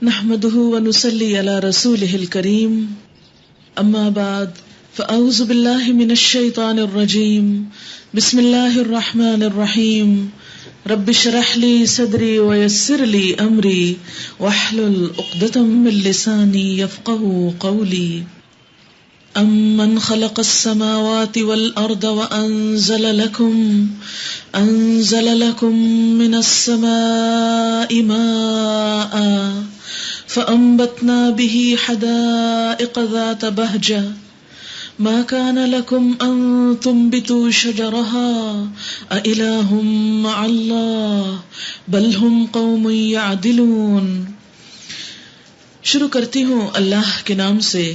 نحمده ونصلي على رسوله الكريم اما بعد فاعوذ بالله من الشيطان الرجيم بسم الله الرحمن الرحيم رب اشرح لي صدري ويسر لي امري واحلل عقدة من لساني يفقهوا قولي امن خلق السماوات والارض وانزل لكم من السماء ماء فأنبتنا به حدائق ذات بهجة ما كان لكم أن تنبتوا شجرها أإله مع الله بل هم قوم يعدلون۔ شروع کرتی ہوں اللہ کے نام سے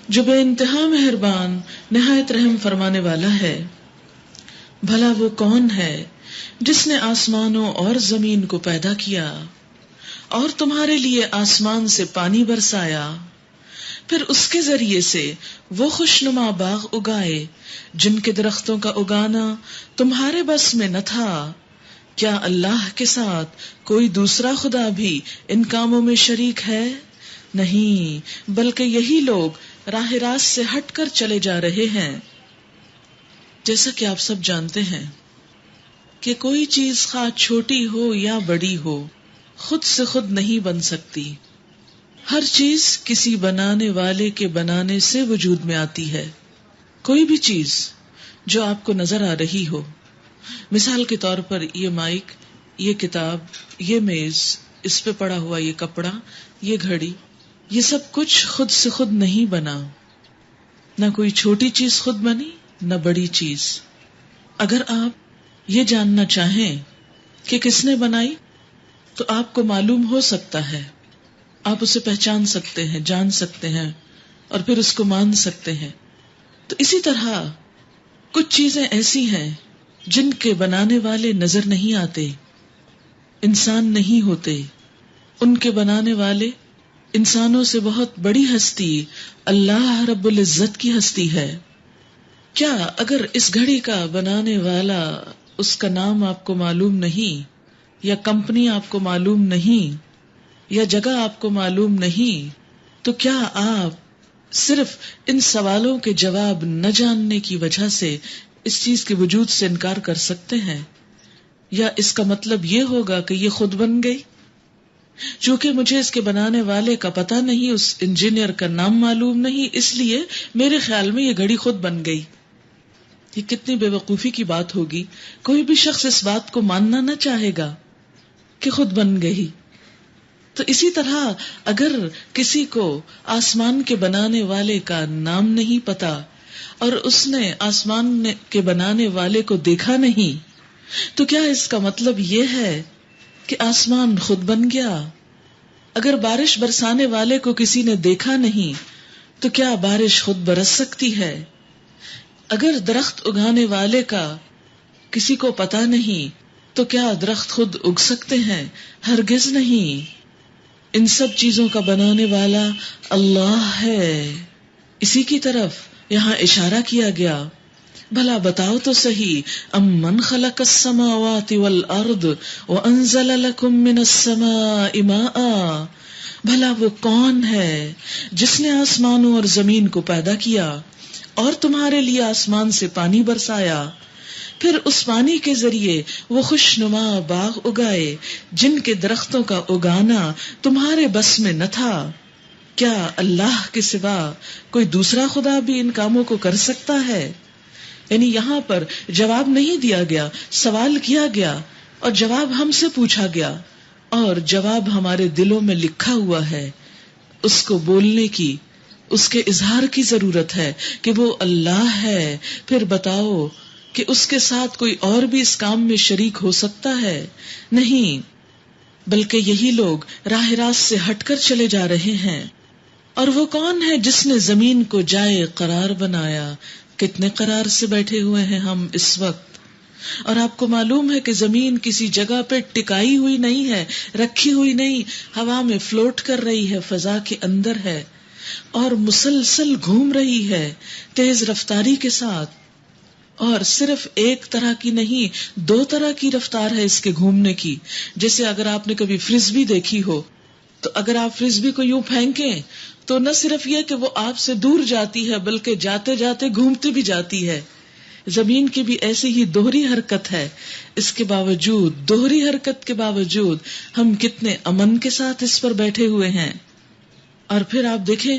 جو بے انتہا مہربان نہایت رحم فرمانے والا ہے۔ بھلا وہ کون ہے جس نے آسمانوں اور زمین کو پیدا کیا اور تمہارے لیے آسمان سے پانی برسایا، پھر اس کے ذریعے سے وہ خوشنما باغ اگائے جن کے درختوں کا اگانا تمہارے بس میں نہ تھا۔ کیا اللہ کے ساتھ کوئی دوسرا خدا بھی ان کاموں میں شریک ہے؟ نہیں، بلکہ یہی لوگ راہ راست سے ہٹ کر چلے جا رہے ہیں۔ جیسا کہ آپ سب جانتے ہیں کہ کوئی چیز خواہ چھوٹی ہو یا بڑی ہو خود سے خود نہیں بن سکتی۔ ہر چیز کسی بنانے والے کے بنانے سے وجود میں آتی ہے۔ کوئی بھی چیز جو آپ کو نظر آ رہی ہو، مثال کے طور پر یہ مائک، یہ کتاب، یہ میز، اس پہ پڑا ہوا یہ کپڑا، یہ گھڑی، یہ سب کچھ خود سے خود نہیں بنا۔ نہ کوئی چھوٹی چیز خود بنی نہ بڑی چیز۔ اگر آپ یہ جاننا چاہیں کہ کس نے بنائی تو آپ کو معلوم ہو سکتا ہے، آپ اسے پہچان سکتے ہیں، جان سکتے ہیں اور پھر اس کو مان سکتے ہیں۔ تو اسی طرح کچھ چیزیں ایسی ہیں جن کے بنانے والے نظر نہیں آتے، انسان نہیں ہوتے، ان کے بنانے والے انسانوں سے بہت بڑی ہستی اللہ رب العزت کی ہستی ہے۔ کیا اگر اس گھڑی کا بنانے والا، اس کا نام آپ کو معلوم نہیں، یا کمپنی آپ کو معلوم نہیں، یا جگہ آپ کو معلوم نہیں، تو کیا آپ صرف ان سوالوں کے جواب نہ جاننے کی وجہ سے اس چیز کے وجود سے انکار کر سکتے ہیں؟ یا اس کا مطلب یہ ہوگا کہ یہ خود بن گئی؟ چونکہ مجھے اس کے بنانے والے کا پتہ نہیں، اس انجینئر کا نام معلوم نہیں، اس لیے میرے خیال میں یہ گھڑی خود بن گئی۔ یہ کتنی بے وقوفی کی بات ہوگی۔ کوئی بھی شخص اس بات کو ماننا نہ چاہے گا کہ خود بن گئی۔ تو اسی طرح اگر کسی کو آسمان کے بنانے والے کا نام نہیں پتا اور اس نے آسمان کے بنانے والے کو دیکھا نہیں، تو کیا اس کا مطلب یہ ہے کہ آسمان خود بن گیا؟ اگر بارش برسانے والے کو کسی نے دیکھا نہیں تو کیا بارش خود برس سکتی ہے؟ اگر درخت اگانے والے کا کسی کو پتا نہیں تو کیا درخت خود اگ سکتے ہیں؟ ہرگز نہیں۔ ان سب چیزوں کا بنانے والا اللہ ہے۔ اسی کی طرف یہاں اشارہ کیا گیا۔ بھلا بتاؤ تو صحیح، امن خلق السماوات والارض وانزل لكم من السماء ماء، بھلا وہ کون ہے جس نے آسمانوں اور زمین کو پیدا کیا اور تمہارے لیے آسمان سے پانی برسایا، پھر اس پانی کے ذریعے وہ خوشنما باغ اگائے جن کے درختوں کا اگانا تمہارے بس میں نہ تھا۔ کیا اللہ کے سوا کوئی دوسرا خدا بھی ان کاموں کو کر سکتا ہے؟ یعنی یہاں پر جواب نہیں دیا گیا، سوال کیا گیا اور جواب ہم سے پوچھا گیا، اور جواب ہمارے دلوں میں لکھا ہوا ہے۔ اس کو بولنے کی، اس کے اظہار کی ضرورت ہے کہ وہ اللہ ہے۔ پھر بتاؤ کہ اس کے ساتھ کوئی اور بھی اس کام میں شریک ہو سکتا ہے؟ نہیں، بلکہ یہی لوگ راہ راست سے ہٹ کر چلے جا رہے ہیں۔ اور وہ کون ہے جس نے زمین کو جائے قرار بنایا؟ کتنے قرار سے بیٹھے ہوئے ہیں ہم اس وقت، اور آپ کو معلوم ہے کہ زمین کسی جگہ پہ ٹکائی ہوئی نہیں ہے، رکھی ہوئی نہیں، ہوا میں فلوٹ کر رہی ہے، فضا کے اندر ہے اور مسلسل گھوم رہی ہے تیز رفتاری کے ساتھ، اور صرف ایک طرح کی نہیں، دو طرح کی رفتار ہے اس کے گھومنے کی۔ جیسے اگر آپ نے کبھی فرسبی دیکھی ہو تو اگر آپ فرسبی کو یوں پھینکیں تو نہ صرف یہ کہ وہ آپ سے دور جاتی ہے بلکہ جاتے جاتے گھومتی بھی جاتی ہے. زمین کی بھی ایسی ہی دوہری حرکت ہے. اس کے باوجود، دوہری حرکت کے باوجود، ہم کتنے امن کے ساتھ اس پر بیٹھے ہوئے ہیں. اور پھر آپ دیکھیں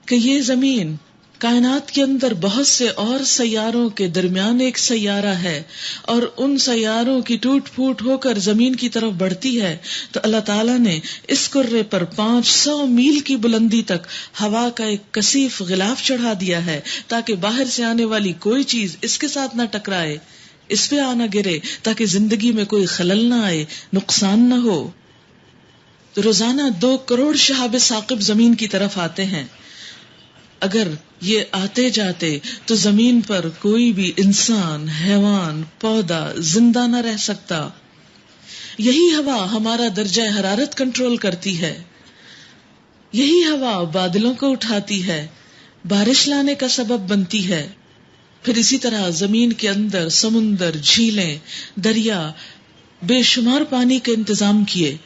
کہ یہ زمین کائنات کے اندر بہت سے اور سیاروں کے درمیان ایک سیارہ ہے، اور ان سیاروں کی ٹوٹ پھوٹ ہو کر زمین کی طرف بڑھتی ہے. تو اللہ تعالیٰ نے اس کرے پر 500 میل کی بلندی تک ہوا کا ایک کثیف غلاف چڑھا دیا ہے تاکہ باہر سے آنے والی کوئی چیز اس کے ساتھ نہ ٹکرائے، اس پہ آنا گرے، تاکہ زندگی میں کوئی خلل نہ آئے، نقصان نہ ہو. تو روزانہ 2 کروڑ شہاب ثاقب زمین کی طرف آتے ہیں. اگر یہ آتے جاتے تو زمین پر کوئی بھی انسان، حیوان، پودا زندہ نہ رہ سکتا. یہی ہوا ہمارا درجہ حرارت کنٹرول کرتی ہے، یہی ہوا بادلوں کو اٹھاتی ہے، بارش لانے کا سبب بنتی ہے. پھر اسی طرح زمین کے اندر سمندر، جھیلیں، دریا، بے شمار پانی کے انتظام کیے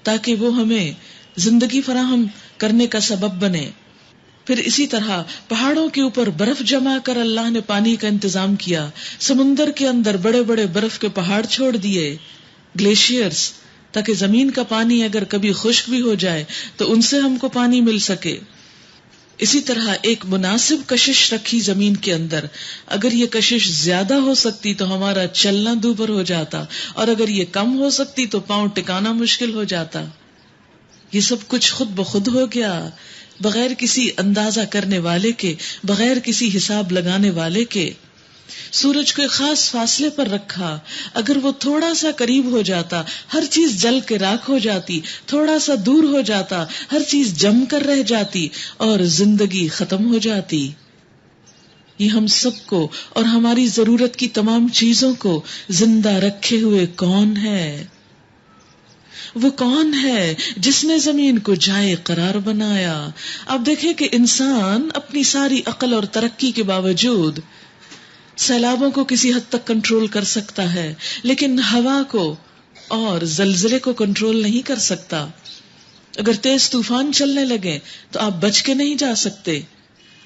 تاکہ وہ ہمیں زندگی فراہم کرنے کا سبب بنے. پھر اسی طرح پہاڑوں کے اوپر برف جمع کر اللہ نے پانی کا انتظام کیا. سمندر کے اندر بڑے بڑے برف کے پہاڑ چھوڑ دیے، گلیشیئرز، تاکہ زمین کا پانی اگر کبھی خشک بھی ہو جائے تو ان سے ہم کو پانی مل سکے. اسی طرح ایک مناسب کشش رکھی زمین کے اندر. اگر یہ کشش زیادہ ہو سکتی تو ہمارا چلنا دوبر ہو جاتا، اور اگر یہ کم ہو سکتی تو پاؤں ٹکانا مشکل ہو جاتا. یہ سب کچھ خود بخود ہو گیا، بغیر کسی اندازہ کرنے والے کے، بغیر کسی حساب لگانے والے کے. سورج کو ایک خاص فاصلے پر رکھا، اگر وہ تھوڑا سا قریب ہو جاتا ہر چیز جل کے راکھ ہو جاتی، تھوڑا سا دور ہو جاتا ہر چیز جم کر رہ جاتی اور زندگی ختم ہو جاتی. یہ ہم سب کو اور ہماری ضرورت کی تمام چیزوں کو زندہ رکھے ہوئے کون ہے؟ وہ کون ہے جس نے زمین کو جائے قرار بنایا؟ اب دیکھیں کہ انسان اپنی ساری عقل اور ترقی کے باوجود سیلابوں کو کسی حد تک کنٹرول کر سکتا ہے، لیکن ہوا کو اور زلزلے کو کنٹرول نہیں کر سکتا. اگر تیز طوفان چلنے لگے تو آپ بچ کے نہیں جا سکتے.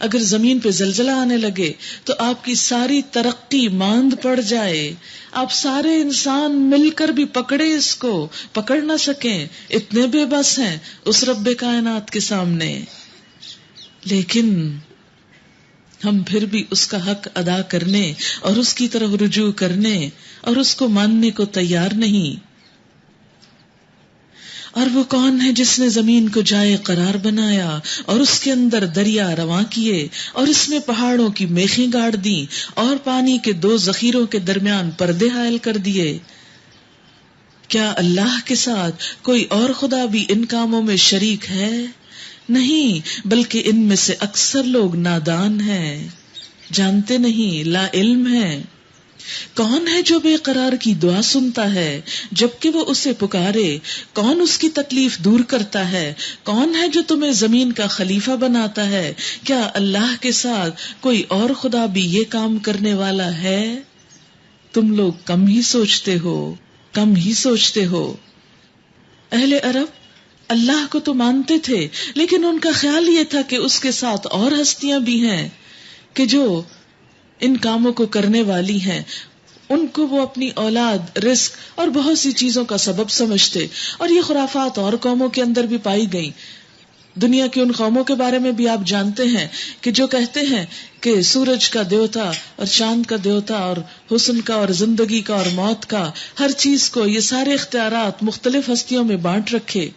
اگر زمین پہ زلزلہ آنے لگے تو آپ کی ساری ترقی ماند پڑ جائے، آپ سارے انسان مل کر بھی پکڑے اس کو پکڑ نہ سکیں، اتنے بے بس ہیں اس رب کائنات کے سامنے. لیکن ہم پھر بھی اس کا حق ادا کرنے اور اس کی طرف رجوع کرنے اور اس کو ماننے کو تیار نہیں. اور وہ کون ہے جس نے زمین کو جائے قرار بنایا اور اس کے اندر دریا رواں کیے اور اس میں پہاڑوں کی میخیں گاڑ دیں اور پانی کے 2 ذخیروں کے درمیان پردے حائل کر دیے؟ کیا اللہ کے ساتھ کوئی اور خدا بھی ان کاموں میں شریک ہے؟ نہیں، بلکہ ان میں سے اکثر لوگ نادان ہیں، جانتے نہیں، لا علم ہیں. کون ہے جو بے قرار کی دعا سنتا ہے جبکہ وہ اسے پکارے؟ کون اس کی تکلیف دور کرتا ہے؟ کون ہے جو تمہیں زمین کا خلیفہ بناتا ہے؟ کیا اللہ کے ساتھ کوئی اور خدا بھی یہ کام کرنے والا ہے؟ تم لوگ کم ہی سوچتے ہو، کم ہی سوچتے ہو. اہل عرب اللہ کو تو مانتے تھے، لیکن ان کا خیال یہ تھا کہ اس کے ساتھ اور ہستیاں بھی ہیں کہ جو ان کاموں کو کرنے والی ہیں. ان کو وہ اپنی اولاد، رزق اور بہت سی چیزوں کا سبب سمجھتے، اور یہ خرافات اور قوموں کے اندر بھی پائی گئیں. دنیا کی ان قوموں کے بارے میں بھی آپ جانتے ہیں کہ جو کہتے ہیں کہ سورج کا دیوتا اور چاند کا دیوتا اور حسن کا اور زندگی کا اور موت کا، ہر چیز کو یہ سارے اختیارات مختلف ہستیوں میں بانٹ رکھے.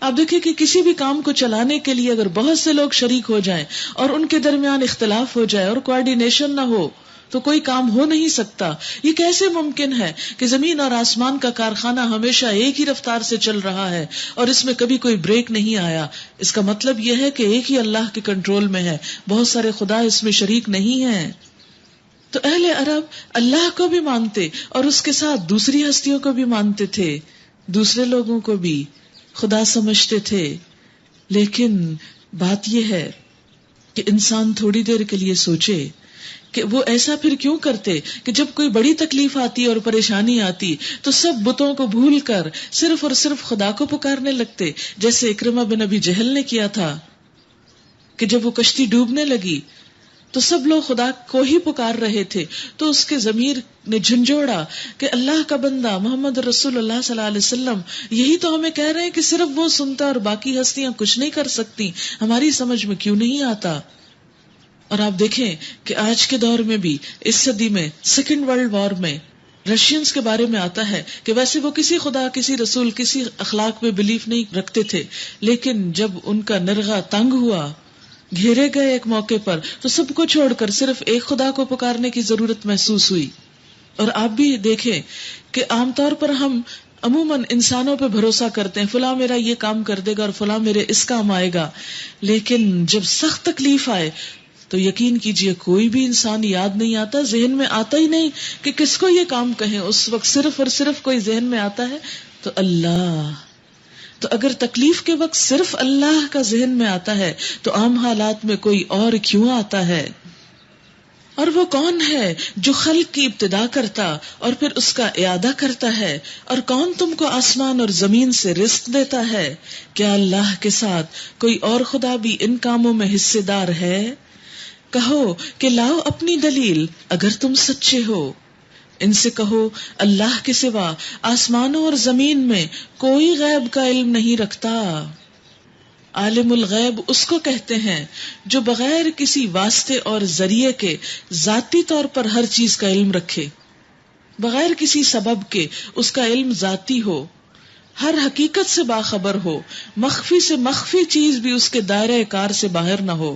آپ دیکھیں کہ کسی بھی کام کو چلانے کے لیے اگر بہت سے لوگ شریک ہو جائیں اور ان کے درمیان اختلاف ہو جائے اور کوارڈینیشن نہ ہو تو کوئی کام ہو نہیں سکتا. یہ کیسے ممکن ہے کہ زمین اور آسمان کا کارخانہ ہمیشہ ایک ہی رفتار سے چل رہا ہے اور اس میں کبھی کوئی بریک نہیں آیا؟ اس کا مطلب یہ ہے کہ ایک ہی اللہ کے کنٹرول میں ہے، بہت سارے خدا اس میں شریک نہیں ہیں. تو اہل عرب اللہ کو بھی مانتے اور اس کے ساتھ دوسری ہستیوں کو بھی مانتے تھے، دوسرے لوگوں کو بھی خدا سمجھتے تھے. لیکن بات یہ ہے کہ انسان تھوڑی دیر کے لیے سوچے کہ وہ ایسا پھر کیوں کرتے کہ جب کوئی بڑی تکلیف آتی اور پریشانی آتی تو سب بتوں کو بھول کر صرف اور صرف خدا کو پکارنے لگتے، جیسے اکرمہ بن ابی جہل نے کیا تھا کہ جب وہ کشتی ڈوبنے لگی تو سب لوگ خدا کو ہی پکار رہے تھے، تو اس کے ضمیر نے جھنجھوڑا کہ اللہ کا بندہ محمد رسول اللہ صلی اللہ علیہ وسلم یہی تو ہمیں کہہ رہے ہیں کہ صرف وہ سنتا اور باقی ہستیاں کچھ نہیں کر سکتی، ہماری سمجھ میں کیوں نہیں آتا؟ اور آپ دیکھیں کہ آج کے دور میں بھی اس صدی میں سیکنڈ ورلڈ وار میں رشینز کے بارے میں آتا ہے کہ ویسے وہ کسی خدا، کسی رسول، کسی اخلاق میں بلیف نہیں رکھتے تھے، لیکن جب ان کا نرغہ تنگ ہوا، گھیرے گئے ایک موقع پر، تو سب کو چھوڑ کر صرف ایک خدا کو پکارنے کی ضرورت محسوس ہوئی۔ اور آپ بھی دیکھیں کہ عام طور پر ہم عموماً انسانوں پہ بھروسہ کرتے ہیں، فلاں میرا یہ کام کر دے گا اور فلاں میرے اس کام آئے گا، لیکن جب سخت تکلیف آئے تو یقین کیجئے کوئی بھی انسان یاد نہیں آتا، ذہن میں آتا ہی نہیں کہ کس کو یہ کام کہیں۔ اس وقت صرف اور صرف کوئی ذہن میں آتا ہے تو اللہ۔ تو اگر تکلیف کے وقت صرف اللہ کا ذہن میں آتا ہے تو عام حالات میں کوئی اور کیوں آتا ہے؟ اور وہ کون ہے جو خلق کی ابتدا کرتا اور پھر اس کا اعادہ کرتا ہے؟ اور کون تم کو آسمان اور زمین سے رزق دیتا ہے؟ کیا اللہ کے ساتھ کوئی اور خدا بھی ان کاموں میں حصے دار ہے؟ کہو کہ لاؤ اپنی دلیل اگر تم سچے ہو۔ ان سے کہو اللہ کے سوا آسمانوں اور زمین میں کوئی غیب کا علم نہیں رکھتا۔ عالم الغیب اس کو کہتے ہیں جو بغیر کسی واسطے اور ذریعے کے ذاتی طور پر ہر چیز کا علم رکھے، بغیر کسی سبب کے اس کا علم ذاتی ہو، ہر حقیقت سے باخبر ہو، مخفی سے مخفی چیز بھی اس کے دائرہ کار سے باہر نہ ہو،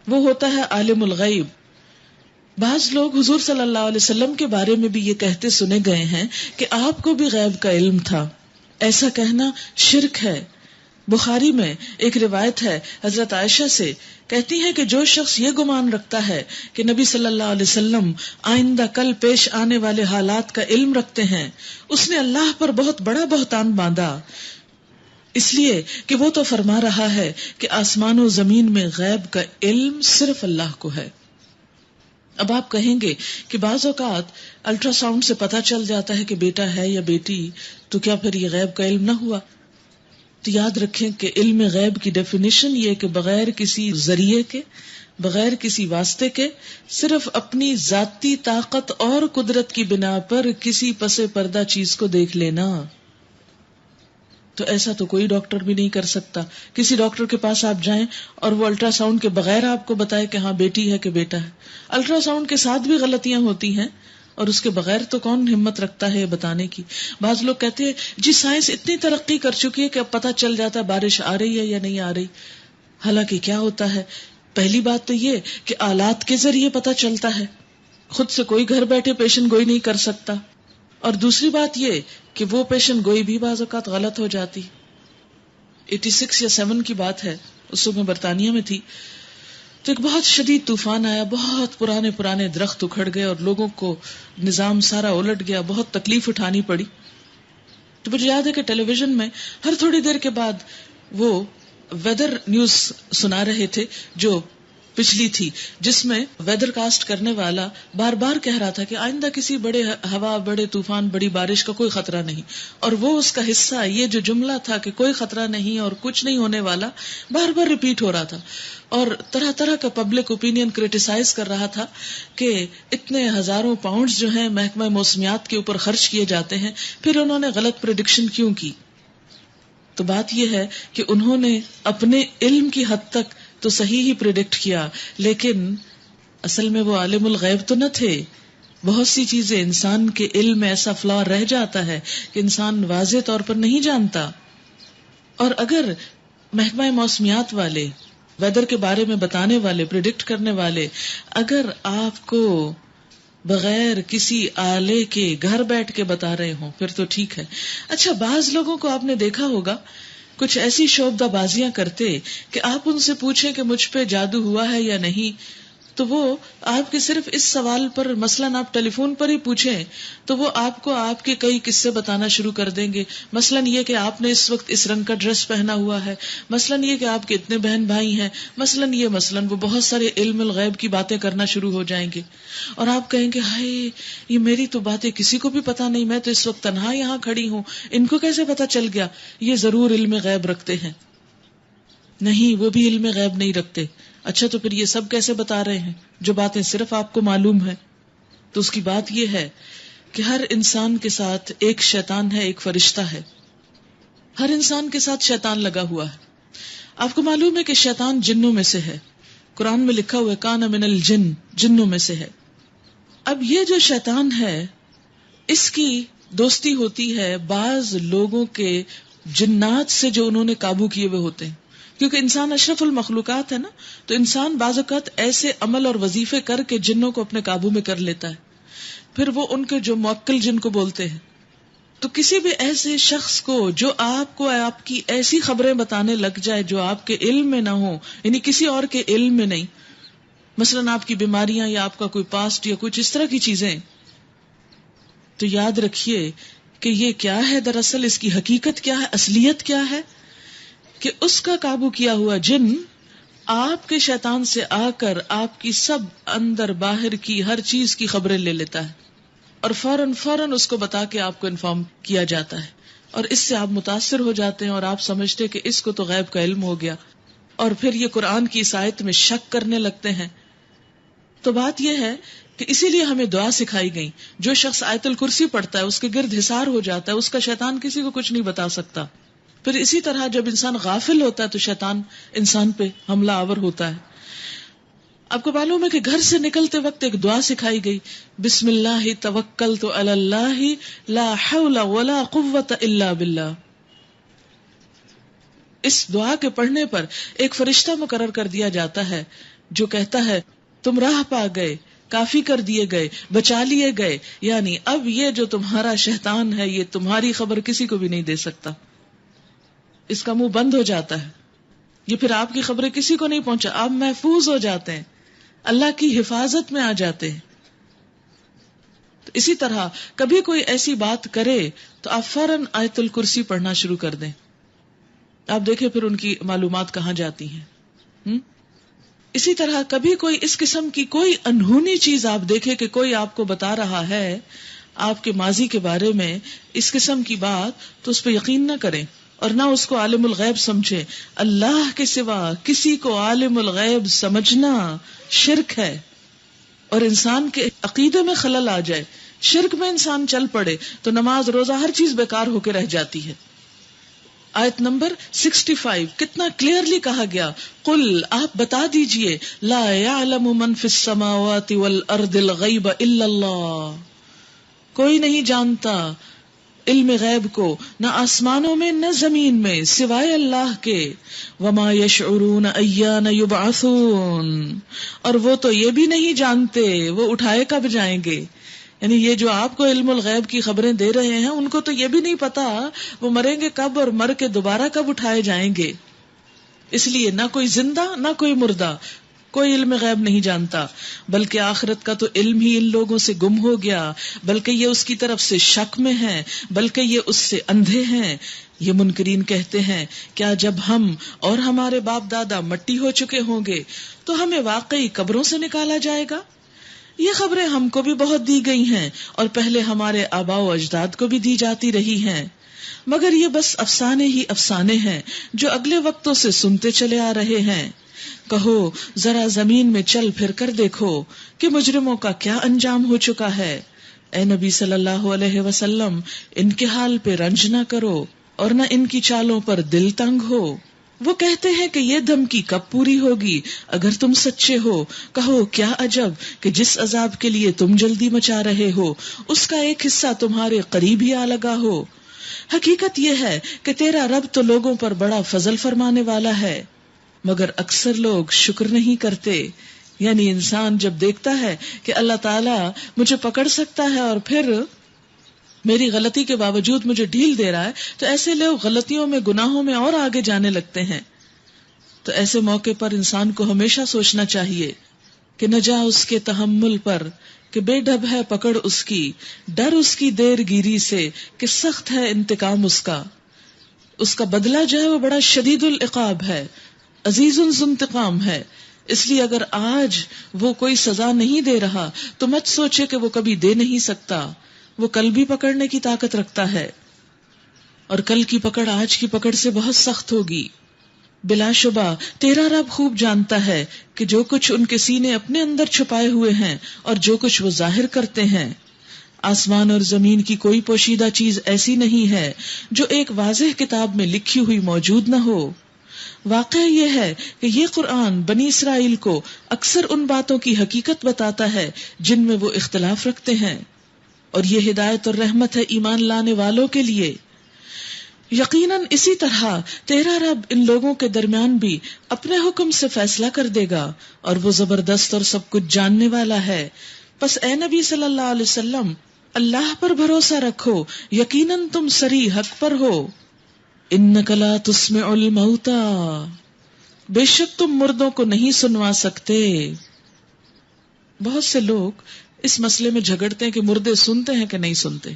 وہ ہوتا ہے عالم الغیب۔ بعض لوگ حضور صلی اللہ علیہ وسلم کے بارے میں بھی یہ کہتے سنے گئے ہیں کہ آپ کو بھی غیب کا علم تھا۔ ایسا کہنا شرک ہے۔ بخاری میں ایک روایت ہے حضرت عائشہ سے، کہتی ہیں کہ جو شخص یہ گمان رکھتا ہے کہ نبی صلی اللہ علیہ وسلم آئندہ کل پیش آنے والے حالات کا علم رکھتے ہیں، اس نے اللہ پر بہت بڑا بہتان باندھا، اس لیے کہ وہ تو فرما رہا ہے کہ آسمان و زمین میں غیب کا علم صرف اللہ کو ہے۔ اب آپ کہیں گے کہ بعض اوقات الٹرا ساؤنڈ سے پتہ چل جاتا ہے کہ بیٹا ہے یا بیٹی، تو کیا پھر یہ غیب کا علم نہ ہوا؟ تو یاد رکھیں کہ علم غیب کی ڈیفینیشن یہ کہ بغیر کسی ذریعے کے، بغیر کسی واسطے کے، صرف اپنی ذاتی طاقت اور قدرت کی بنا پر کسی پس پردہ چیز کو دیکھ لینا۔ تو ایسا تو کوئی ڈاکٹر بھی نہیں کر سکتا۔ کسی ڈاکٹر کے پاس آپ جائیں اور وہ الٹرا ساؤنڈ کے بغیر آپ کو بتائے کہ ہاں بیٹی ہے کہ بیٹا ہے۔ الٹرا ساؤنڈ کے ساتھ بھی غلطیاں ہوتی ہیں اور اس کے بغیر تو کون ہمت رکھتا ہے بتانے کی۔ بعض لوگ کہتے ہیں جی سائنس اتنی ترقی کر چکی ہے کہ اب پتہ چل جاتا ہے بارش آ رہی ہے یا نہیں آ رہی۔ حالانکہ کیا ہوتا ہے، پہلی بات تو یہ کہ آلات کے ذریعے پتہ چلتا ہے، خود سے کوئی گھر بیٹھے پیشن گوئی نہیں کر سکتا، اور دوسری بات یہ کہ وہ پیشن گوئی بھی بعض اوقات غلط ہو جاتی۔ 86 یا 7 کی بات ہے، اس وقت میں برطانیہ میں تھی، تو ایک بہت شدید طوفان آیا، بہت پرانے درخت اکھڑ گئے اور لوگوں کو نظام سارا الٹ گیا، بہت تکلیف اٹھانی پڑی۔ تو مجھے یاد ہے کہ ٹیلی ویژن میں ہر تھوڑی دیر کے بعد وہ ویدر نیوز سنا رہے تھے جو پچھلی تھی، جس میں ویدر کاسٹ کرنے والا بار بار کہہ رہا تھا کہ آئندہ کسی بڑے ہوا، بڑے طوفان، بڑی بارش کا کوئی خطرہ نہیں، اور وہ اس کا حصہ، یہ جو جملہ تھا کہ کوئی خطرہ نہیں اور کچھ نہیں ہونے والا، بار بار ریپیٹ ہو رہا تھا، اور طرح طرح کا پبلک اوپینین کرٹیسائز کر رہا تھا کہ اتنے ہزاروں پاؤنڈز جو ہیں محکمہ موسمیات کے اوپر خرچ کیے جاتے ہیں، پھر انہوں نے غلط پریڈکشن کیوں کی؟ تو بات یہ ہے کہ انہوں نے اپنے علم کی حد تک تو صحیح ہی پریڈکٹ کیا، لیکن اصل میں وہ عالم الغیب تو نہ تھے۔ بہت سی چیزیں انسان کے علم میں ایسا فلا رہ جاتا ہے کہ انسان واضح طور پر نہیں جانتا۔ اور اگر محکمہ موسمیات والے، ویدر کے بارے میں بتانے والے، پریڈکٹ کرنے والے، اگر آپ کو بغیر کسی آلے کے گھر بیٹھ کے بتا رہے ہوں پھر تو ٹھیک ہے۔ اچھا، بعض لوگوں کو آپ نے دیکھا ہوگا کچھ ایسی شعبدہ بازیاں کرتے کہ آپ ان سے پوچھیں کہ مجھ پہ جادو ہوا ہے یا نہیں، تو وہ آپ کے صرف اس سوال پر مثلاً آپ ٹیلی فون پر ہی پوچھیں تو وہ آپ کو آپ کے کئی قصے بتانا شروع کر دیں گے. مثلاً یہ کہ آپ نے اس وقت اس رنگ کا ڈریس پہنا ہوا ہے, مثلاً یہ کہ آپ کے اتنے بہن بھائی ہیں, مثلاً وہ بہت سارے علم الغیب کی باتیں کرنا شروع ہو جائیں گے, اور آپ کہیں گے ہائے یہ میری تو باتیں کسی کو بھی پتا نہیں, میں تو اس وقت تنہا یہاں کھڑی ہوں, ان کو کیسے پتا چل گیا؟ یہ ضرور علم غیب رکھتے ہیں. نہیں, وہ بھی علم غیب نہیں رکھتے. اچھا تو پھر یہ سب کیسے بتا رہے ہیں جو باتیں صرف آپ کو معلوم ہے؟ تو اس کی بات یہ ہے کہ ہر انسان کے ساتھ ایک شیطان ہے, ایک فرشتہ ہے. ہر انسان کے ساتھ شیطان لگا ہوا ہے. آپ کو معلوم ہے کہ شیطان جنوں میں سے ہے, قرآن میں لکھا ہوا ہے کان من الجن, جنوں میں سے ہے. اب یہ جو شیطان ہے اس کی دوستی ہوتی ہے بعض لوگوں کے جنات سے جو انہوں نے قابو کیے ہوئے ہوتے ہیں, کیونکہ انسان اشرف المخلوقات ہے نا, تو انسان بعض اوقات ایسے عمل اور وظیفے کر کے جنوں کو اپنے قابو میں کر لیتا ہے. پھر وہ ان کے جو موکل جن کو بولتے ہیں. تو کسی بھی ایسے شخص کو جو آپ کو آپ کی ایسی خبریں بتانے لگ جائے جو آپ کے علم میں نہ ہو, یعنی کسی اور کے علم میں نہیں, مثلاً آپ کی بیماریاں یا آپ کا کوئی پاسٹ یا کچھ اس طرح کی چیزیں, تو یاد رکھیے کہ یہ کیا ہے, دراصل اس کی حقیقت کیا ہے, اصلیت کیا ہے, کہ اس کا قابو کیا ہوا جن آپ کے شیطان سے آ کر آپ کی سب اندر باہر کی ہر چیز کی خبریں لے لیتا ہے, اور فوراً اس کو بتا کے آپ کو انفارم کیا جاتا ہے, اور اس سے آپ متاثر ہو جاتے ہیں اور آپ سمجھتے کہ اس کو تو غیب کا علم ہو گیا, اور پھر یہ قرآن کی اس آیت میں شک کرنے لگتے ہیں. تو بات یہ ہے کہ اسی لیے ہمیں دعا سکھائی گئی, جو شخص آیت الکرسی پڑھتا ہے اس کے گرد حصار ہو جاتا ہے, اس کا شیطان کسی کو کچھ نہیں بتا سکتا. پھر اسی طرح جب انسان غافل ہوتا ہے تو شیطان انسان پہ حملہ آور ہوتا ہے. آپ کو معلوم ہے کہ گھر سے نکلتے وقت ایک دعا سکھائی گئی, بسم اللہ توکلت علی اللہ لا حول ولا قوت الا باللہ. اس دعا کے پڑھنے پر ایک فرشتہ مقرر کر دیا جاتا ہے جو کہتا ہے تم راہ پا گئے, کافی کر دیے گئے, بچا لیے گئے, یعنی اب یہ جو تمہارا شیطان ہے یہ تمہاری خبر کسی کو بھی نہیں دے سکتا, اس کا منہ بند ہو جاتا ہے, یہ پھر آپ کی خبریں کسی کو نہیں پہنچا, آپ محفوظ ہو جاتے ہیں, اللہ کی حفاظت میں آ جاتے ہیں. تو اسی طرح کبھی کوئی ایسی بات کرے تو آپ فوراً آیت الکرسی پڑھنا شروع کر دیں, آپ دیکھیں پھر ان کی معلومات کہاں جاتی ہیں. اسی طرح کبھی کوئی اس قسم کی کوئی انہونی چیز آپ دیکھیں کہ کوئی آپ کو بتا رہا ہے آپ کے ماضی کے بارے میں اس قسم کی بات, تو اس پہ یقین نہ کریں اور نہ اس کو عالم الغیب سمجھے. اللہ کے سوا کسی کو عالم الغیب سمجھنا شرک ہے, اور انسان کے عقیدے میں خلل آ جائے, شرک میں انسان چل پڑے تو نماز روزہ ہر چیز بیکار ہو کے رہ جاتی ہے. آیت نمبر 65 کتنا کلیئرلی کہا گیا, قل آپ بتا دیجئے, لا یعلم من فی السماوات والارض الغیب الا اللہ, کوئی نہیں جانتا علم غیب کو, نہ آسمانوں میں نہ زمین میں, سوائے اللہ کے. وما یشعرون ایان یبعثون, اور وہ تو یہ بھی نہیں جانتے وہ اٹھائے کب جائیں گے. یعنی یہ جو آپ کو علم الغیب کی خبریں دے رہے ہیں ان کو تو یہ بھی نہیں پتا وہ مریں گے کب اور مر کے دوبارہ کب اٹھائے جائیں گے. اس لیے نہ کوئی زندہ نہ کوئی مردہ کوئی علم غیب نہیں جانتا, بلکہ آخرت کا تو علم ہی ان لوگوں سے گم ہو گیا, بلکہ یہ اس کی طرف سے شک میں ہیں, بلکہ یہ اس سے اندھے ہیں. یہ منکرین کہتے ہیں کیا جب ہم اور ہمارے باپ دادا مٹی ہو چکے ہوں گے تو ہمیں واقعی قبروں سے نکالا جائے گا؟ یہ خبریں ہم کو بھی بہت دی گئی ہیں اور پہلے ہمارے آباء و اجداد کو بھی دی جاتی رہی ہیں, مگر یہ بس افسانے ہی افسانے ہیں جو اگلے وقتوں سے سنتے چلے آ رہے ہیں. کہو ذرا زمین میں چل پھر کر دیکھو کہ مجرموں کا کیا انجام ہو چکا ہے. اے نبی صلی اللہ علیہ وسلم ان کے حال پہ رنج نہ کرو اور نہ ان کی چالوں پر دل تنگ ہو. وہ کہتے ہیں کہ یہ دھمکی کب پوری ہوگی اگر تم سچے ہو. کہو کیا عجب کہ جس عذاب کے لیے تم جلدی مچا رہے ہو اس کا ایک حصہ تمہارے قریب ہی آ لگا ہو. حقیقت یہ ہے کہ تیرا رب تو لوگوں پر بڑا فضل فرمانے والا ہے, مگر اکثر لوگ شکر نہیں کرتے. یعنی انسان جب دیکھتا ہے کہ اللہ تعالیٰ مجھے پکڑ سکتا ہے اور پھر میری غلطی کے باوجود مجھے ڈھیل دے رہا ہے, تو ایسے لوگ غلطیوں میں گناہوں میں اور آگے جانے لگتے ہیں. تو ایسے موقع پر انسان کو ہمیشہ سوچنا چاہیے کہ نہ جا اس کے تحمل پر کہ بے ڈب ہے پکڑ اس کی، ڈر اس کی دیر گیری سے کہ سخت ہے انتقام اس کا بدلہ جو ہے وہ بڑا شدید العقاب ہے، عزیز ذوالانتقام ہے. اس لیے اگر آج وہ کوئی سزا نہیں دے رہا تو مت سوچے کہ وہ کبھی دے نہیں سکتا. وہ کل بھی پکڑنے کی طاقت رکھتا ہے، اور کل کی پکڑ آج کی پکڑ سے بہت سخت ہوگی. بلا شبہ تیرا رب خوب جانتا ہے کہ جو کچھ ان کے سینے اپنے اندر چھپائے ہوئے ہیں اور جو کچھ وہ ظاہر کرتے ہیں. آسمان اور زمین کی کوئی پوشیدہ چیز ایسی نہیں ہے جو ایک واضح کتاب میں لکھی ہوئی موجود نہ ہو. واقعہ یہ ہے کہ یہ قرآن بنی اسرائیل کو اکثر ان باتوں کی حقیقت بتاتا ہے جن میں وہ اختلاف رکھتے ہیں، اور یہ ہدایت اور رحمت ہے ایمان لانے والوں کے لیے. یقیناً اسی طرح تیرا رب ان لوگوں کے درمیان بھی اپنے حکم سے فیصلہ کر دے گا، اور وہ زبردست اور سب کچھ جاننے والا ہے. پس اے نبی صلی اللہ علیہ وسلم اللہ پر بھروسہ رکھو، یقیناً تم سری حق پر ہو. انک لا تسمع الموتى، بے شک تم مردوں کو نہیں سنوا سکتے. بہت سے لوگ اس مسئلے میں جھگڑتے ہیں کہ مردے سنتے ہیں کہ نہیں سنتے،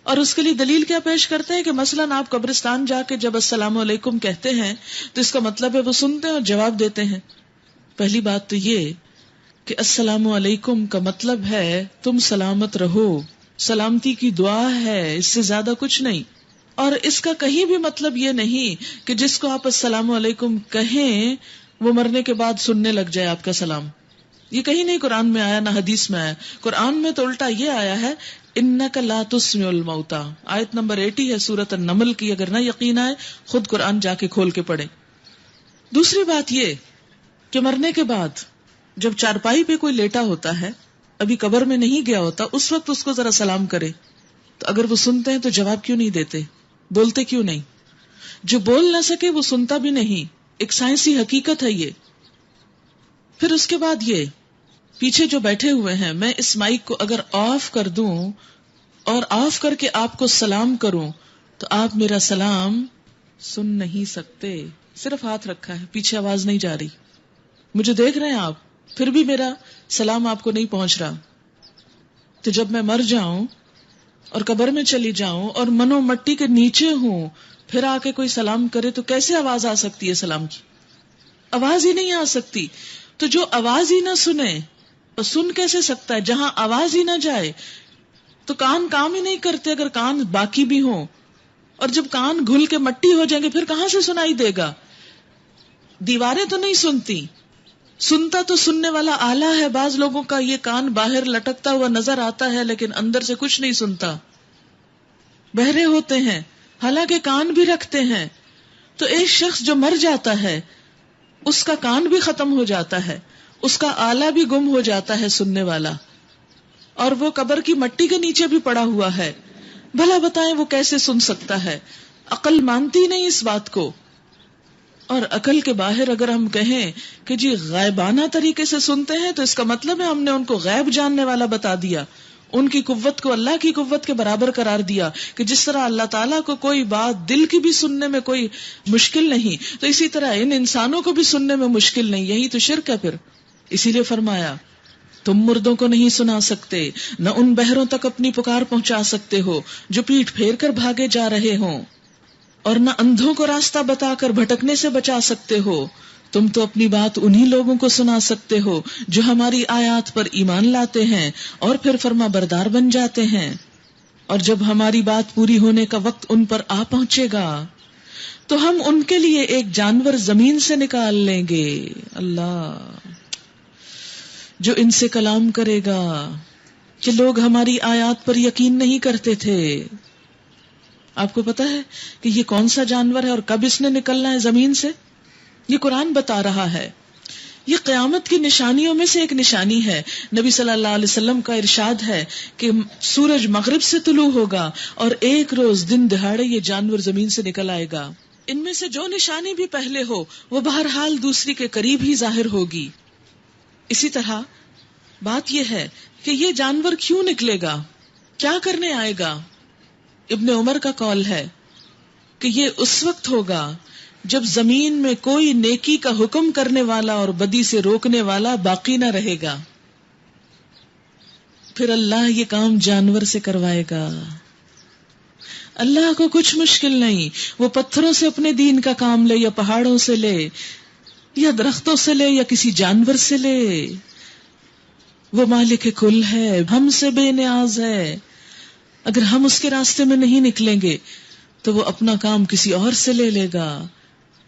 اور اس کے لیے دلیل کیا پیش کرتے ہیں کہ مثلاً آپ قبرستان جا کے جب السلام علیکم کہتے ہیں تو اس کا مطلب ہے وہ سنتے ہیں اور جواب دیتے ہیں. پہلی بات تو یہ کہ السلام علیکم کا مطلب ہے تم سلامت رہو، سلامتی کی دعا ہے، اس سے زیادہ کچھ نہیں. اور اس کا کہیں بھی مطلب یہ نہیں کہ جس کو آپ السلام علیکم کہیں وہ مرنے کے بعد سننے لگ جائے آپ کا سلام. یہ کہیں نہیں قرآن میں آیا، نہ حدیث میں آیا. قرآن میں تو الٹا یہ آیا ہے انک لا تسمع الموتى، آیت نمبر 80 ہے سورۃ النمل کی. اگر نہ یقین آئے خود قرآن جا کے کھول کے پڑھیں. دوسری بات یہ کہ مرنے کے بعد جب چارپائی پہ کوئی لیٹا ہوتا ہے، ابھی قبر میں نہیں گیا ہوتا، اس وقت اس کو ذرا سلام کرے. تو اگر وہ سنتے ہیں تو جواب کیوں نہیں دیتے، بولتے کیوں نہیں؟ جو بول نہ سکے وہ سنتا بھی نہیں، ایک سائنسی حقیقت ہے یہ. پھر اس کے بعد یہ پیچھے جو بیٹھے ہوئے ہیں، میں اس مائک کو اگر آف کر دوں اور آف کر کے آپ کو سلام کروں تو آپ میرا سلام سن نہیں سکتے. صرف ہاتھ رکھا ہے، پیچھے آواز نہیں جا رہی، مجھے دیکھ رہے ہیں آپ، پھر بھی میرا سلام آپ کو نہیں پہنچ رہا. تو جب میں مر جاؤں اور قبر میں چلی جاؤں اور منو مٹی کے نیچے ہوں، پھر آ کے کوئی سلام کرے تو کیسے آواز آ سکتی ہے سلام کی؟ آواز ہی نہیں آ سکتی. تو جو آواز ہی نہ سنے تو سن کیسے سکتا ہے؟ جہاں آواز ہی نہ جائے تو کان کام ہی نہیں کرتے اگر کان باقی بھی ہوں، اور جب کان گھل کے مٹی ہو جائیں گے پھر کہاں سے سنائی دے گا؟ دیواریں تو نہیں سنتی، سنتا تو سننے والا آلہ ہے. بعض لوگوں کا یہ کان باہر لٹکتا ہوا نظر آتا ہے لیکن اندر سے کچھ نہیں سنتا، بہرے ہوتے ہیں حالانکہ کان بھی رکھتے ہیں. تو ایک شخص جو مر جاتا ہے اس کا کان بھی ختم ہو جاتا ہے، اس کا آلہ بھی گم ہو جاتا ہے سننے والا، اور وہ قبر کی مٹی کے نیچے بھی پڑا ہوا ہے. بھلا بتائیں وہ کیسے سن سکتا ہے؟ عقل مانتی نہیں اس بات کو. اور عقل کے باہر اگر ہم کہیں کہ جی غائبانہ طریقے سے سنتے ہیں تو اس کا مطلب ہے ہم نے ان کو غیب جاننے والا بتا دیا، ان کی قوت کو اللہ کی قوت کے برابر قرار دیا کہ جس طرح اللہ تعالیٰ کو کوئی بات دل کی بھی سننے میں کوئی مشکل نہیں، تو اسی طرح ان انسانوں کو بھی سننے میں مشکل نہیں. یہی تو شرک ہے. پھر اسی لیے فرمایا تم مردوں کو نہیں سنا سکتے، نہ ان بہروں تک اپنی پکار پہنچا سکتے ہو جو پیٹھ پھیر کر بھاگے جا رہے ہوں، اور نہ اندھوں کو راستہ بتا کر بھٹکنے سے بچا سکتے ہو. تم تو اپنی بات انہی لوگوں کو سنا سکتے ہو جو ہماری آیات پر ایمان لاتے ہیں اور پھر فرما بردار بن جاتے ہیں، اور جب ہماری بات پوری ہونے کا وقت ان پر آ پہنچے گا تو ہم ان کے لیے ایک جانور زمین سے نکال لیں گے. اللہ جو ان سے کلام کرے گا کہ لوگ ہماری آیات پر یقین نہیں کرتے تھے. آپ کو پتا ہے کہ یہ کون سا جانور ہے اور کب اس نے نکلنا ہے زمین سے؟ یہ قرآن بتا رہا ہے. یہ قیامت کی نشانیوں میں سے ایک نشانی ہے. نبی صلی اللہ علیہ وسلم کا ارشاد ہے کہ سورج مغرب سے طلوع ہوگا اور ایک روز دن دہاڑے یہ جانور زمین سے نکل آئے گا. ان میں سے جو نشانی بھی پہلے ہو وہ بہرحال دوسری کے قریب ہی ظاہر ہوگی. اسی طرح بات یہ ہے کہ یہ جانور کیوں نکلے گا، کیا کرنے آئے گا؟ ابن عمر کا قول ہے کہ یہ اس وقت ہوگا جب زمین میں کوئی نیکی کا حکم کرنے والا اور بدی سے روکنے والا باقی نہ رہے گا، پھر اللہ یہ کام جانور سے کروائے گا. اللہ کو کچھ مشکل نہیں، وہ پتھروں سے اپنے دین کا کام لے یا پہاڑوں سے لے یا درختوں سے لے یا کسی جانور سے لے. وہ مالک کل ہے، ہم سے بے نیاز ہے. اگر ہم اس کے راستے میں نہیں نکلیں گے تو وہ اپنا کام کسی اور سے لے لے گا.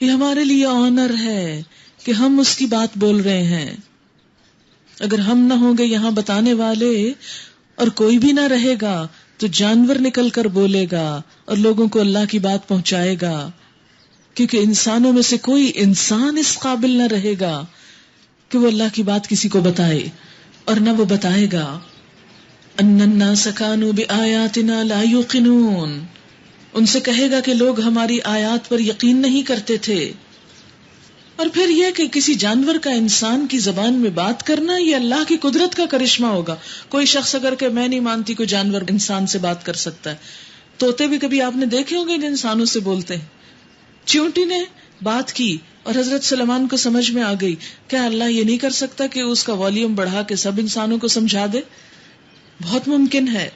یہ ہمارے لیے آنر ہے کہ ہم اس کی بات بول رہے ہیں. اگر ہم نہ ہوں گے یہاں بتانے والے اور کوئی بھی نہ رہے گا تو جانور نکل کر بولے گا اور لوگوں کو اللہ کی بات پہنچائے گا، کیونکہ انسانوں میں سے کوئی انسان اس قابل نہ رہے گا کہ وہ اللہ کی بات کسی کو بتائے، اور نہ وہ بتائے گا. ان الناس كانوا بآياتنا لا يوقنون، ان سے کہے گا کہ لوگ ہماری آیات پر یقین نہیں کرتے تھے. اور پھر یہ کہ کسی جانور کا انسان کی زبان میں بات کرنا یہ اللہ کی قدرت کا کرشمہ ہوگا. کوئی شخص اگر کہ میں نہیں مانتی کوئی جانور انسان سے بات کر سکتا ہے. طوطے بھی کبھی آپ نے دیکھے ہوں گے جو انسانوں سے بولتے ہیں. چیونٹی نے بات کی اور حضرت سلیمان کو سمجھ میں آ گئی. کیا اللہ یہ نہیں کر سکتا کہ اس کا والیوم بڑھا کے سب انسانوں کو سمجھا دے؟ بہت ممکن ہے.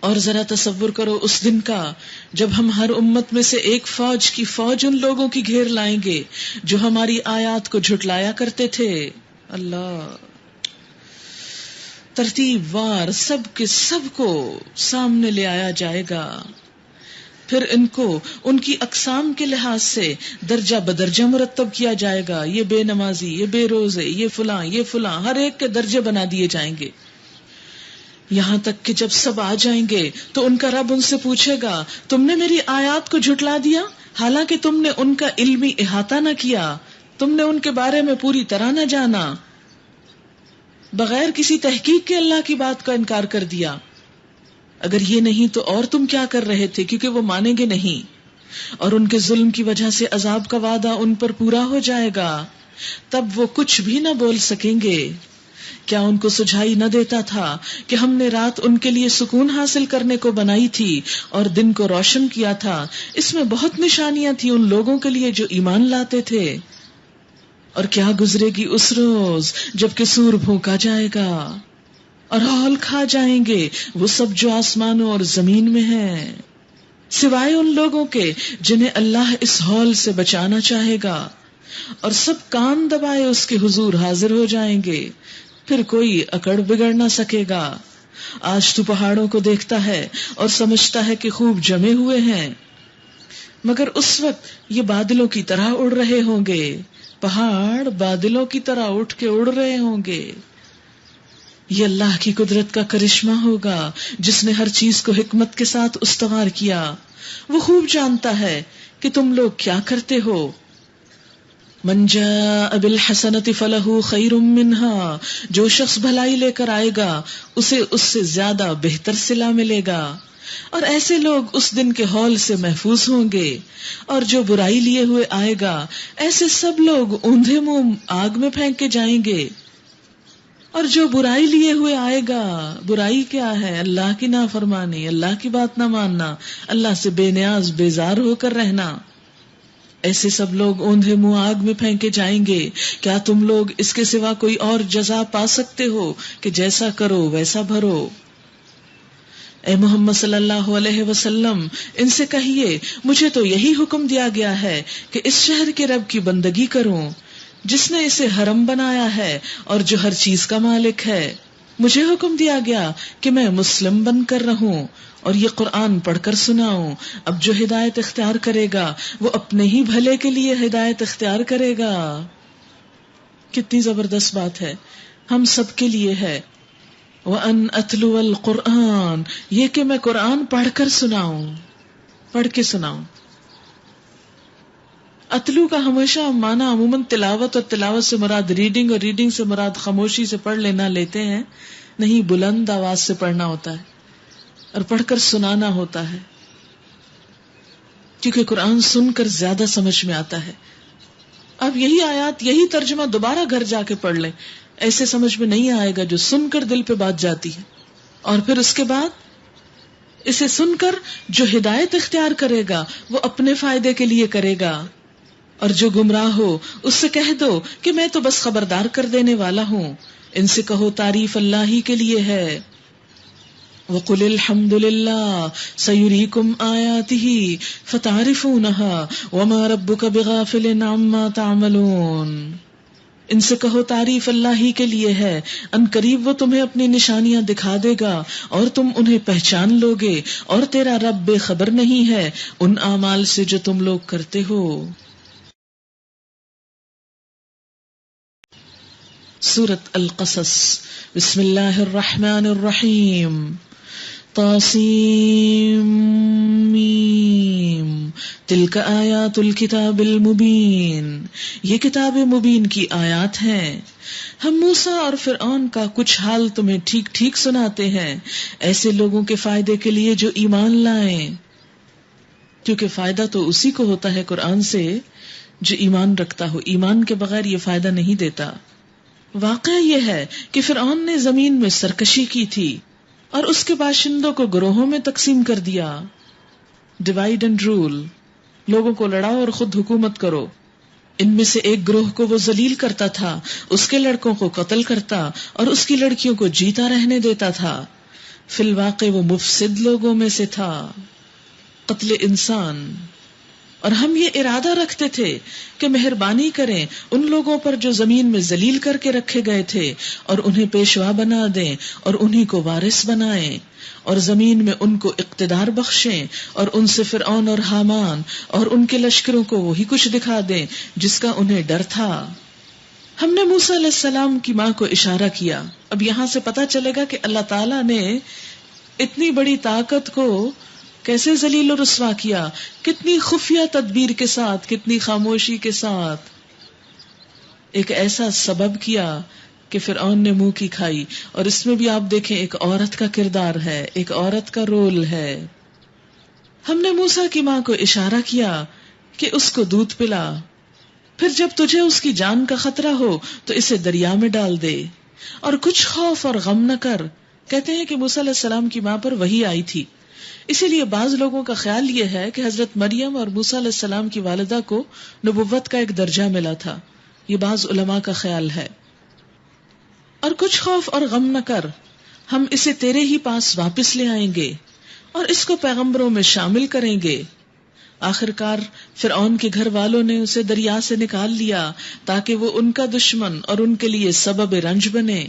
اور ذرا تصور کرو اس دن کا جب ہم ہر امت میں سے ایک فوج کی فوج ان لوگوں کی گھیر لائیں گے جو ہماری آیات کو جھٹلایا کرتے تھے. اللہ ترتیب وار سب کے سب کو سامنے لے آیا جائے گا. پھر ان کو ان کی اقسام کے لحاظ سے درجہ بدرجہ مرتب کیا جائے گا. یہ بے نمازی، یہ بے روزے، یہ فلاں، ہر ایک کے درجے بنا دیے جائیں گے. یہاں تک کہ جب سب آ جائیں گے تو ان کا رب ان سے پوچھے گا تم نے میری آیات کو جھٹلا دیا، حالانکہ تم نے ان کا علمی احاطہ نہ کیا، تم نے ان کے بارے میں پوری طرح نہ جانا، بغیر کسی تحقیق کے اللہ کی بات کا انکار کر دیا. اگر یہ نہیں تو اور تم کیا کر رہے تھے؟ کیونکہ وہ مانیں گے نہیں، اور ان کے ظلم کی وجہ سے عذاب کا وعدہ ان پر پورا ہو جائے گا. تب وہ کچھ بھی نہ بول سکیں گے. کیا ان کو سجھائی نہ دیتا تھا کہ ہم نے رات ان کے لیے سکون حاصل کرنے کو بنائی تھی اور دن کو روشن کیا تھا؟ اس میں بہت نشانیاں تھیں ان لوگوں کے لیے جو ایمان لاتے تھے. اور کیا گزرے گی اس روز جب کہ سور بھونکا جائے گا اور ہول کھا جائیں گے وہ سب جو آسمانوں اور زمین میں ہیں، سوائے ان لوگوں کے جنہیں اللہ اس ہول سے بچانا چاہے گا. اور سب کان دبائے اس کے حضور حاضر ہو جائیں گے. پھر کوئی اکڑ بگڑ نہ سکے گا. آج تو پہاڑوں کو دیکھتا ہے اور سمجھتا ہے کہ خوب جمے ہوئے ہیں، مگر اس وقت یہ بادلوں کی طرح اڑ رہے ہوں گے. پہاڑ بادلوں کی طرح اٹھ کے اڑ رہے ہوں گے. یہ اللہ کی قدرت کا کرشمہ ہوگا جس نے ہر چیز کو حکمت کے ساتھ استوار کیا. وہ خوب جانتا ہے کہ تم لوگ کیا کرتے ہو. من جاء بالحسنۃ فلہ خیر منہا، جو شخص بھلائی لے کر آئے گا اسے اس سے زیادہ بہتر صلہ ملے گا. اور ایسے لوگ اس دن کے ہول سے محفوظ ہوں گے. اور جو برائی لیے ہوئے آئے گا ایسے سب لوگ اوندھے منہ آگ میں پھینکے جائیں گے. اور جو برائی لیے ہوئے آئے گا، برائی کیا ہے؟ اللہ کی نافرمانی، اللہ کی بات نہ ماننا، اللہ سے بے نیاز بیزار ہو کر رہنا. ایسے سب لوگ اوندھے منہ آگ میں پھینکے جائیں گے. کیا تم لوگ اس کے سوا کوئی اور جزا پا سکتے ہو کہ جیسا کرو ویسا بھرو؟ اے محمد صلی اللہ علیہ وسلم ان سے کہیے مجھے تو یہی حکم دیا گیا ہے کہ اس شہر کے رب کی بندگی کروں جس نے اسے حرم بنایا ہے اور جو ہر چیز کا مالک ہے. مجھے حکم دیا گیا کہ میں مسلم بن کر رہوں اور یہ قرآن پڑھ کر سناؤں. اب جو ہدایت اختیار کرے گا وہ اپنے ہی بھلے کے لیے ہدایت اختیار کرے گا. کتنی زبردست بات ہے، ہم سب کے لیے ہے. وَأَنْ أَتْلُوَ الْقُرْآنَ، یہ کہ میں قرآن پڑھ کر سناؤں، پڑھ کے سناؤں. اتلو کا ہمیشہ معنی عموماً تلاوت، اور تلاوت سے مراد ریڈنگ، اور ریڈنگ سے مراد خاموشی سے پڑھ لینا لیتے ہیں. نہیں، بلند آواز سے پڑھنا ہوتا ہے اور پڑھ کر سنانا ہوتا ہے، کیونکہ قرآن سن کر زیادہ سمجھ میں آتا ہے. اب یہی آیات، یہی ترجمہ دوبارہ گھر جا کے پڑھ لیں، ایسے سمجھ میں نہیں آئے گا جو سن کر دل پہ بات جاتی ہے. اور پھر اس کے بعد اسے سن کر جو ہدایت اختیار کرے گا وہ اپنے فائدے کے لیے کرے گا، اور جو گمراہ ہو اس سے کہہ دو کہ میں تو بس خبردار کر دینے والا ہوں، ان سے کہو تعریف اللہ ہی کے لیے ہے۔ وَقُلِ الْحَمْدُ لِلَّهِ سَيُرِيكُمْ آيَاتِهِ فَتَعْرِفُونَهَا وَمَا رَبُّكَ بِغَافِلٍ عَمَّا تَعْمَلُونَ۔ ان سے کہو تعریف اللہ ہی کے لیے ہے، ان قریب وہ تمہیں اپنی نشانیاں دکھا دے گا اور تم انہیں پہچان لوگے، اور تیرا رب بے خبر نہیں ہے ان اعمال سے جو تم لوگ کرتے ہو۔ سورۃ القصص، بسم اللہ الرحمن الرحیم، طاسیم تلک آیات الکتاب المبین، یہ کتاب مبین کی آیات ہیں۔ ہم موسیٰ اور فرعون کا کچھ حال تمہیں ٹھیک ٹھیک سناتے ہیں، ایسے لوگوں کے فائدے کے لیے جو ایمان لائیں، کیونکہ فائدہ تو اسی کو ہوتا ہے قرآن سے جو ایمان رکھتا ہو، ایمان کے بغیر یہ فائدہ نہیں دیتا۔ واقعہ یہ ہے کہ فرعون نے زمین میں سرکشی کی تھی اور اس کے باشندوں کو گروہوں میں تقسیم کر دیا، ڈیوائیڈ اینڈ رول، لوگوں کو لڑاؤ اور خود حکومت کرو۔ ان میں سے ایک گروہ کو وہ ذلیل کرتا تھا، اس کے لڑکوں کو قتل کرتا اور اس کی لڑکیوں کو جیتا رہنے دیتا تھا۔ فی الواقع وہ مفسد لوگوں میں سے تھا، قتل انسان۔ اور ہم یہ ارادہ رکھتے تھے کہ مہربانی کریں ان لوگوں پر جو زمین میں ذلیل کر کے رکھے گئے تھے، اور انہیں پیشوا بنا دیں اور انہی کو وارث بنائیں، اور زمین میں ان کو اقتدار بخشیں، اور ان سے فرعون اور حامان اور ان کے لشکروں کو وہی کچھ دکھا دیں جس کا انہیں ڈر تھا۔ ہم نے موسیٰ علیہ السلام کی ماں کو اشارہ کیا۔ اب یہاں سے پتہ چلے گا کہ اللہ تعالیٰ نے اتنی بڑی طاقت کو کیسے ذلیل و رسوا کیا، کتنی خفیہ تدبیر کے ساتھ، کتنی خاموشی کے ساتھ ایک ایسا سبب کیا کہ فرعون نے منہ کی کھائی۔ اور اس میں بھی آپ دیکھیں ایک عورت کا کردار ہے، ایک عورت کا رول ہے۔ ہم نے موسیٰ کی ماں کو اشارہ کیا کہ اس کو دودھ پلا، پھر جب تجھے اس کی جان کا خطرہ ہو تو اسے دریا میں ڈال دے، اور کچھ خوف اور غم نہ کر۔ کہتے ہیں کہ موسیٰ علیہ السلام کی ماں پر وحی آئی تھی، اسی لیے بعض لوگوں کا خیال یہ ہے کہ حضرت مریم اور موسیٰ علیہ السلام کی والدہ کو نبوت کا ایک درجہ ملا تھا، یہ بعض علماء کا خیال ہے۔ اور کچھ خوف اور غم نہ کر، ہم اسے تیرے ہی پاس واپس لے آئیں گے اور اس کو پیغمبروں میں شامل کریں گے۔ آخرکار فرعون کے گھر والوں نے اسے دریا سے نکال لیا تاکہ وہ ان کا دشمن اور ان کے لیے سبب رنج بنے۔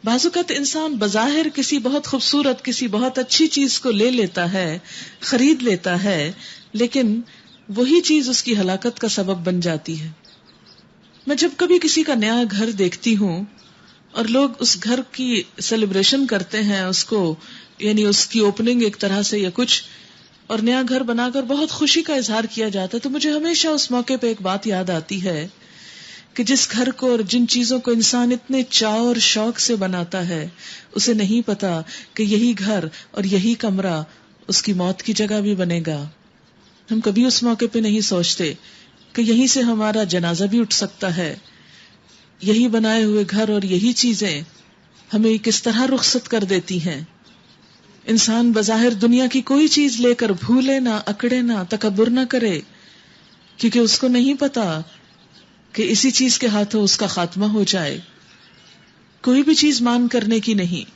بعض اوقات انسان بظاہر کسی بہت خوبصورت، کسی بہت اچھی چیز کو لے لیتا ہے، خرید لیتا ہے، لیکن وہی چیز اس کی ہلاکت کا سبب بن جاتی ہے۔ میں جب کبھی کسی کا نیا گھر دیکھتی ہوں اور لوگ اس گھر کی سیلیبریشن کرتے ہیں، اس کو یعنی اس کی اوپننگ ایک طرح سے یا کچھ، اور نیا گھر بنا کر بہت خوشی کا اظہار کیا جاتا ہے، تو مجھے ہمیشہ اس موقع پہ ایک بات یاد آتی ہے کہ جس گھر کو اور جن چیزوں کو انسان اتنے چاؤ اور شوق سے بناتا ہے، اسے نہیں پتا کہ یہی گھر اور یہی کمرہ اس کی موت کی جگہ بھی بنے گا۔ ہم کبھی اس موقع پہ نہیں سوچتے کہ یہیں سے ہمارا جنازہ بھی اٹھ سکتا ہے۔ یہی بنائے ہوئے گھر اور یہی چیزیں ہمیں کس طرح رخصت کر دیتی ہیں۔ انسان بظاہر دنیا کی کوئی چیز لے کر بھولے نہ، اکڑے نہ، تکبر نہ کرے، کیونکہ اس کو نہیں پتا کہ اسی چیز کے ہاتھوں اس کا خاتمہ ہو جائے۔ کوئی بھی چیز مان کرنے کی نہیں،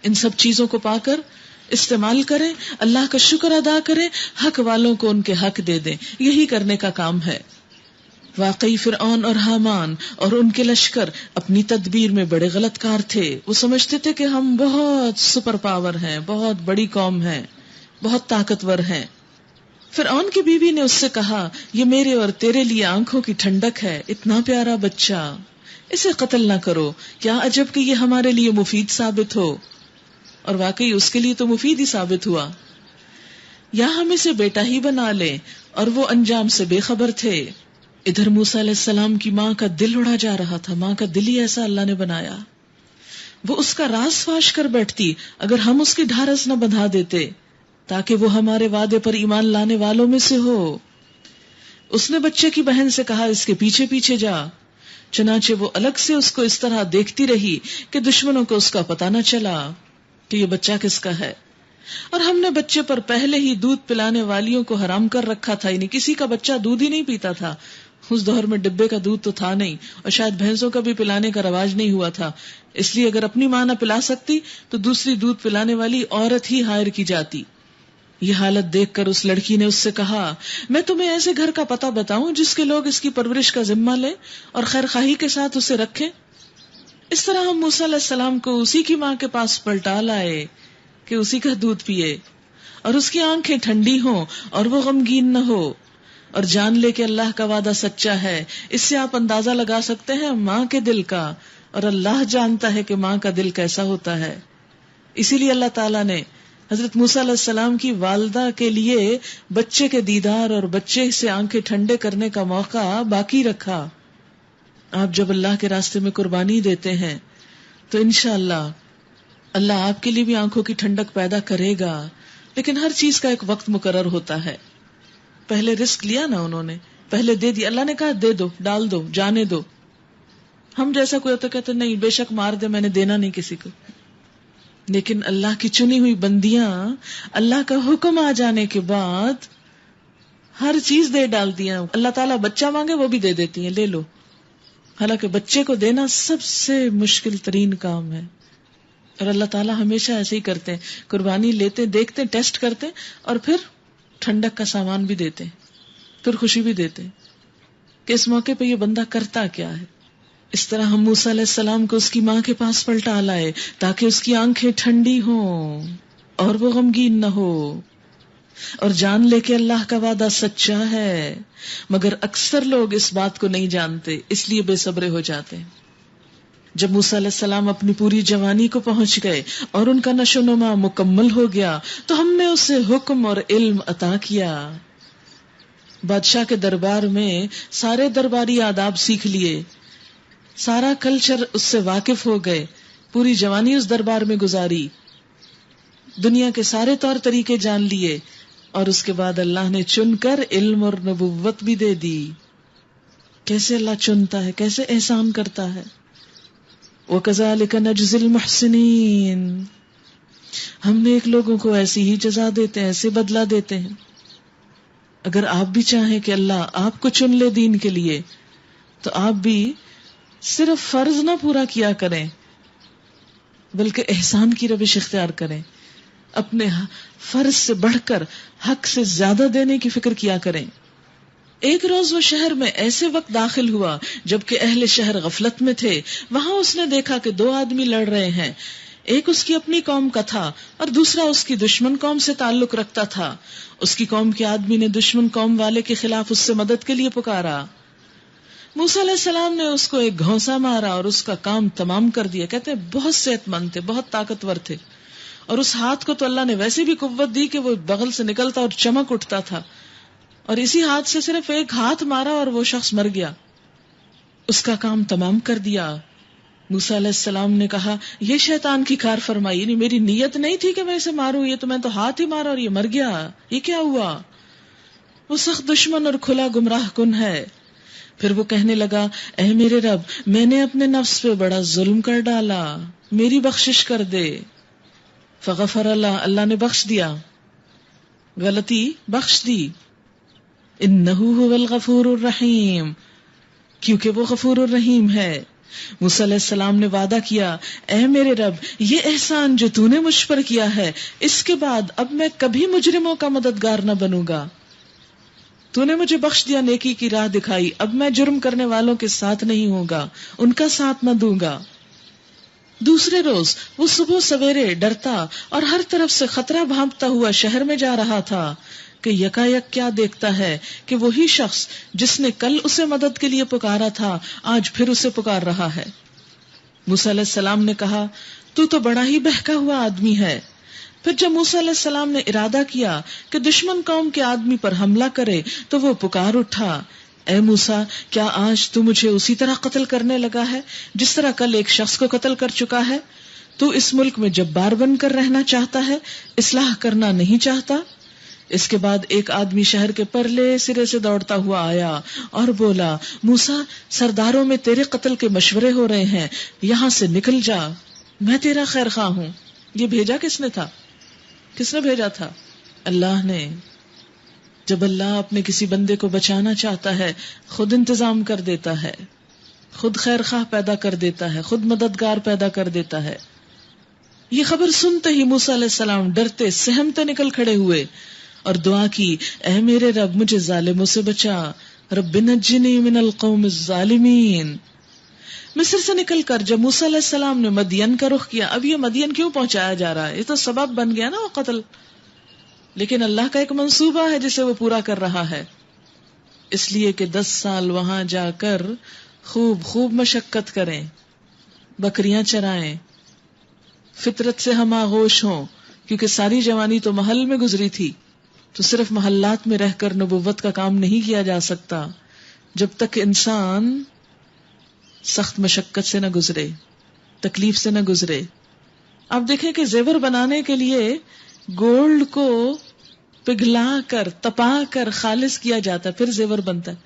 ان سب چیزوں کو پا کر استعمال کریں، اللہ کا شکر ادا کریں، حق والوں کو ان کے حق دے دیں، یہی کرنے کا کام ہے۔ واقعی فرعون اور حامان اور ان کے لشکر اپنی تدبیر میں بڑے غلط کار تھے۔ وہ سمجھتے تھے کہ ہم بہت سپر پاور ہیں، بہت بڑی قوم ہیں، بہت طاقتور ہیں۔ فرعون کی بیوی نے اس سے کہا، یہ میرے اور تیرے لیے آنکھوں کی ٹھنڈک ہے، اتنا پیارا بچہ، اسے قتل نہ کرو، کیا عجب کہ یہ ہمارے لیے مفید ثابت ہو۔ اور واقعی اس کے لیے تو مفید ہی ثابت ہوا۔ یا ہم اسے بیٹا ہی بنا لیں، اور وہ انجام سے بے خبر تھے۔ ادھر موسیٰ علیہ السلام کی ماں کا دل اڑا جا رہا تھا، ماں کا دل ہی ایسا اللہ نے بنایا، وہ اس کا راز فاش کر بیٹھتی اگر ہم اس کی ڈھارس نہ بندھا دیتے تاکہ وہ ہمارے وعدے پر ایمان لانے والوں میں سے ہو۔ اس نے بچے کی بہن سے کہا، اس کے پیچھے پیچھے جا۔ چنانچہ وہ الگ سے اس کو اس طرح دیکھتی رہی کہ دشمنوں کو اس کا پتہ نہ چلا کہ یہ بچہ کس کا ہے۔ اور ہم نے بچے پر پہلے ہی دودھ پلانے والیوں کو حرام کر رکھا تھا، یعنی کسی کا بچہ دودھ ہی نہیں پیتا تھا. اس دور میں ڈبے کا دودھ تو تھا نہیں، اور شاید بھینسوں کا بھی پلانے کا رواج نہیں ہوا تھا. اس لیے اگر اپنی ماں نہ پلا سکتی تو دوسری دودھ پلانے والی عورت ہی ہائر کی جاتی. یہ حالت دیکھ کر اس لڑکی نے اس سے کہا، میں تمہیں ایسے گھر کا پتہ بتاؤں جس کے لوگ اس کی پرورش کا ذمہ لیں اور خیر خواہی کے ساتھ اسے رکھیں. اس طرح ہم موسیٰ علیہ السلام کو اسی کی ماں کے پاس پلٹا لائے کہ اسی کا دودھ پیے اور اس کی آنکھیں ٹھنڈی ہوں اور وہ غمگین نہ ہو، اور جان لے کہ اللہ کا وعدہ سچا ہے. اس سے آپ اندازہ لگا سکتے ہیں ماں کے دل کا، اور اللہ جانتا ہے کہ ماں کا دل کیسا ہوتا ہے. اسی لیے اللہ تعالیٰ نے حضرت موسیٰ علیہ السلام کی والدہ کے لیے بچے کے دیدار اور بچے سے آنکھیں ٹھنڈے کرنے کا موقع باقی رکھا. آپ جب اللہ کے راستے میں قربانی دیتے ہیں تو انشاءاللہ اللہ آپ کے لیے بھی آنکھوں کی ٹھنڈک پیدا کرے گا، لیکن ہر چیز کا ایک وقت مقرر ہوتا ہے. پہلے رزق لیا نا انہوں نے، پہلے دے دیا. اللہ نے کہا دے دو، ڈال دو، جانے دو. ہم جیسا کوئی ہوتا کہتے نہیں بے شک مار دے، میں نے دینا نہیں کسی کو. لیکن اللہ کی چنی ہوئی بندیاں اللہ کا حکم آ جانے کے بعد ہر چیز دے ڈالتی ہیں. اللہ تعالیٰ بچہ مانگے وہ بھی دے دیتی ہیں، لے لو. حالانکہ بچے کو دینا سب سے مشکل ترین کام ہے، اور اللہ تعالیٰ ہمیشہ ایسے ہی کرتے ہیں. قربانی لیتے، دیکھتے، ٹیسٹ کرتے، اور پھر ٹھنڈک کا سامان بھی دیتے، پھر خوشی بھی دیتے کہ اس موقع پہ یہ بندہ کرتا کیا ہے. اس طرح ہم موسیٰ علیہ السلام کو اس کی ماں کے پاس پلٹا لائے تاکہ اس کی آنکھیں ٹھنڈی ہوں اور وہ غمگین نہ ہو، اور جان لے کہ اللہ کا وعدہ سچا ہے. مگر اکثر لوگ اس بات کو نہیں جانتے، اس لیے بے صبرے ہو جاتے ہیں. جب موسیٰ علیہ السلام اپنی پوری جوانی کو پہنچ گئے اور ان کا نشو و نما مکمل ہو گیا تو ہم نے اسے حکم اور علم عطا کیا. بادشاہ کے دربار میں سارے درباری آداب سیکھ لیے، سارا کلچر اس سے واقف ہو گئے، پوری جوانی اس دربار میں گزاری، دنیا کے سارے طور طریقے جان لیے، اور اس کے بعد اللہ نے چن کر علم اور نبوت بھی دے دی. کیسے اللہ چنتا ہے، کیسے احسان کرتا ہے. وَكَذَلِكَ نَجْزِي الْمُحْسِنِينَ، ہم نے ایک لوگوں کو ایسی ہی جزا دیتے ہیں، ایسے بدلہ دیتے ہیں. اگر آپ بھی چاہیں کہ اللہ آپ کو چن لے دین کے لیے تو آپ بھی صرف فرض نہ پورا کیا کریں بلکہ احسان کی روش اختیار کریں. اپنے فرض سے بڑھ کر حق سے زیادہ دینے کی فکر کیا کریں. ایک روز وہ شہر میں ایسے وقت داخل ہوا جبکہ اہل شہر غفلت میں تھے. وہاں اس نے دیکھا کہ 2 آدمی لڑ رہے ہیں، ایک اس کی اپنی قوم کا تھا اور دوسرا اس کی دشمن قوم سے تعلق رکھتا تھا. اس کی قوم کے آدمی نے دشمن قوم والے کے خلاف اس سے مدد کے لیے پکارا. موسیٰ علیہ السلام نے اس کو ایک گھونسا مارا اور اس کا کام تمام کر دیا. کہتے ہیں بہت صحت مند تھے، بہت طاقتور تھے، اور اس ہاتھ کو تو اللہ نے ویسے بھی قوت دی کہ وہ بغل سے نکلتا اور چمک اٹھتا تھا، اور اسی ہاتھ سے صرف ایک ہاتھ مارا اور وہ شخص مر گیا. اس کا کام تمام کر دیا. موسیٰ علیہ السلام نے کہا یہ شیطان کی کار فرمائی، یعنی میری نیت نہیں تھی کہ میں اسے ماروں، یہ تو میں تو ہاتھ ہی مارا اور یہ مر گیا، یہ کیا ہوا؟ وہ سخت دشمن اور کھلا گمراہ کن ہے. پھر وہ کہنے لگا اے میرے رب، میں نے اپنے نفس پہ بڑا ظلم کر ڈالا، میری بخشش کر دے. فغفر اللہ، اللہ نے بخش دیا، غلطی بخش دی. انہ هو الغفور الرحیم، کیونکہ وہ غفور الرحیم ہے. موسیٰ علیہ السلام نے وعدہ کیا اے میرے رب، یہ احسان جو تو نے مجھ پر کیا ہے اس کے بعد اب میں کبھی مجرموں کا مددگار نہ بنوں گا. تو نے مجھے بخش دیا، نیکی کی راہ دکھائی، اب میں جرم کرنے والوں کے ساتھ نہیں ہوں گا، ان کا ساتھ نہ دوں گا. دوسرے روز وہ صبح سویرے ڈرتا اور ہر طرف سے خطرہ بھانپتا ہوا شہر میں جا رہا تھا کہ یکا یک کیا دیکھتا ہے کہ وہی شخص جس نے کل اسے مدد کے لیے پکارا تھا آج پھر اسے پکار رہا ہے. موسیٰ علیہ السلام نے کہا تو بڑا ہی بہکا ہوا آدمی ہے. پھر جب موسیٰ علیہ السلام نے ارادہ کیا کہ دشمن قوم کے آدمی پر حملہ کرے تو وہ پکار اٹھا اے موسیٰ، کیا آج تو مجھے اسی طرح قتل کرنے لگا ہے جس طرح کل ایک شخص کو قتل کر چکا ہے؟ تو اس ملک میں جبار بن کر رہنا چاہتا ہے، اصلاح کرنا نہیں چاہتا؟ اس کے بعد ایک آدمی شہر کے پرلے سرے سے دوڑتا ہوا آیا اور بولا موسیٰ، سرداروں میں تیرے قتل کے مشورے ہو رہے ہیں، یہاں سے نکل جا، میں تیرا خیر خواہ ہوں. یہ بھیجا کس نے تھا؟ کس نے بھیجا تھا؟ اللہ نے. جب اللہ اپنے کسی بندے کو بچانا چاہتا ہے خود انتظام کر دیتا ہے، خود خیر خواہ پیدا کر دیتا ہے، خود مددگار پیدا کر دیتا ہے. یہ خبر سنتے ہی موسیٰ علیہ السلام ڈرتے سہمتے نکل کھڑے ہوئے اور دعا کی، اے میرے رب مجھے ظالموں سے بچا، رب نجنی من القوم الظالمین. مصر سے نکل کر جب موسیٰ علیہ السلام نے مدین کا رخ کیا، اب یہ مدین کیوں پہنچایا جا رہا ہے؟ یہ تو سبب بن گیا نا وہ قتل، لیکن اللہ کا ایک منصوبہ ہے جسے وہ پورا کر رہا ہے. اس لیے کہ 10 سال وہاں جا کر خوب مشقت کریں، بکریاں چرائیں، فطرت سے ہم آغوش ہوں، کیونکہ ساری جوانی تو محل میں گزری تھی. تو صرف محلات میں رہ کر نبوت کا کام نہیں کیا جا سکتا جب تک انسان سخت مشقت سے نہ گزرے، تکلیف سے نہ گزرے. آپ دیکھیں کہ زیور بنانے کے لیے گولڈ کو پگھلا کر تپا کر خالص کیا جاتا ہے، پھر زیور بنتا ہے.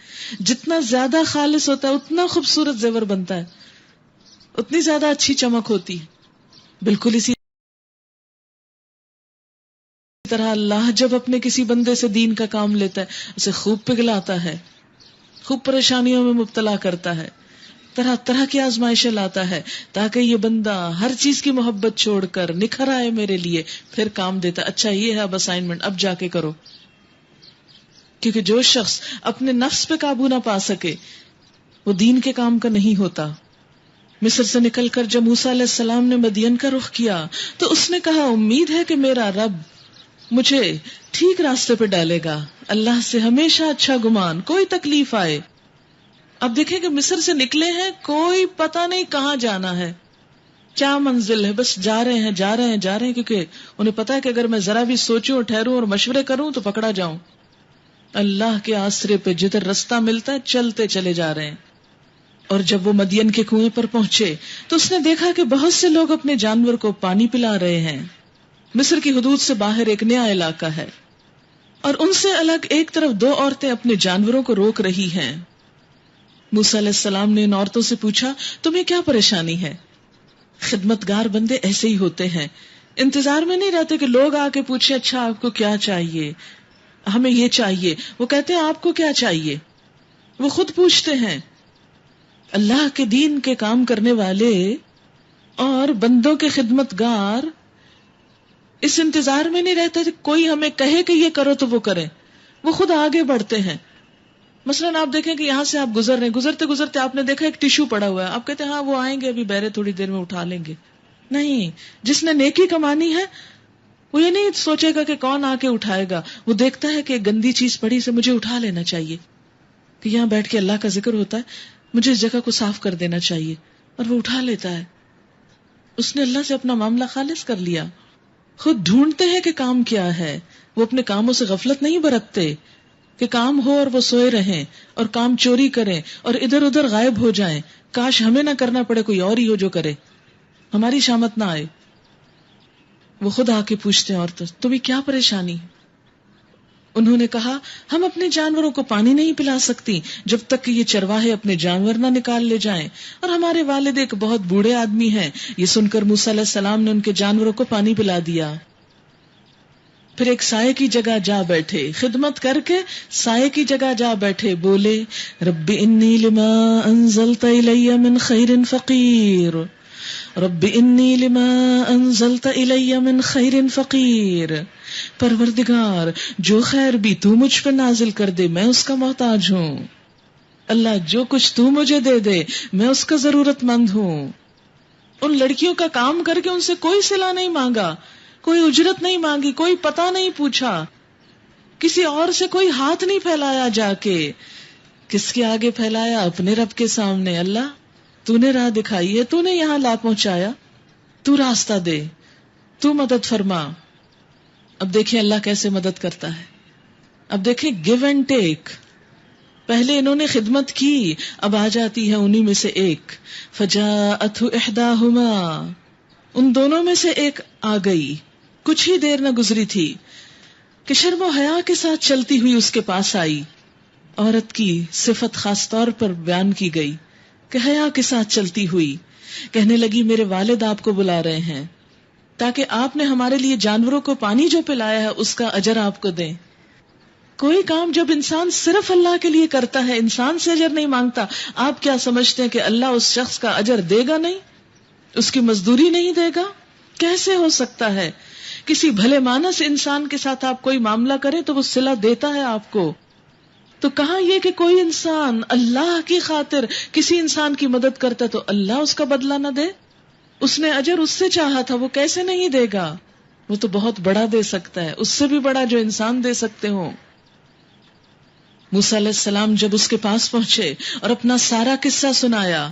جتنا زیادہ خالص ہوتا ہے اتنا خوبصورت زیور بنتا ہے، اتنی زیادہ اچھی چمک ہوتی ہے. بالکل اسی طرح اللہ جب اپنے کسی بندے سے دین کا کام لیتا ہے اسے خوب پگھلاتا ہے، خوب پریشانیوں میں مبتلا کرتا ہے، طرح طرح کی آزمائشیں لاتا ہے تاکہ یہ بندہ ہر چیز کی محبت چھوڑ کر نکھر آئے میرے لیے. پھر کام دیتا، اچھا یہ ہے اب اسائنمنٹ، اب جا کے کرو. کیونکہ جو شخص اپنے نفس پہ قابو نہ پا سکے وہ دین کے کام کا نہیں ہوتا. مصر سے نکل کر جب موسیٰ علیہ السلام نے مدین کا رخ کیا تو اس نے کہا، امید ہے کہ میرا رب مجھے ٹھیک راستے پہ ڈالے گا. اللہ سے ہمیشہ اچھا گمان، کوئی تکلیف آئے. اب دیکھیں کہ مصر سے نکلے ہیں، کوئی پتہ نہیں کہاں جانا ہے، کیا منزل ہے، بس جا رہے ہیں کیونکہ انہیں پتا ہے کہ اگر میں ذرا بھی سوچوں ٹھہروں اور مشورے کروں تو پکڑا جاؤں. اللہ کے آسرے پہ جدھر رستہ ملتا ہے چلتے چلے جا رہے ہیں. اور جب وہ مدین کے کنویں پر پہنچے تو اس نے دیکھا کہ بہت سے لوگ اپنے جانور کو پانی پلا رہے ہیں. مصر کی حدود سے باہر ایک نیا علاقہ ہے اور ان سے الگ ایک طرف 2 عورتیں اپنے جانوروں کو روک رہی ہیں. موسیٰ علیہ السلام نے ان عورتوں سے پوچھا، تمہیں کیا پریشانی ہے؟ خدمتگار بندے ایسے ہی ہوتے ہیں، انتظار میں نہیں رہتے کہ لوگ آ کے پوچھیں اچھا آپ کو کیا چاہیے، ہمیں یہ چاہیے. وہ کہتے ہیں آپ کو کیا چاہیے، وہ خود پوچھتے ہیں. اللہ کے دین کے کام کرنے والے اور بندوں کے خدمتگار اس انتظار میں نہیں رہتے کوئی ہمیں کہے کہ یہ کرو تو وہ کریں، وہ خود آگے بڑھتے ہیں. مثلاً آپ دیکھیں کہ یہاں سے آپ گزر رہے ہیں، گزرتے گزرتے آپ نے دیکھا ایک ٹیشو پڑا ہوا ہے، آپ کہتے ہیں ہاں وہ آئیں گے ابھی بہرے تھوڑی دیر میں اٹھا لیں گے. نہیں، جس نے نیکی کمانی ہے وہ یہ نہیں سوچے گا کہ کون آ کے اٹھائے گا، وہ دیکھتا ہے کہ گندی چیز پڑی سے مجھے اٹھا لینا چاہیے، کہ یہاں بیٹھ کے اللہ کا ذکر ہوتا ہے، مجھے اس جگہ کو صاف کر دینا چاہیے، اور وہ اٹھا لیتا ہے. اس نے اللہ سے اپنا معاملہ خالص کر لیا. خود ڈھونڈتے ہیں کہ کام کیا ہے، وہ اپنے کاموں سے غفلت نہیں برتتے کہ کام ہو اور وہ سوئے رہیں اور کام چوری کریں اور ادھر ادھر غائب ہو جائیں. کاش ہمیں نہ کرنا پڑے، کوئی اور ہی ہو جو کرے، ہماری شامت نہ آئے. وہ خود آ کے پوچھتے ہیں عورتوں، تمہیں کیا پریشانی؟ انہوں نے کہا، ہم اپنے جانوروں کو پانی نہیں پلا سکتی جب تک کہ یہ چرواہے اپنے جانور نہ نکال لے جائیں، اور ہمارے والد ایک بہت بوڑھے آدمی ہیں. یہ سن کر موسیٰ علیہ السلام نے ان کے جانوروں کو پانی پلا دیا. پھر ایک سائے کی جگہ جا بیٹھے، خدمت کر کے سائے کی جگہ جا بیٹھے، بولے، رب انی لما انزلت الی من خیر فقیر، رب انی لما انزلت الی من خیر فقیر. پروردگار جو خیر بھی تو مجھ پہ نازل کر دے میں اس کا محتاج ہوں. اللہ جو کچھ تو مجھے دے دے میں اس کا ضرورت مند ہوں. ان لڑکیوں کا کام کر کے ان سے کوئی صلہ نہیں مانگا، کوئی اجرت نہیں مانگی، کوئی پتہ نہیں پوچھا، کسی اور سے کوئی ہاتھ نہیں پھیلایا. جا کے کس کے آگے پھیلایا؟ اپنے رب کے سامنے. اللہ تو نے راہ دکھائی ہے، تو نے یہاں لا پہنچایا، تو راستہ دے، تو مدد فرما. اب دیکھیں اللہ کیسے مدد کرتا ہے. اب دیکھیں گیو اینڈ ٹیک. پہلے انہوں نے خدمت کی، اب آ جاتی ہے انہی میں سے ایک، فجاءتہ احداہما، ان دونوں میں سے ایک آ گئی. کچھ ہی دیر نہ گزری تھی کہ شرم و حیا کے ساتھ چلتی ہوئی اس کے پاس آئی. عورت کی صفت خاص طور پر بیان کی گئی کہ حیا کے ساتھ چلتی ہوئی. کہنے لگی، میرے والد آپ کو بلا رہے ہیں. تاکہ آپ نے ہمارے لیے جانوروں کو پانی جو پلایا ہے اس کا اجر آپ کو دیں. کوئی کام جب انسان صرف اللہ کے لیے کرتا ہے، انسان سے اجر نہیں مانگتا، آپ کیا سمجھتے ہیں کہ اللہ اس شخص کا اجر دے گا نہیں، اس کی مزدوری نہیں دے گا؟ کیسے ہو سکتا ہے؟ کسی بھلے مانس انسان کے ساتھ آپ کوئی معاملہ کریں تو وہ صلہ دیتا ہے آپ کو، تو کہاں یہ کہ کوئی انسان اللہ کی خاطر کسی انسان کی مدد کرتا تو اللہ اس کا بدلہ نہ دے؟ اس نے اجر اس سے چاہا تھا، وہ کیسے نہیں دے گا؟ وہ تو بہت بڑا دے سکتا ہے، اس سے بھی بڑا جو انسان دے سکتے ہوں. موسیٰ علیہ السلام جب اس کے پاس پہنچے اور اپنا سارا قصہ سنایا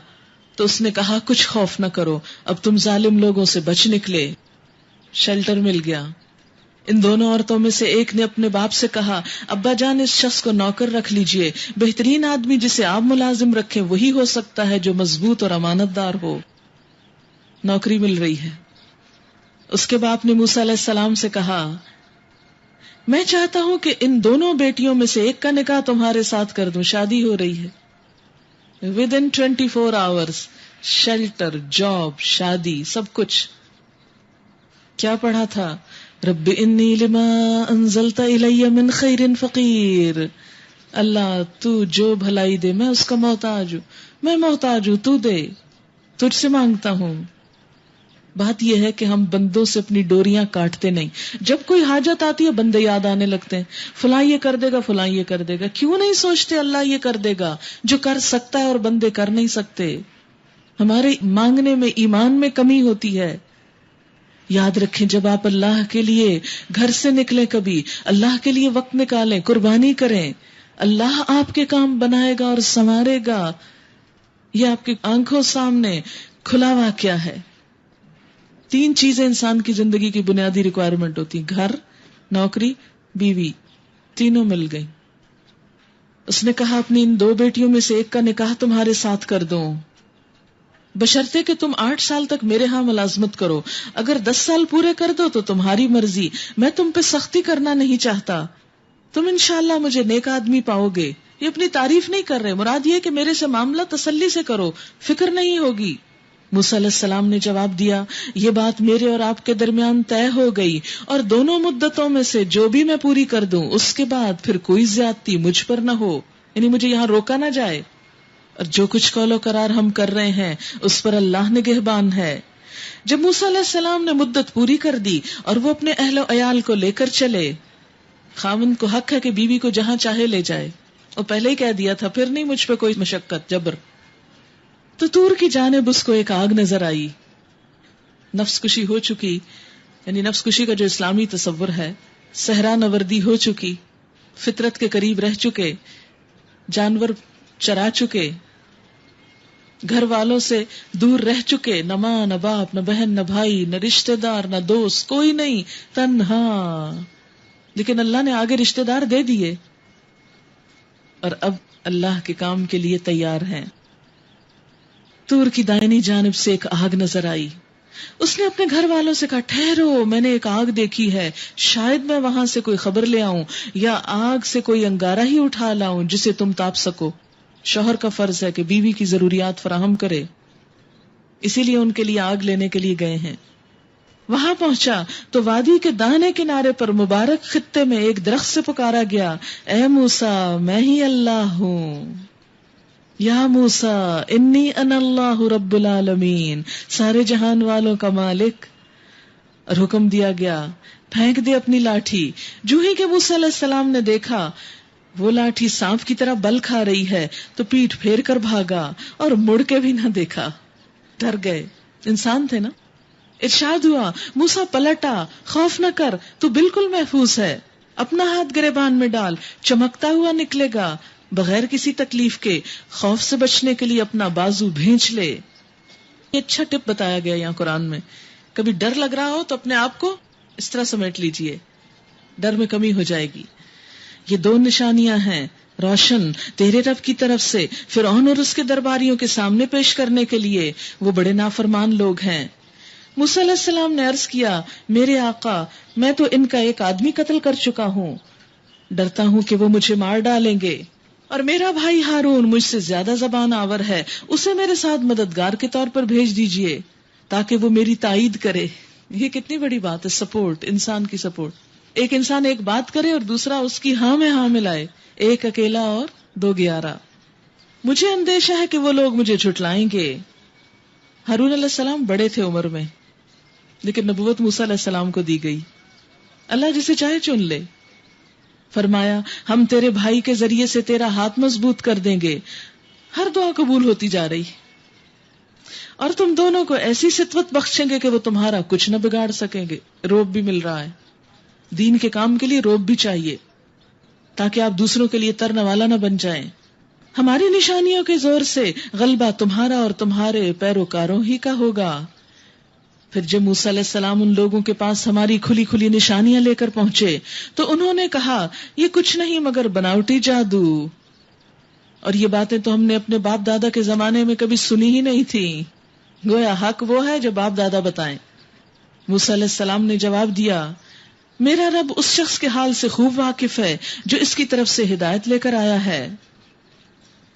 تو اس نے کہا کچھ خوف نہ کرو، اب تم ظالم لوگوں سے بچ نکلے. شیلٹر مل گیا. ان دونوں عورتوں میں سے ایک نے اپنے باپ سے کہا ابا جان اس شخص کو نوکر رکھ لیجئے، بہترین آدمی جسے آپ ملازم رکھیں وہی ہو سکتا ہے جو مضبوط اور امانت دار ہو. نوکری مل رہی ہے. اس کے باپ نے موسیٰ علیہ السلام سے کہا میں چاہتا ہوں کہ ان دونوں بیٹیوں میں سے ایک کا نکاح تمہارے ساتھ کر دوں، شادی ہو رہی ہے within 24 hours، شیلٹر، جاب، شادی، سب کچھ. کیا پڑھا تھا؟ رب انی لما انزلت الی من خیر فقیر. اللہ تو جو بھلائی دے میں اس کا محتاج ہوں، میں محتاج ہوں، تو دے، تجھ سے مانگتا ہوں. بات یہ ہے کہ ہم بندوں سے اپنی ڈوریاں کاٹتے نہیں. جب کوئی حاجت آتی ہے بندے یاد آنے لگتے ہیں، فلاں یہ کر دے گا، فلاں یہ کر دے گا. کیوں نہیں سوچتے اللہ یہ کر دے گا جو کر سکتا ہے اور بندے کر نہیں سکتے؟ ہمارے مانگنے میں ایمان میں کمی ہوتی ہے. یاد رکھیں جب آپ اللہ کے لیے گھر سے نکلیں، کبھی اللہ کے لیے وقت نکالیں، قربانی کریں، اللہ آپ کے کام بنائے گا اور سنوارے گا. یہ آپ کی آنکھوں سامنے کھلا واقعہ ہے. 3 چیزیں انسان کی زندگی کی بنیادی ریکوائرمنٹ ہوتی، گھر، نوکری، بیوی، تینوں مل گئی. اس نے کہا اپنی ان 2 بیٹیوں میں سے ایک کا نکاح تمہارے ساتھ کر دوں، بشرطے کہ تم 8 سال تک میرے ہاں ملازمت کرو. اگر 10 سال پورے کر دو تو تمہاری مرضی، میں تم پہ سختی کرنا نہیں چاہتا. تم انشاءاللہ مجھے نیک آدمی پاؤ گے. یہ اپنی تعریف نہیں کر رہے، مراد یہ کہ میرے سے معاملہ تسلی سے کرو، فکر نہیں ہوگی. موسیٰ علیہ السلام نے جواب دیا یہ بات میرے اور آپ کے درمیان طے ہو گئی، اور دونوں مدتوں میں سے جو بھی میں پوری کر دوں اس کے بعد پھر کوئی زیادتی مجھ پر نہ ہو، یعنی مجھے یہاں روکا نہ جائے. اور جو کچھ قول و قرار ہم کر رہے ہیں اس پر اللہ نگہبان ہے. جب موسیٰ علیہ السلام نے مدت پوری کر دی اور وہ اپنے اہل و عیال کو لے کر چلے، خاوند کو حق ہے کہ بیوی کو جہاں چاہے لے جائے، وہ پہلے ہی کہہ دیا تھا پھر نہیں مجھ پہ کوئی مشقت جبر. تو طور کی جانب اس کو ایک آگ نظر آئی. نفس کشی ہو چکی، یعنی نفس کشی کا جو اسلامی تصور ہے، صحرا نوردی ہو چکی، فطرت کے قریب رہ چکے، جانور چرا چکے، گھر والوں سے دور رہ چکے، نہ ماں نہ باپ نہ بہن نہ بھائی نہ رشتہ دار نہ دوست، کوئی نہیں، تنہا. لیکن اللہ نے آگے رشتہ دار دے دیے اور اب اللہ کے کام کے لیے تیار ہیں. طور کی دائنی جانب سے ایک آگ نظر آئی. اس نے اپنے گھر والوں سے کہا ٹھہرو، میں نے ایک آگ دیکھی ہے، شاید میں وہاں سے کوئی خبر لے آؤں یا آگ سے کوئی انگارہ ہی اٹھا لاؤں جسے تم تاپ سکو. شوہر کا فرض ہے کہ بیوی کی ضروریات فراہم کرے، اسی لیے ان کے لیے آگ لینے کے لیے گئے ہیں. وہاں پہنچا تو وادی کے داہنے کنارے پر مبارک خطے میں ایک درخت سے پکارا گیا اے موسیٰ میں ہی اللہ ہوں، یا موسیٰ انی انا اللہ رب العالمین، سارے جہان والوں کا مالک. اور حکم دیا گیا پھینک دے اپنی لاٹھی. جو ہی کہ موسیٰ علیہ السلام نے دیکھا وہ لاٹھی سانپ کی طرح بل کھا رہی ہے تو پیٹ پھیر کر بھاگا اور مڑ کے بھی نہ دیکھا. ڈر گئے، انسان تھے نا. ارشاد ہوا موسیٰ پلٹا، خوف نہ کر، تو بالکل محفوظ ہے، اپنا ہاتھ گریبان میں ڈال، چمکتا ہوا نکلے گا بغیر کسی تکلیف کے. خوف سے بچنے کے لیے اپنا بازو بھینچ لے. یہ اچھا ٹپ بتایا گیا یہاں قرآن میں. کبھی ڈر لگ رہا ہو تو اپنے آپ کو اس طرح سمیٹ لیجئے، ڈر میں کمی ہو جائے گی. یہ 2 نشانیاں ہیں روشن تیرے رب کی طرف سے فرعون اور اس کے درباریوں کے سامنے پیش کرنے کے لیے. وہ بڑے نافرمان لوگ ہیں. موسیٰ علیہ السلام نے عرض کیا میرے آقا میں تو ان کا ایک آدمی قتل کر چکا ہوں، ڈرتا ہوں کہ وہ مجھے مار ڈالیں گے، اور میرا بھائی ہارون مجھ سے زیادہ زبان آور ہے، اسے میرے ساتھ مددگار کے طور پر بھیج دیجئے تاکہ وہ میری تائید کرے. یہ کتنی بڑی بات ہے، سپورٹ، انسان کی سپورٹ. ایک انسان ایک بات کرے اور دوسرا اس کی ہاں میں ہاں ملائے، ایک اکیلا اور دو 11. مجھے اندیشہ ہے کہ وہ لوگ مجھے جھٹلائیں گے. ہارون علیہ السلام بڑے تھے عمر میں، لیکن نبوت موسیٰ علیہ السلام کو دی گئی. اللہ جسے چاہے چن لے. فرمایا ہم تیرے بھائی کے ذریعے سے تیرا ہاتھ مضبوط کر دیں گے. ہر دعا قبول ہوتی جا رہی، اور تم دونوں کو ایسی سطوت بخشیں گے کہ وہ تمہارا کچھ نہ بگاڑ سکیں گے. روب بھی مل رہا ہے، دین کے کام کے لیے روب بھی چاہیے تاکہ آپ دوسروں کے لیے ترنے والا نہ بن جائیں. ہماری نشانیوں کے زور سے غلبہ تمہارا اور تمہارے پیروکاروں ہی کا ہوگا. پھر جب موسیٰ علیہ السلام ان لوگوں کے پاس ہماری کھلی کھلی نشانیاں لے کر پہنچے تو انہوں نے کہا یہ کچھ نہیں مگر بناوٹی جادو، اور یہ باتیں تو ہم نے اپنے باپ دادا کے زمانے میں کبھی سنی ہی نہیں تھی. گویا حق وہ ہے جو باپ دادا بتائیں. موسیٰ علیہ السلام نے جواب دیا میرا رب اس شخص کے حال سے خوب واقف ہے جو اس کی طرف سے ہدایت لے کر آیا ہے،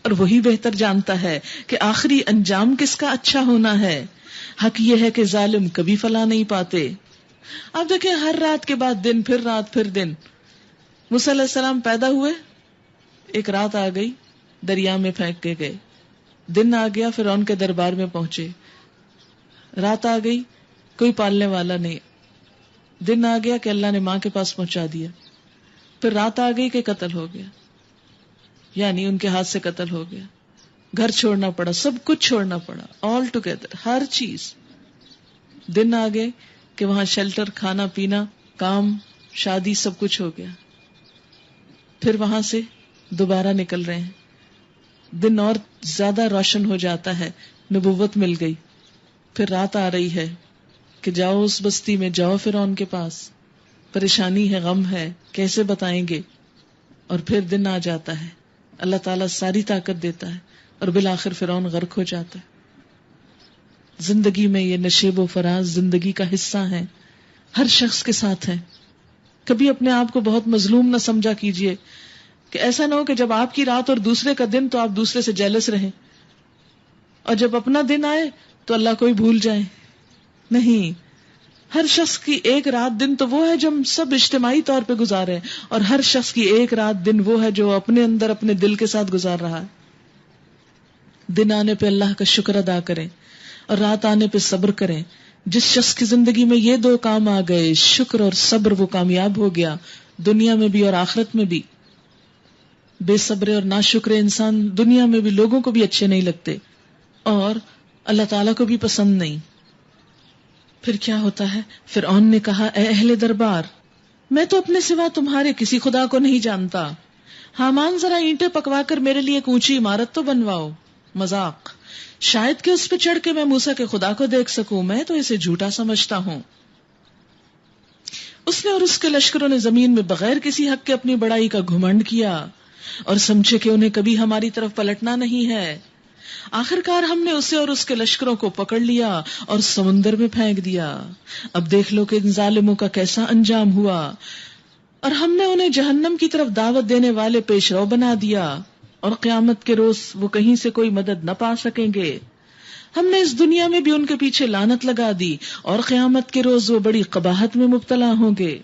اور وہی بہتر جانتا ہے کہ آخری انجام کس کا اچھا ہونا ہے. حق یہ ہے کہ ظالم کبھی فلاح نہیں پاتے. اب دیکھیں ہر رات کے بعد دن، پھر رات، پھر دن. موسیٰ علیہ السلام پیدا ہوئے، ایک رات آ گئی، دریا میں پھینک کے گئے. دن آ گیا، فرعون کے دربار میں پہنچے. رات آ گئی، کوئی پالنے والا نہیں. دن آ گیا کہ اللہ نے ماں کے پاس پہنچا دیا. پھر رات آ گئی کہ قتل ہو گیا، یعنی ان کے ہاتھ سے قتل ہو گیا. گھر چھوڑنا پڑا، سب کچھ چھوڑنا پڑا، آل ٹوگیدر، ہر چیز. دن آ گئے کہ وہاں شیلٹر، کھانا پینا، کام، شادی، سب کچھ ہو گیا. پھر وہاں سے دوبارہ نکل رہے ہیں. دن اور زیادہ روشن ہو جاتا ہے، نبوت مل گئی. پھر رات آ رہی ہے کہ جاؤ اس بستی میں، جاؤ فرعون کے پاس، پریشانی ہے، غم ہے، کیسے بتائیں گے. اور پھر دن آ جاتا ہے، اللہ تعالیٰ ساری طاقت دیتا ہے اور بالآخر فرعون غرق ہو جاتا ہے. زندگی میں یہ نشیب و فراز زندگی کا حصہ ہیں، ہر شخص کے ساتھ ہیں. کبھی اپنے آپ کو بہت مظلوم نہ سمجھا کیجئے کہ ایسا نہ ہو کہ جب آپ کی رات اور دوسرے کا دن تو آپ دوسرے سے جیلس رہیں، اور جب اپنا دن آئے تو اللہ کو ہی بھول جائیں. نہیں، ہر شخص کی ایک رات دن تو وہ ہے جو ہم سب اجتماعی طور پہ گزارے، اور ہر شخص کی ایک رات دن وہ ہے جو اپنے اندر اپنے دل کے ساتھ گزار رہا ہے. دن آنے پہ اللہ کا شکر ادا کریں اور رات آنے پہ صبر کریں. جس شخص کی زندگی میں یہ دو کام آ گئے، شکر اور صبر، وہ کامیاب ہو گیا، دنیا میں بھی اور آخرت میں بھی. بے صبر اور ناشکر انسان دنیا میں بھی لوگوں کو بھی اچھے نہیں لگتے اور اللہ تعالیٰ کو بھی پسند نہیں. پھر کیا ہوتا ہے؟ فرعون نے کہا اے اہل دربار، میں تو اپنے سوا تمہارے کسی خدا کو نہیں جانتا. حامان ذرا اینٹیں پکوا کر میرے لیے ایک اونچی عمارت تو بنواؤ. مذاق، شاید کہ اس پہ چڑھ کے میں موسیٰ کے خدا کو دیکھ سکوں، میں تو اسے جھوٹا سمجھتا ہوں. اس نے اور اس کے لشکروں نے زمین میں بغیر کسی حق کے اپنی بڑائی کا گھمنڈ کیا اور سمجھے کہ انہیں کبھی ہماری طرف پلٹنا نہیں ہے. آخرکار ہم نے اسے اور اس کے لشکروں کو پکڑ لیا اور سمندر میں پھینک دیا. اب دیکھ لو کہ ان ظالموں کا کیسا انجام ہوا، اور ہم نے انہیں جہنم کی طرف دعوت دینے والے پیش رو بنا دیا، اور قیامت کے روز وہ کہیں سے کوئی مدد نہ پا سکیں گے. ہم نے اس دنیا میں بھی ان کے پیچھے لعنت لگا دی، اور قیامت کے روز وہ بڑی قباحت میں مبتلا ہوں گے.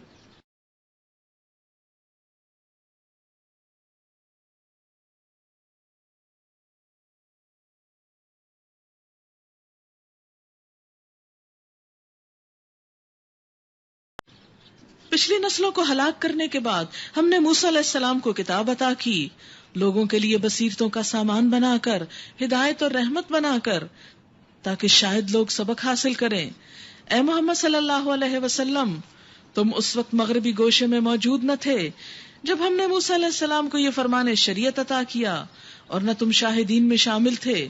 پچھلی نسلوں کو ہلاک کرنے کے بعد ہم نے موسیٰ علیہ السلام کو کتاب عطا کی، لوگوں کے لیے بصیرتوں کا سامان بنا کر، ہدایت اور رحمت بنا کر، تاکہ شاید لوگ سبق حاصل کریں. اے محمد صلی اللہ علیہ وسلم، تم اس وقت مغربی گوشے میں موجود نہ تھے جب ہم نے موسیٰ علیہ السلام کو یہ فرمان شریعت عطا کیا، اور نہ تم شاہدین میں شامل تھے،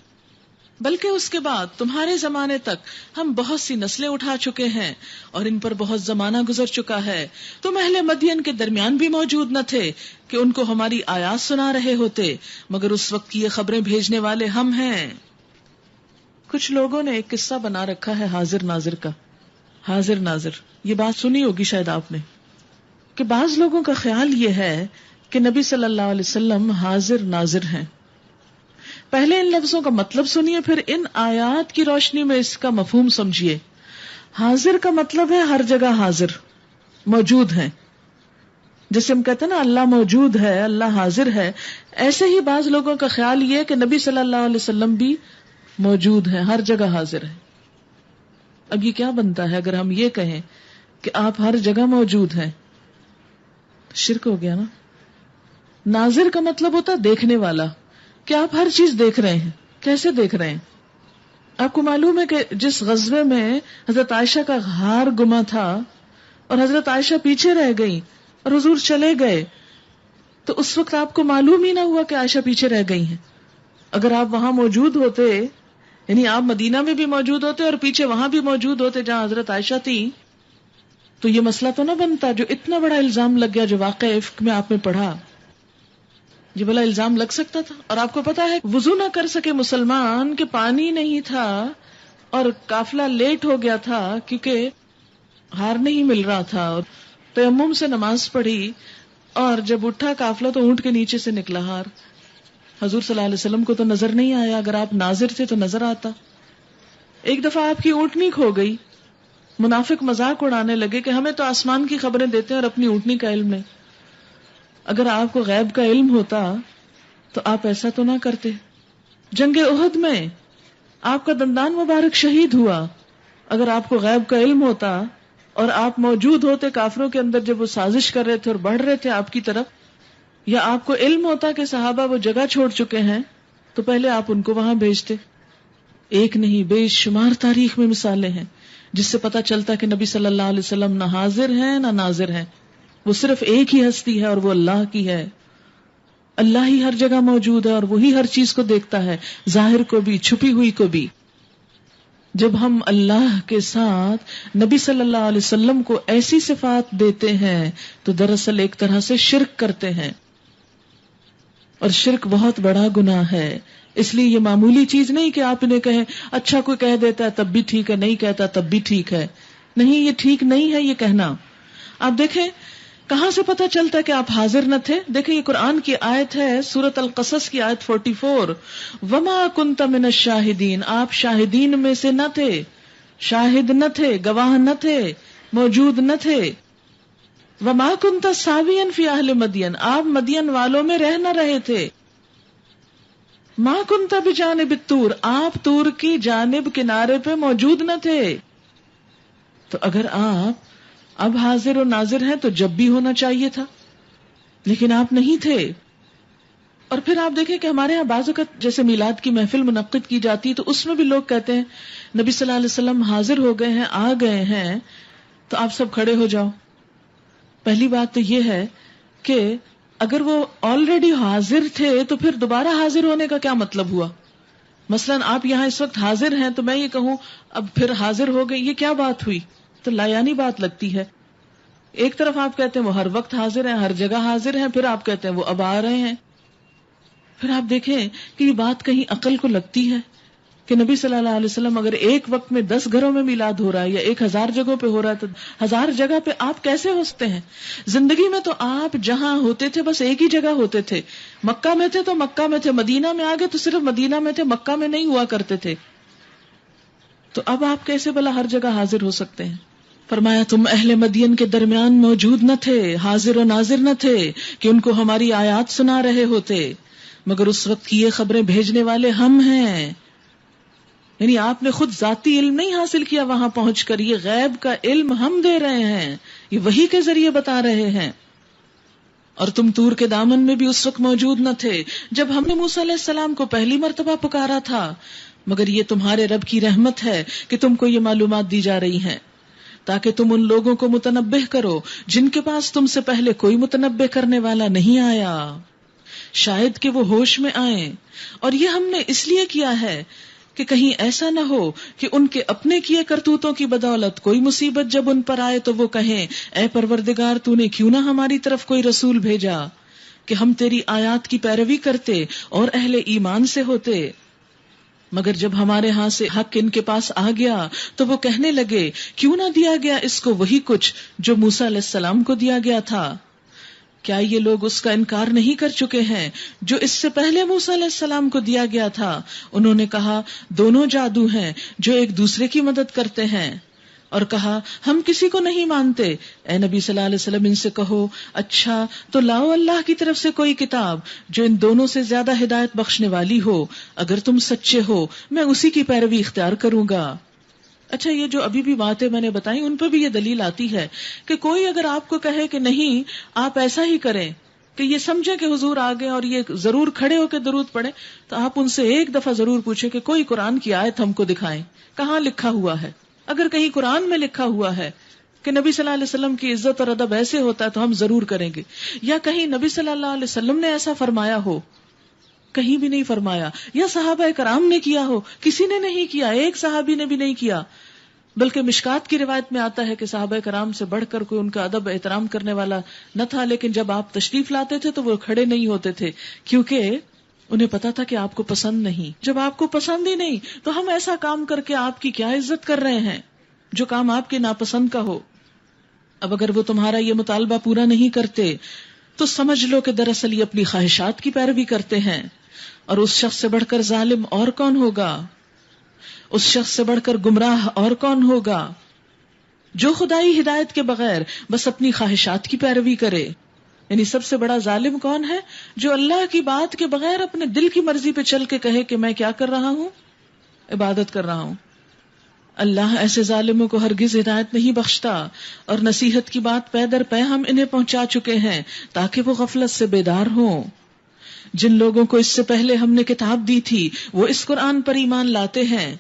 بلکہ اس کے بعد تمہارے زمانے تک ہم بہت سی نسلیں اٹھا چکے ہیں اور ان پر بہت زمانہ گزر چکا ہے. تم اہل مدین کے درمیان بھی موجود نہ تھے کہ ان کو ہماری آیات سنا رہے ہوتے، مگر اس وقت کی یہ خبریں بھیجنے والے ہم ہیں. کچھ لوگوں نے ایک قصہ بنا رکھا ہے حاضر ناظر کا. حاضر ناظر، یہ بات سنی ہوگی شاید آپ نے، کہ بعض لوگوں کا خیال یہ ہے کہ نبی صلی اللہ علیہ وسلم حاضر ناظر ہیں. پہلے ان لفظوں کا مطلب سنیے، پھر ان آیات کی روشنی میں اس کا مفہوم سمجھیے. حاضر کا مطلب ہے ہر جگہ حاضر، موجود ہیں. جیسے ہم کہتے ہیں نا اللہ موجود ہے، اللہ حاضر ہے، ایسے ہی بعض لوگوں کا خیال یہ ہے کہ نبی صلی اللہ علیہ وسلم بھی موجود ہے، ہر جگہ حاضر ہے. اب یہ کیا بنتا ہے اگر ہم یہ کہیں کہ آپ ہر جگہ موجود ہیں؟ شرک ہو گیا نا. ناظر کا مطلب ہوتا ہے دیکھنے والا، کہ آپ ہر چیز دیکھ رہے ہیں. کیسے دیکھ رہے ہیں؟ آپ کو معلوم ہے کہ جس غزوے میں حضرت عائشہ کا ہار گما تھا اور حضرت عائشہ پیچھے رہ گئی اور حضور چلے گئے، تو اس وقت آپ کو معلوم ہی نہ ہوا کہ عائشہ پیچھے رہ گئی ہیں. اگر آپ وہاں موجود ہوتے، یعنی آپ مدینہ میں بھی موجود ہوتے اور پیچھے وہاں بھی موجود ہوتے جہاں حضرت عائشہ تھی، تو یہ مسئلہ تو نہ بنتا جو اتنا بڑا الزام لگ گیا جو واقعہ افک میں آپ نے پڑھا. یہ بلا الزام لگ سکتا تھا. اور آپ کو پتا ہے وضو نہ کر سکے مسلمان کہ پانی نہیں تھا اور قافلہ لیٹ ہو گیا تھا کیونکہ ہار نہیں مل رہا تھا، اور تیمم سے نماز پڑھی اور جب اٹھا قافلہ تو اونٹ کے نیچے سے نکلا ہار. حضور صلی اللہ علیہ وسلم کو تو نظر نہیں آیا، اگر آپ ناظر تھے تو نظر آتا. ایک دفعہ آپ کی اونٹنی کھو گئی، منافق مذاق اڑانے لگے کہ ہمیں تو آسمان کی خبریں دیتے ہیں اور اپنی اونٹنی کا علم نہیں. اگر آپ کو غیب کا علم ہوتا تو آپ ایسا تو نہ کرتے. جنگ احد میں آپ کا دندان مبارک شہید ہوا. اگر آپ کو غیب کا علم ہوتا اور آپ موجود ہوتے کافروں کے اندر جب وہ سازش کر رہے تھے اور بڑھ رہے تھے آپ کی طرف، یا آپ کو علم ہوتا کہ صحابہ وہ جگہ چھوڑ چکے ہیں، تو پہلے آپ ان کو وہاں بھیجتے. ایک نہیں بے شمار تاریخ میں مثالیں ہیں جس سے پتا چلتا کہ نبی صلی اللہ علیہ وسلم نہ حاضر ہیں نہ ناظر ہیں. وہ صرف ایک ہی ہستی ہے اور وہ اللہ کی ہے. اللہ ہی ہر جگہ موجود ہے اور وہی ہر چیز کو دیکھتا ہے، ظاہر کو بھی چھپی ہوئی کو بھی. جب ہم اللہ کے ساتھ نبی صلی اللہ علیہ وسلم کو ایسی صفات دیتے ہیں تو دراصل ایک طرح سے شرک کرتے ہیں، اور شرک بہت بڑا گناہ ہے. اس لیے یہ معمولی چیز نہیں کہ آپ انہیں کہیں اچھا کوئی کہہ دیتا ہے تب بھی ٹھیک ہے، نہیں کہتا تب بھی ٹھیک ہے. نہیں، یہ ٹھیک نہیں ہے یہ کہنا. آپ دیکھیں کہاں سے پتا چلتا ہے کہ آپ حاضر نہ تھے. دیکھیں یہ قرآن کی آیت ہے، سورۃ القصص کی آیت 44، وما کنت من الشاہدین، آپ شاہدین میں سے نہ تھے، شاہد نہ تھے، گواہ نہ تھے، موجود نہ تھے. وما کنت ساویا فی اہل مدین، آپ مدین والوں میں رہ نہ رہے تھے. ما کنت بجانب الطور، آپ طور کی جانب کنارے پہ موجود نہ تھے. تو اگر آپ اب حاضر و ناظر ہیں تو جب بھی ہونا چاہیے تھا، لیکن آپ نہیں تھے. اور پھر آپ دیکھیں کہ ہمارے یہاں بعض اوقات جیسے میلاد کی محفل منعقد کی جاتی ہے تو اس میں بھی لوگ کہتے ہیں نبی صلی اللہ علیہ وسلم حاضر ہو گئے ہیں، آ گئے ہیں، تو آپ سب کھڑے ہو جاؤ. پہلی بات تو یہ ہے کہ اگر وہ آلریڈی حاضر تھے تو پھر دوبارہ حاضر ہونے کا کیا مطلب ہوا؟ مثلا آپ یہاں اس وقت حاضر ہیں تو میں یہ کہوں اب پھر حاضر ہو گئے، یہ کیا بات ہوئی؟ تو لایانی بات لگتی ہے. ایک طرف آپ کہتے ہیں وہ ہر وقت حاضر ہیں، ہر جگہ حاضر ہیں، پھر آپ کہتے ہیں وہ اب آ رہے ہیں. پھر آپ دیکھیں کہ یہ بات کہیں عقل کو لگتی ہے کہ نبی صلی اللہ علیہ وسلم اگر ایک وقت میں 10 گھروں میں میلاد ہو رہا ہے یا 1000 جگہوں پہ ہو رہا ہے تو 1000 جگہ پہ آپ کیسے ہو سکتے ہیں؟ زندگی میں تو آپ جہاں ہوتے تھے بس ایک ہی جگہ ہوتے تھے. مکہ میں تھے تو مکہ میں تھے، مدینہ میں آگے تو صرف مدینہ میں تھے، مکہ میں نہیں ہوا کرتے تھے. تو اب آپ کیسے بلا ہر جگہ حاضر ہو سکتے ہیں؟ فرمایا تم اہل مدین کے درمیان موجود نہ تھے، حاضر و ناظر نہ تھے کہ ان کو ہماری آیات سنا رہے ہوتے، مگر اس وقت کی یہ خبریں بھیجنے والے ہم ہیں. یعنی آپ نے خود ذاتی علم نہیں حاصل کیا وہاں پہنچ کر، یہ غیب کا علم ہم دے رہے ہیں، یہ وحی کے ذریعے بتا رہے ہیں. اور تم طور کے دامن میں بھی اس وقت موجود نہ تھے جب ہم نے موسیٰ علیہ السلام کو پہلی مرتبہ پکارا تھا، مگر یہ تمہارے رب کی رحمت ہے کہ تم کو یہ معلومات دی جا رہی ہیں تاکہ تم ان لوگوں کو متنبہ کرو جن کے پاس تم سے پہلے کوئی متنبہ کرنے والا نہیں آیا، شاید کہ وہ ہوش میں آئیں. اور یہ ہم نے اس لیے کیا ہے کہ کہیں ایسا نہ ہو کہ ان کے اپنے کیے کرتوتوں کی بدولت کوئی مصیبت جب ان پر آئے تو وہ کہیں اے پروردگار تو نے کیوں نہ ہماری طرف کوئی رسول بھیجا کہ ہم تیری آیات کی پیروی کرتے اور اہل ایمان سے ہوتے. مگر جب ہمارے ہاں سے حق ان کے پاس آ گیا تو وہ کہنے لگے کیوں نہ دیا گیا اس کو وہی کچھ جو موسیٰ علیہ السلام کو دیا گیا تھا. کیا یہ لوگ اس کا انکار نہیں کر چکے ہیں جو اس سے پہلے موسیٰ علیہ السلام کو دیا گیا تھا؟ انہوں نے کہا دونوں جادو ہیں جو ایک دوسرے کی مدد کرتے ہیں. اور کہا ہم کسی کو نہیں مانتے. اے نبی صلی اللہ علیہ وسلم ان سے کہو اچھا تو لاؤ اللہ کی طرف سے کوئی کتاب جو ان دونوں سے زیادہ ہدایت بخشنے والی ہو. اگر تم سچے ہو میں اسی کی پیروی اختیار کروں گا. اچھا یہ جو ابھی بھی باتیں میں نے بتائی ان پہ بھی یہ دلیل آتی ہے کہ کوئی اگر آپ کو کہے کہ نہیں آپ ایسا ہی کریں کہ یہ سمجھیں کہ حضور آگے اور یہ ضرور کھڑے ہو کے درود پڑھیں، تو آپ ان سے ایک دفعہ ضرور پوچھیں کہ کوئی قرآن کی آیت ہم کو دکھائیں کہاں لکھا ہوا ہے. اگر کہیں قرآن میں لکھا ہوا ہے کہ نبی صلی اللہ علیہ وسلم کی عزت اور ادب ایسے ہوتا ہے تو ہم ضرور کریں گے، یا کہیں نبی صلی اللہ علیہ وسلم نے ایسا فرمایا ہو، کہیں بھی نہیں فرمایا، یا صحابہ کرام نے کیا ہو، کسی نے نہیں کیا، ایک صحابی نے بھی نہیں کیا. بلکہ مشکات کی روایت میں آتا ہے کہ صحابہ کرام سے بڑھ کر کوئی ان کا ادب احترام کرنے والا نہ تھا، لیکن جب آپ تشریف لاتے تھے تو وہ کھڑے نہیں ہوتے تھے کیونکہ انہیں پتا تھا کہ آپ کو پسند نہیں. جب آپ کو پسند ہی نہیں تو ہم ایسا کام کر کے آپ کی کیا عزت کر رہے ہیں جو کام آپ کے ناپسند کا ہو. اب اگر وہ تمہارا یہ مطالبہ پورا نہیں کرتے تو سمجھ لو کہ دراصل یہ اپنی خواہشات کی پیروی کرتے ہیں. اور اس شخص سے بڑھ کر ظالم اور کون ہوگا، اس شخص سے بڑھ کر گمراہ اور کون ہوگا جو خدائی ہدایت کے بغیر بس اپنی خواہشات کی پیروی کرے. یعنی سب سے بڑا ظالم کون ہے؟ جو اللہ کی بات کے بغیر اپنے دل کی مرضی پہ چل کے کہے کہ میں کیا کر رہا ہوں، عبادت کر رہا ہوں. اللہ ایسے ظالموں کو ہرگز ہدایت نہیں بخشتا، اور نصیحت کی بات پے در پے ہم انہیں پہنچا چکے ہیں تاکہ وہ غفلت سے بیدار ہوں. جن لوگوں کو اس سے پہلے ہم نے کتاب دی تھی وہ اس قرآن پر ایمان لاتے ہیں،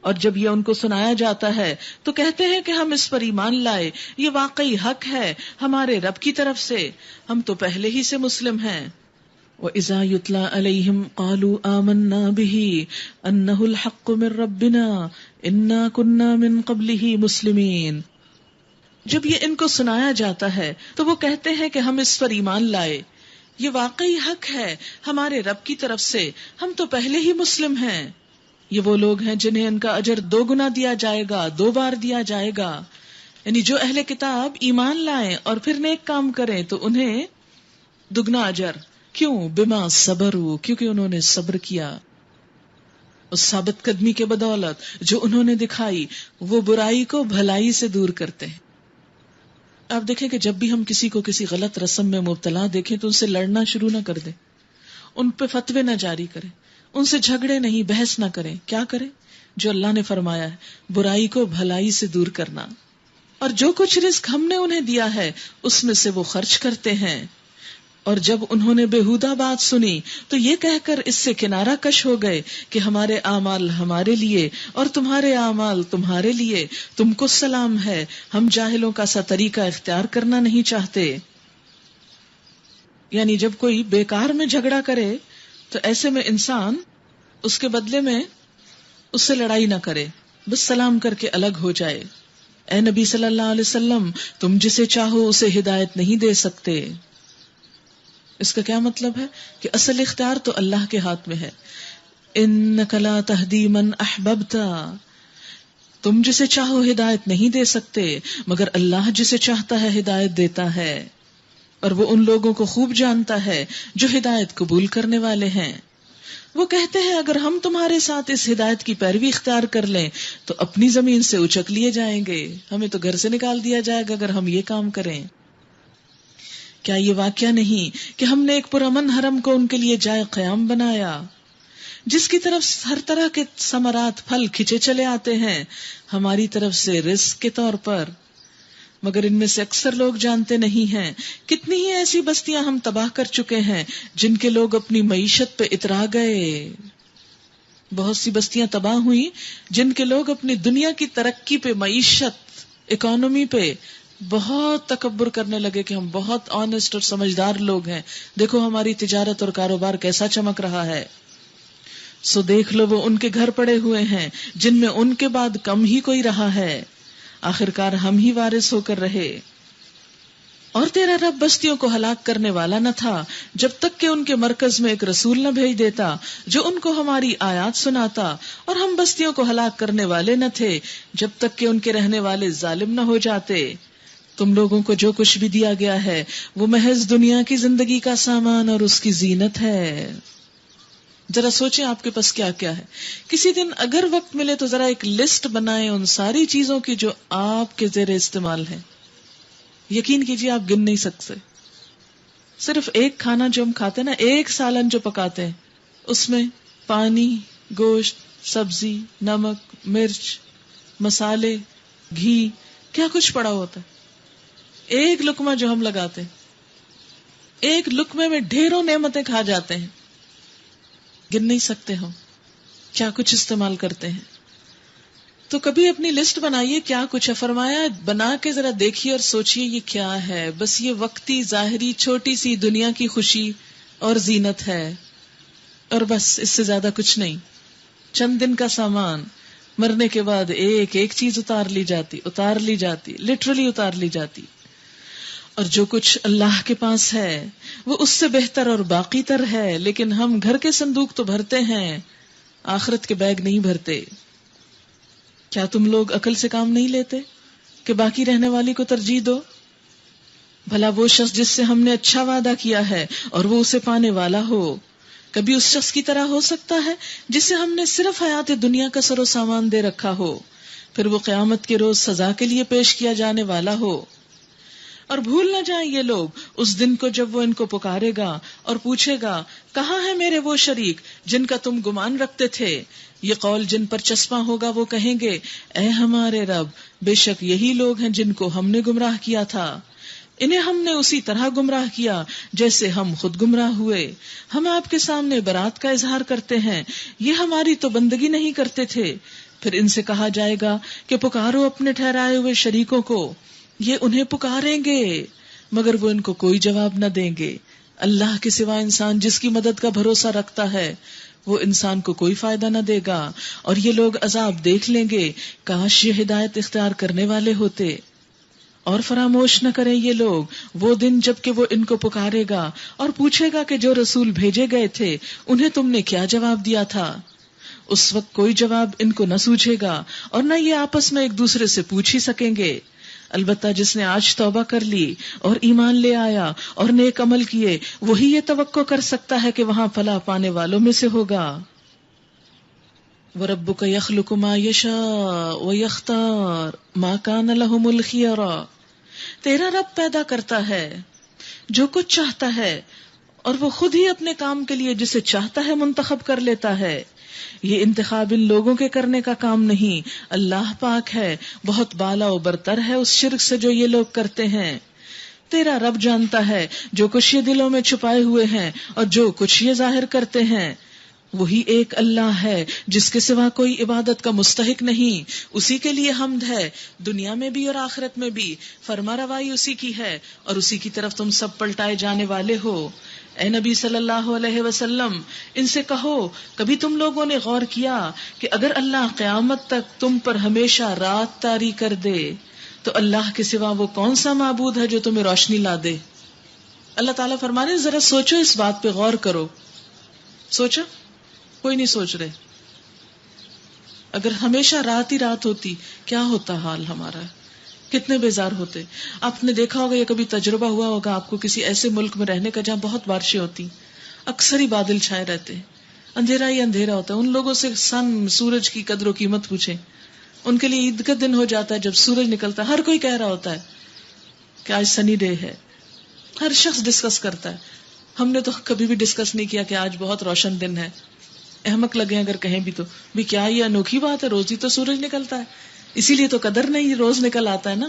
اور جب یہ ان کو سنایا جاتا ہے تو کہتے ہیں کہ ہم اس پر ایمان لائے، یہ واقعی حق ہے ہمارے رب کی طرف سے، ہم تو پہلے ہی سے مسلم ہیں. وَإِذَا يُتْلَى عَلَيْهِمْ قَالُوا آمَنَّا بِهِ أَنَّهُ الْحَقُّ مِنْ رَبِّنَا إِنَّا كُنَّا مِنْ قَبْلِهِ مُسْلِمِينَ. جب یہ ان کو سنایا جاتا ہے تو وہ کہتے ہیں کہ ہم اس پر ایمان لائے، یہ واقعی حق ہے ہمارے رب کی طرف سے، ہم تو پہلے ہی مسلم ہیں. یہ وہ لوگ ہیں جنہیں ان کا اجر 2 گنا دیا جائے گا، 2 بار دیا جائے گا. یعنی جو اہل کتاب ایمان لائیں اور پھر نیک کام کریں تو انہیں دگنا اجر. کیوں؟ بما صبروا، کیونکہ انہوں نے صبر کیا. اس ثابت قدمی کے بدولت جو انہوں نے دکھائی وہ برائی کو بھلائی سے دور کرتے ہیں. آپ دیکھیں کہ جب بھی ہم کسی کو کسی غلط رسم میں مبتلا دیکھیں تو ان سے لڑنا شروع نہ کر دیں، ان پہ فتوے نہ جاری کریں، ان سے جھگڑے نہیں، بحث نہ کریں. کیا کریں؟ جو اللہ نے فرمایا ہے، برائی کو بھلائی سے دور کرنا. اور جو کچھ رزق ہم نے انہیں دیا ہے اس میں سے وہ خرچ کرتے ہیں. اور جب انہوں نے بےہودہ بات سنی تو یہ کہہ کر اس سے کنارہ کش ہو گئے کہ ہمارے اعمال ہمارے لیے اور تمہارے اعمال تمہارے لیے، تم کو سلام ہے، ہم جاہلوں کا سا طریقہ اختیار کرنا نہیں چاہتے. یعنی جب کوئی بیکار میں جھگڑا کرے تو ایسے میں انسان اس کے بدلے میں اس سے لڑائی نہ کرے، بس سلام کر کے الگ ہو جائے. اے نبی صلی اللہ علیہ وسلم تم جسے چاہو اسے ہدایت نہیں دے سکتے. اس کا کیا مطلب ہے؟ کہ اصل اختیار تو اللہ کے ہاتھ میں ہے. انک لا تہدی من احببت، تم جسے چاہو ہدایت نہیں دے سکتے مگر اللہ جسے چاہتا ہے ہدایت دیتا ہے، اور وہ ان لوگوں کو خوب جانتا ہے جو ہدایت قبول کرنے والے ہیں. وہ کہتے ہیں اگر ہم تمہارے ساتھ اس ہدایت کی پیروی اختیار کر لیں تو اپنی زمین سے اچک لیے جائیں گے، ہمیں تو گھر سے نکال دیا جائے گا اگر ہم یہ کام کریں. کیا یہ واقعہ نہیں کہ ہم نے ایک پرامن حرم کو ان کے لیے جائے قیام بنایا جس کی طرف ہر طرح کے ثمرات پھل کھچے چلے آتے ہیں ہماری طرف سے رزق کے طور پر، مگر ان میں سے اکثر لوگ جانتے نہیں ہیں. کتنی ہی ایسی بستیاں ہم تباہ کر چکے ہیں جن کے لوگ اپنی معیشت پہ اترا گئے. بہت سی بستیاں تباہ ہوئی جن کے لوگ اپنی دنیا کی ترقی پہ، معیشت، اکانومی پہ بہت تکبر کرنے لگے کہ ہم بہت آنےسٹ اور سمجھدار لوگ ہیں، دیکھو ہماری تجارت اور کاروبار کیسا چمک رہا ہے. سو دیکھ لو وہ ان کے گھر پڑے ہوئے ہیں جن میں ان کے بعد کم ہی کوئی رہا ہے، آخرکار ہم ہی وارث ہو کر رہے. اور تیرا رب بستیوں کو ہلاک کرنے والا نہ تھا جب تک کہ ان کے مرکز میں ایک رسول نہ بھیج دیتا جو ان کو ہماری آیات سناتا، اور ہم بستیوں کو ہلاک کرنے والے نہ تھے جب تک کہ ان کے رہنے والے ظالم نہ ہو جاتے. تم لوگوں کو جو کچھ بھی دیا گیا ہے وہ محض دنیا کی زندگی کا سامان اور اس کی زینت ہے. ذرا سوچیں آپ کے پاس کیا کیا ہے. کسی دن اگر وقت ملے تو ذرا ایک لسٹ بنائیں ان ساری چیزوں کی جو آپ کے زیر استعمال ہیں. یقین کیجیے آپ گن نہیں سکتے. صرف ایک کھانا جو ہم کھاتے ہیں نا، ایک سالن جو پکاتے ہیں، اس میں پانی، گوشت، سبزی، نمک، مرچ، مسالے، گھی، کیا کچھ پڑا ہوتا ہے. ایک لقمہ جو ہم لگاتے ہیں، ایک لقمے میں ڈھیروں نعمتیں کھا جاتے ہیں. گن نہیں سکتے ہم کیا کچھ استعمال کرتے ہیں. تو کبھی اپنی لسٹ بنائیے کیا کچھ ہے. فرمایا بنا کے ذرا دیکھیے اور سوچئے یہ کیا ہے. بس یہ وقتی ظاہری چھوٹی سی دنیا کی خوشی اور زینت ہے، اور بس اس سے زیادہ کچھ نہیں. چند دن کا سامان، مرنے کے بعد ایک ایک چیز اتار لی جاتی، لٹرلی اتار لی جاتی. اور جو کچھ اللہ کے پاس ہے وہ اس سے بہتر اور باقی تر ہے. لیکن ہم گھر کے صندوق تو بھرتے ہیں، آخرت کے بیگ نہیں بھرتے. کیا تم لوگ عقل سے کام نہیں لیتے کہ باقی رہنے والی کو ترجیح دو؟ بھلا وہ شخص جس سے ہم نے اچھا وعدہ کیا ہے اور وہ اسے پانے والا ہو، کبھی اس شخص کی طرح ہو سکتا ہے جسے ہم نے صرف حیات دنیا کا سر و سامان دے رکھا ہو، پھر وہ قیامت کے روز سزا کے لیے پیش کیا جانے والا ہو. اور بھول نہ جائیں یہ لوگ اس دن کو جب وہ ان کو پکارے گا اور پوچھے گا کہاں ہے میرے وہ شریک جن کا تم گمان رکھتے تھے. یہ قول جن پر چسپاں ہوگا وہ کہیں گے اے ہمارے رب، بے شک یہی لوگ ہیں جن کو ہم نے گمراہ کیا تھا. انہیں ہم نے اسی طرح گمراہ کیا جیسے ہم خود گمراہ ہوئے. ہم آپ کے سامنے برات کا اظہار کرتے ہیں، یہ ہماری تو بندگی نہیں کرتے تھے. پھر ان سے کہا جائے گا کہ پکارو اپنے ٹھہرائے ہوئے شریکوں کو، یہ انہیں پکاریں گے مگر وہ ان کو کوئی جواب نہ دیں گے. اللہ کے سوا انسان جس کی مدد کا بھروسہ رکھتا ہے وہ انسان کو کوئی فائدہ نہ دے گا. اور یہ لوگ عذاب دیکھ لیں گے، کاش یہ ہدایت اختیار کرنے والے ہوتے. اور فراموش نہ کریں یہ لوگ وہ دن جب کہ وہ ان کو پکارے گا اور پوچھے گا کہ جو رسول بھیجے گئے تھے انہیں تم نے کیا جواب دیا تھا. اس وقت کوئی جواب ان کو نہ سوجھے گا اور نہ یہ آپس میں ایک دوسرے سے پوچھ ہی سکیں گے. البتہ جس نے آج توبہ کر لی اور ایمان لے آیا اور نیک عمل کیے، وہی یہ توقع کر سکتا ہے کہ وہاں فلاح پانے والوں میں سے ہوگا. وَرَبُّكَ يَخْلُقُ مَا يَشَاءُ وَيَخْتَارُ مَا كَانَ لَهُمُ الْخِيَرَةُ. تیرا رب پیدا کرتا ہے جو کچھ چاہتا ہے اور وہ خود ہی اپنے کام کے لیے جسے چاہتا ہے منتخب کر لیتا ہے. یہ انتخاب ان لوگوں کے کرنے کا کام نہیں، اللہ پاک ہے، بہت بالا و برتر ہے اس شرک سے جو یہ لوگ کرتے ہیں. تیرا رب جانتا ہے جو کچھ یہ دلوں میں چھپائے ہوئے ہیں اور جو کچھ یہ ظاہر کرتے ہیں. وہی ایک اللہ ہے جس کے سوا کوئی عبادت کا مستحق نہیں. اسی کے لیے حمد ہے دنیا میں بھی اور آخرت میں بھی. فرما روائی اسی کی ہے اور اسی کی طرف تم سب پلٹائے جانے والے ہو. اے نبی صلی اللہ علیہ وسلم، ان سے کہو کبھی تم لوگوں نے غور کیا کہ اگر اللہ قیامت تک تم پر ہمیشہ رات طاری کر دے تو اللہ کے سوا وہ کون سا معبود ہے جو تمہیں روشنی لا دے؟ اللہ تعالیٰ فرمانے ذرا سوچو، اس بات پہ غور کرو. سوچا؟ کوئی نہیں سوچ رہے. اگر ہمیشہ رات ہی رات ہوتی کیا ہوتا حال ہمارا، کتنے بیزار ہوتے. آپ نے دیکھا ہوگا یا کبھی تجربہ ہوا ہوگا آپ کو کسی ایسے ملک میں رہنے کا جہاں بہت بارشیں ہوتی، اکثر ہی بادل چھائے رہتے، اندھیرا ہی اندھیرا ہوتا ہے. ان لوگوں سے سورج کی قدر و قیمت پوچھیں. ان کے لیے عید کا دن ہو جاتا ہے جب سورج نکلتا ہے، ہر کوئی کہہ رہا ہوتا ہے کہ آج سنی ڈے ہے، ہر شخص ڈسکس کرتا ہے. ہم نے تو کبھی بھی ڈسکس نہیں کیا کہ آج بہت روشن دن ہے. احمق لگے اگر کہیں بھی تو بھی کیا یہ انوکھی بات ہے، روز ہی تو سورج نکلتا ہے، اسی لیے تو قدر نہیں، روز نکل آتا ہے نا.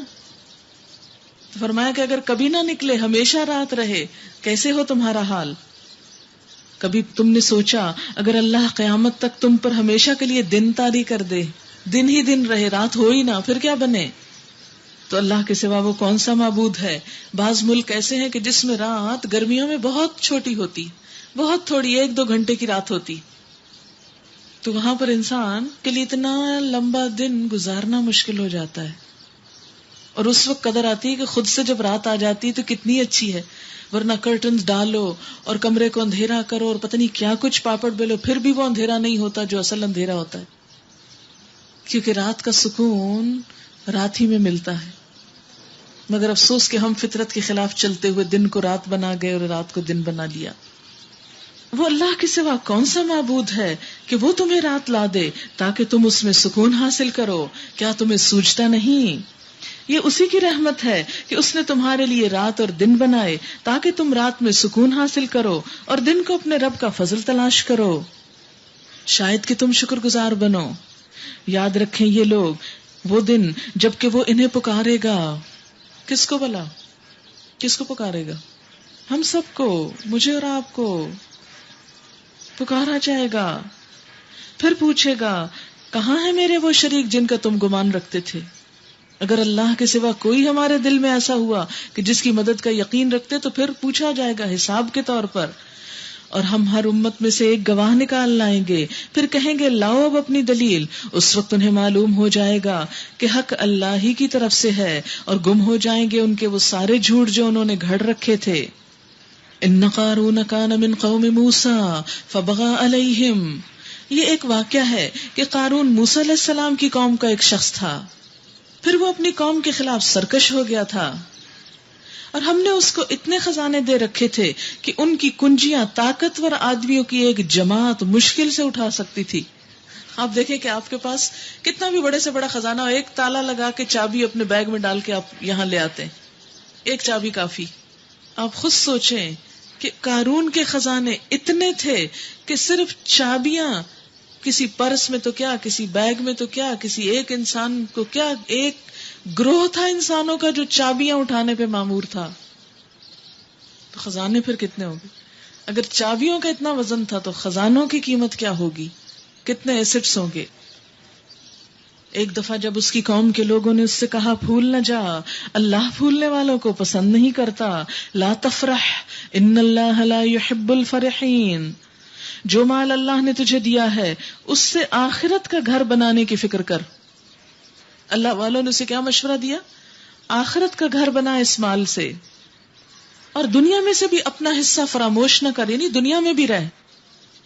تو فرمایا کہ اگر کبھی نہ نکلے، ہمیشہ رات رہے، کیسے ہو تمہارا حال؟ کبھی تم نے سوچا اگر اللہ قیامت تک تم پر ہمیشہ کے لیے دن طاری کر دے، دن ہی دن رہے، رات ہو ہی نہ، پھر کیا بنے؟ تو اللہ کے سوا وہ کون سا معبود ہے؟ بعض ملک ایسے ہیں کہ جس میں رات گرمیوں میں بہت چھوٹی ہوتی، بہت تھوڑی، 1-2 گھنٹے کی رات ہوتی، تو وہاں پر انسان کے لیے اتنا لمبا دن گزارنا مشکل ہو جاتا ہے. اور اس وقت قدر آتی ہے کہ خود سے جب رات آ جاتی تو کتنی اچھی ہے، ورنہ کرٹنز ڈالو اور کمرے کو اندھیرا کرو اور پتہ نہیں کیا کچھ پاپڑ بیلو، پھر بھی وہ اندھیرا نہیں ہوتا جو اصل اندھیرا ہوتا ہے. کیونکہ رات کا سکون رات ہی میں ملتا ہے. مگر افسوس کہ ہم فطرت کے خلاف چلتے ہوئے دن کو رات بنا گئے اور رات کو دن بنا لیا. وہ اللہ کے سوا کون سا معبود ہے کہ وہ تمہیں رات لا دے تاکہ تم اس میں سکون حاصل کرو؟ کیا تمہیں سوچتا نہیں؟ یہ اسی کی رحمت ہے کہ اس نے تمہارے لیے رات اور دن بنائے تاکہ تم رات میں سکون حاصل کرو اور دن کو اپنے رب کا فضل تلاش کرو، شاید کہ تم شکر گزار بنو۔ یاد رکھیں یہ لوگ وہ دن جب کہ وہ انہیں پکارے گا۔ کس کو بلا؟ کس کو پکارے گا؟ ہم سب کو، مجھے اور آپ کو پکارا جائے گا۔ پھر پوچھے گا کہاں ہے میرے وہ شریک جن کا تم گمان رکھتے تھے؟ اگر اللہ کے سوا کوئی ہمارے دل میں ایسا ہوا کہ جس کی مدد کا یقین رکھتے تو پھر پوچھا جائے گا حساب کے طور پر، اور ہم ہر امت میں سے ایک گواہ نکال لائیں گے، پھر کہیں گے لاؤ اب اپنی دلیل۔ اس وقت انہیں معلوم ہو جائے گا کہ حق اللہ ہی کی طرف سے ہے، اور گم ہو جائیں گے ان کے وہ سارے جھوٹ جو انہوں نے گھڑ رکھے تھے۔ ان قارون کان من قوم موسیٰ فبغى علیہم، یہ ایک واقعہ ہے کہ قارون موسیٰ علیہ السلام کی قوم کا ایک شخص تھا، پھر وہ اپنی قوم کے خلاف سرکش ہو گیا تھا، اور ہم نے اس کو اتنے خزانے دے رکھے تھے کہ ان کی کنجیاں طاقتور آدمیوں کی ایک جماعت مشکل سے اٹھا سکتی تھی۔ آپ دیکھیں کہ آپ کے پاس کتنا بھی بڑے سے بڑا خزانہ ہو، ایک تالا لگا کے چابی اپنے بیگ میں ڈال کے آپ یہاں لے آتے ہیں، ایک چابی کافی۔ آپ خود سوچیں کہ قارون کے خزانے اتنے تھے کہ صرف چابیاں کسی پرس میں تو کیا، کسی بیگ میں تو کیا، کسی ایک انسان کو کیا، ایک گروہ تھا انسانوں کا جو چابیاں اٹھانے پہ مامور تھا، تو خزانے پھر کتنے ہوں گے؟ اگر چابیوں کا اتنا وزن تھا تو خزانوں کی قیمت کیا ہوگی، کتنے ایسٹس ہوں گے۔ ایک دفعہ جب اس کی قوم کے لوگوں نے اس سے کہا پھول نہ جا، اللہ پھولنے والوں کو پسند نہیں کرتا، لا تفرح ان اللہ لا يحب الفرحین، جو مال اللہ نے تجھے دیا ہے اس سے آخرت کا گھر بنانے کی فکر کر۔ اللہ والوں نے اسے کیا مشورہ دیا؟ آخرت کا گھر بنا اس مال سے، اور دنیا میں سے بھی اپنا حصہ فراموش نہ کر، یعنی دنیا میں بھی رہ۔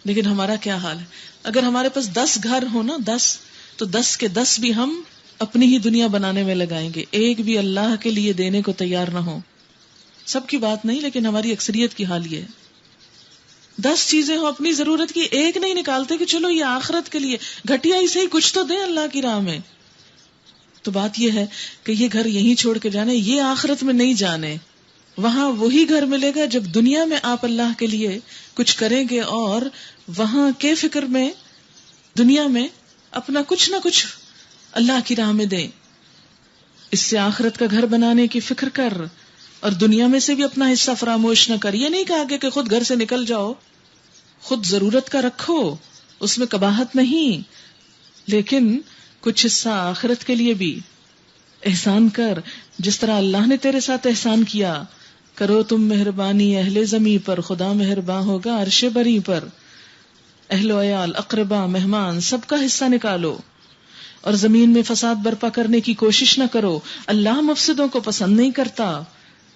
لیکن ہمارا کیا حال ہے؟ اگر ہمارے پاس 10 گھر ہو نا، 10 تو 10 کے 10 بھی ہم اپنی ہی دنیا بنانے میں لگائیں گے، ایک بھی اللہ کے لیے دینے کو تیار نہ ہو۔ سب کی بات نہیں، لیکن ہماری اکثریت کی حال یہ ہے۔ 10 چیزیں ہو اپنی ضرورت کی، ایک نہیں نکالتے کہ چلو یہ آخرت کے لیے، گھٹیا ہی صحیح کچھ تو دیں اللہ کی راہ میں۔ تو بات یہ ہے کہ یہ گھر یہیں چھوڑ کے جانے، یہ آخرت میں نہیں جانے، وہاں وہی گھر ملے گا جب دنیا میں آپ اللہ کے لیے کچھ کریں گے، اور وہاں کے فکر میں دنیا میں اپنا کچھ نہ کچھ اللہ کی راہ میں دیں۔ اس سے آخرت کا گھر بنانے کی فکر کر، اور دنیا میں سے بھی اپنا حصہ فراموش نہ کر۔ یہ نہیں کہا کہ خود گھر سے نکل جاؤ، خود ضرورت کا رکھو، اس میں قباحت نہیں، لیکن کچھ حصہ آخرت کے لیے بھی۔ احسان کر جس طرح اللہ نے تیرے ساتھ احسان کیا، کرو تم مہربانی اہل زمیں پر، خدا مہرباں ہوگا عرش بری پر۔ اہل و عیال، اقربا، مہمان، سب کا حصہ نکالو، اور زمین میں فساد برپا کرنے کی کوشش نہ کرو، اللہ مفسدوں کو پسند نہیں کرتا۔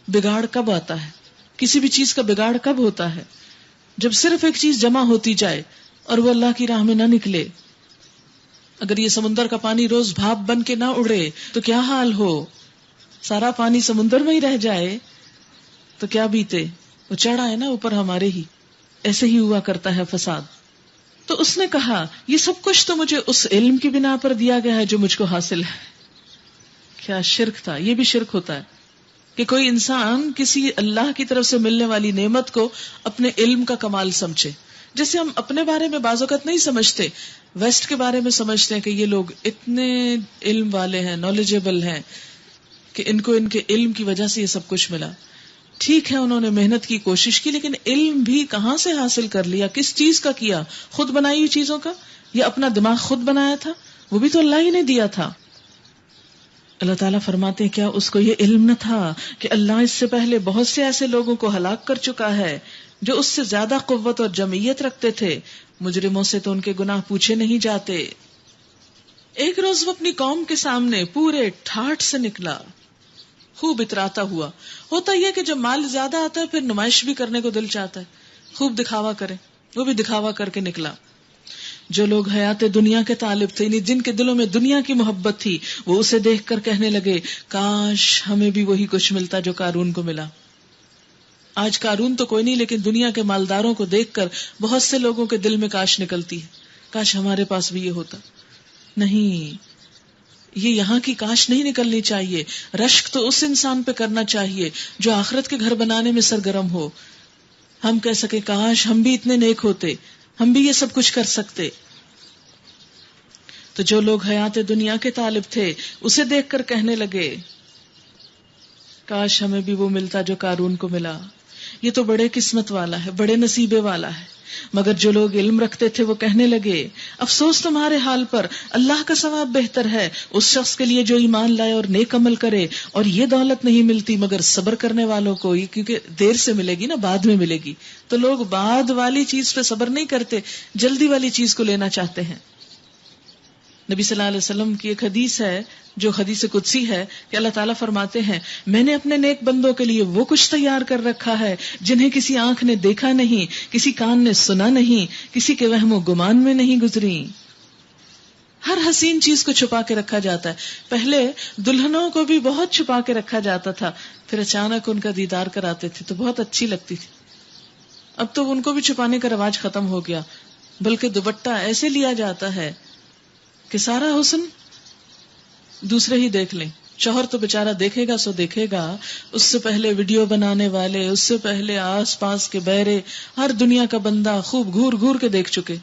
بگاڑ کب آتا ہے؟ کسی بھی چیز کا بگاڑ کب ہوتا ہے؟ جب صرف ایک چیز جمع ہوتی جائے اور وہ اللہ کی راہ میں نہ نکلے۔ اگر یہ سمندر کا پانی روز بھاپ بن کے نہ اڑے تو کیا حال ہو، سارا پانی سمندر میں ہی رہ جائے تو کیا بیتے؟ وہ چڑھا ہے نا اوپر ہمارے ہی، ایسے ہی ہوا کرتا ہے فساد۔ تو اس نے کہا یہ سب کچھ تو مجھے اس علم کی بنا پر دیا گیا ہے جو مجھ کو حاصل ہے۔ کیا شرک تھا؟ یہ بھی شرک ہوتا ہے کہ کوئی انسان کسی اللہ کی طرف سے ملنے والی نعمت کو اپنے علم کا کمال سمجھے۔ جیسے ہم اپنے بارے میں بعض اوقات نہیں سمجھتے، ویسٹ کے بارے میں سمجھتے ہیں کہ یہ لوگ اتنے علم والے ہیں، نالجیبل ہیں، کہ ان کو ان کے علم کی وجہ سے یہ سب کچھ ملا۔ ٹھیک ہے انہوں نے محنت کی، کوشش کی، لیکن علم بھی کہاں سے حاصل کر لیا؟ کس چیز کا کیا؟ خود بنائی ہوئی چیزوں کا، یا اپنا دماغ خود بنایا تھا؟ وہ بھی تو اللہ ہی نے دیا تھا۔ اللہ تعالیٰ فرماتے ہیں کیا اس کو یہ علم نہ تھا کہ اللہ اس سے پہلے بہت سے ایسے لوگوں کو ہلاک کر چکا ہے جو اس سے زیادہ قوت اور جمعیت رکھتے تھے، مجرموں سے تو ان کے گناہ پوچھے نہیں جاتے۔ ایک روز وہ اپنی قوم کے سامنے پورے ٹھاٹ سے نکلا، خوب اتراتا ہوا۔ ہوتا یہ کہ جب مال زیادہ آتا ہے پھر نمائش بھی کرنے کو دل چاہتا ہے، خوب دکھاوا کرے، وہ بھی دکھاوا کر کے نکلا۔ جو لوگ حیات دنیا کے طالب تھے، یعنی جن کے دلوں میں دنیا کی محبت تھی، وہ اسے دیکھ کر کہنے لگے کاش ہمیں بھی وہی کچھ ملتا جو قارون کو ملا۔ آج قارون تو کوئی نہیں، لیکن دنیا کے مالداروں کو دیکھ کر بہت سے لوگوں کے دل میں کاش نکلتی ہے، کاش ہمارے پاس بھی یہ ہوتا. نہیں، یہ یہاں کی کاش نہیں نکلنی چاہیے. رشک تو اس انسان پہ کرنا چاہیے جو آخرت کے گھر بنانے میں سرگرم ہو. ہم کہہ سکے کاش ہم بھی اتنے نیک ہوتے، ہم بھی یہ سب کچھ کر سکتے. تو جو لوگ حیات دنیا کے طالب تھے اسے دیکھ کر کہنے لگے کاش ہمیں بھی وہ ملتا جو قارون کو ملا، یہ تو بڑے قسمت والا ہے، بڑے نصیبے والا ہے. مگر جو لوگ علم رکھتے تھے وہ کہنے لگے افسوس تمہارے حال پر، اللہ کا ثواب بہتر ہے اس شخص کے لیے جو ایمان لائے اور نیک عمل کرے. اور یہ دولت نہیں ملتی مگر صبر کرنے والوں کو، کیونکہ دیر سے ملے گی نا، بعد میں ملے گی. تو لوگ بعد والی چیز پہ صبر نہیں کرتے، جلدی والی چیز کو لینا چاہتے ہیں. نبی صلی اللہ علیہ وسلم کی ایک حدیث ہے جو حدیث قدسی ہے کہ اللہ تعالیٰ فرماتے ہیں میں نے اپنے نیک بندوں کے لیے وہ کچھ تیار کر رکھا ہے جنہیں کسی آنکھ نے دیکھا نہیں، کسی کان نے سنا نہیں، کسی کے وہم و گمان میں نہیں گزری. ہر حسین چیز کو چھپا کے رکھا جاتا ہے. پہلے دلہنوں کو بھی بہت چھپا کے رکھا جاتا تھا، پھر اچانک ان کا دیدار کراتے تھے تو بہت اچھی لگتی تھی. اب تو ان کو بھی چھپانے کا رواج ختم ہو گیا، بلکہ دوپٹہ ایسے لیا جاتا ہے کہ سارا حسن دوسرے ہی دیکھ لیں. شوہر تو بےچارا دیکھے گا سو دیکھے گا، اس سے پہلے ویڈیو بنانے والے، اس سے پہلے آس پاس کے بہرے، ہر دنیا کا بندہ خوب گھور گھور کے دیکھ چکے.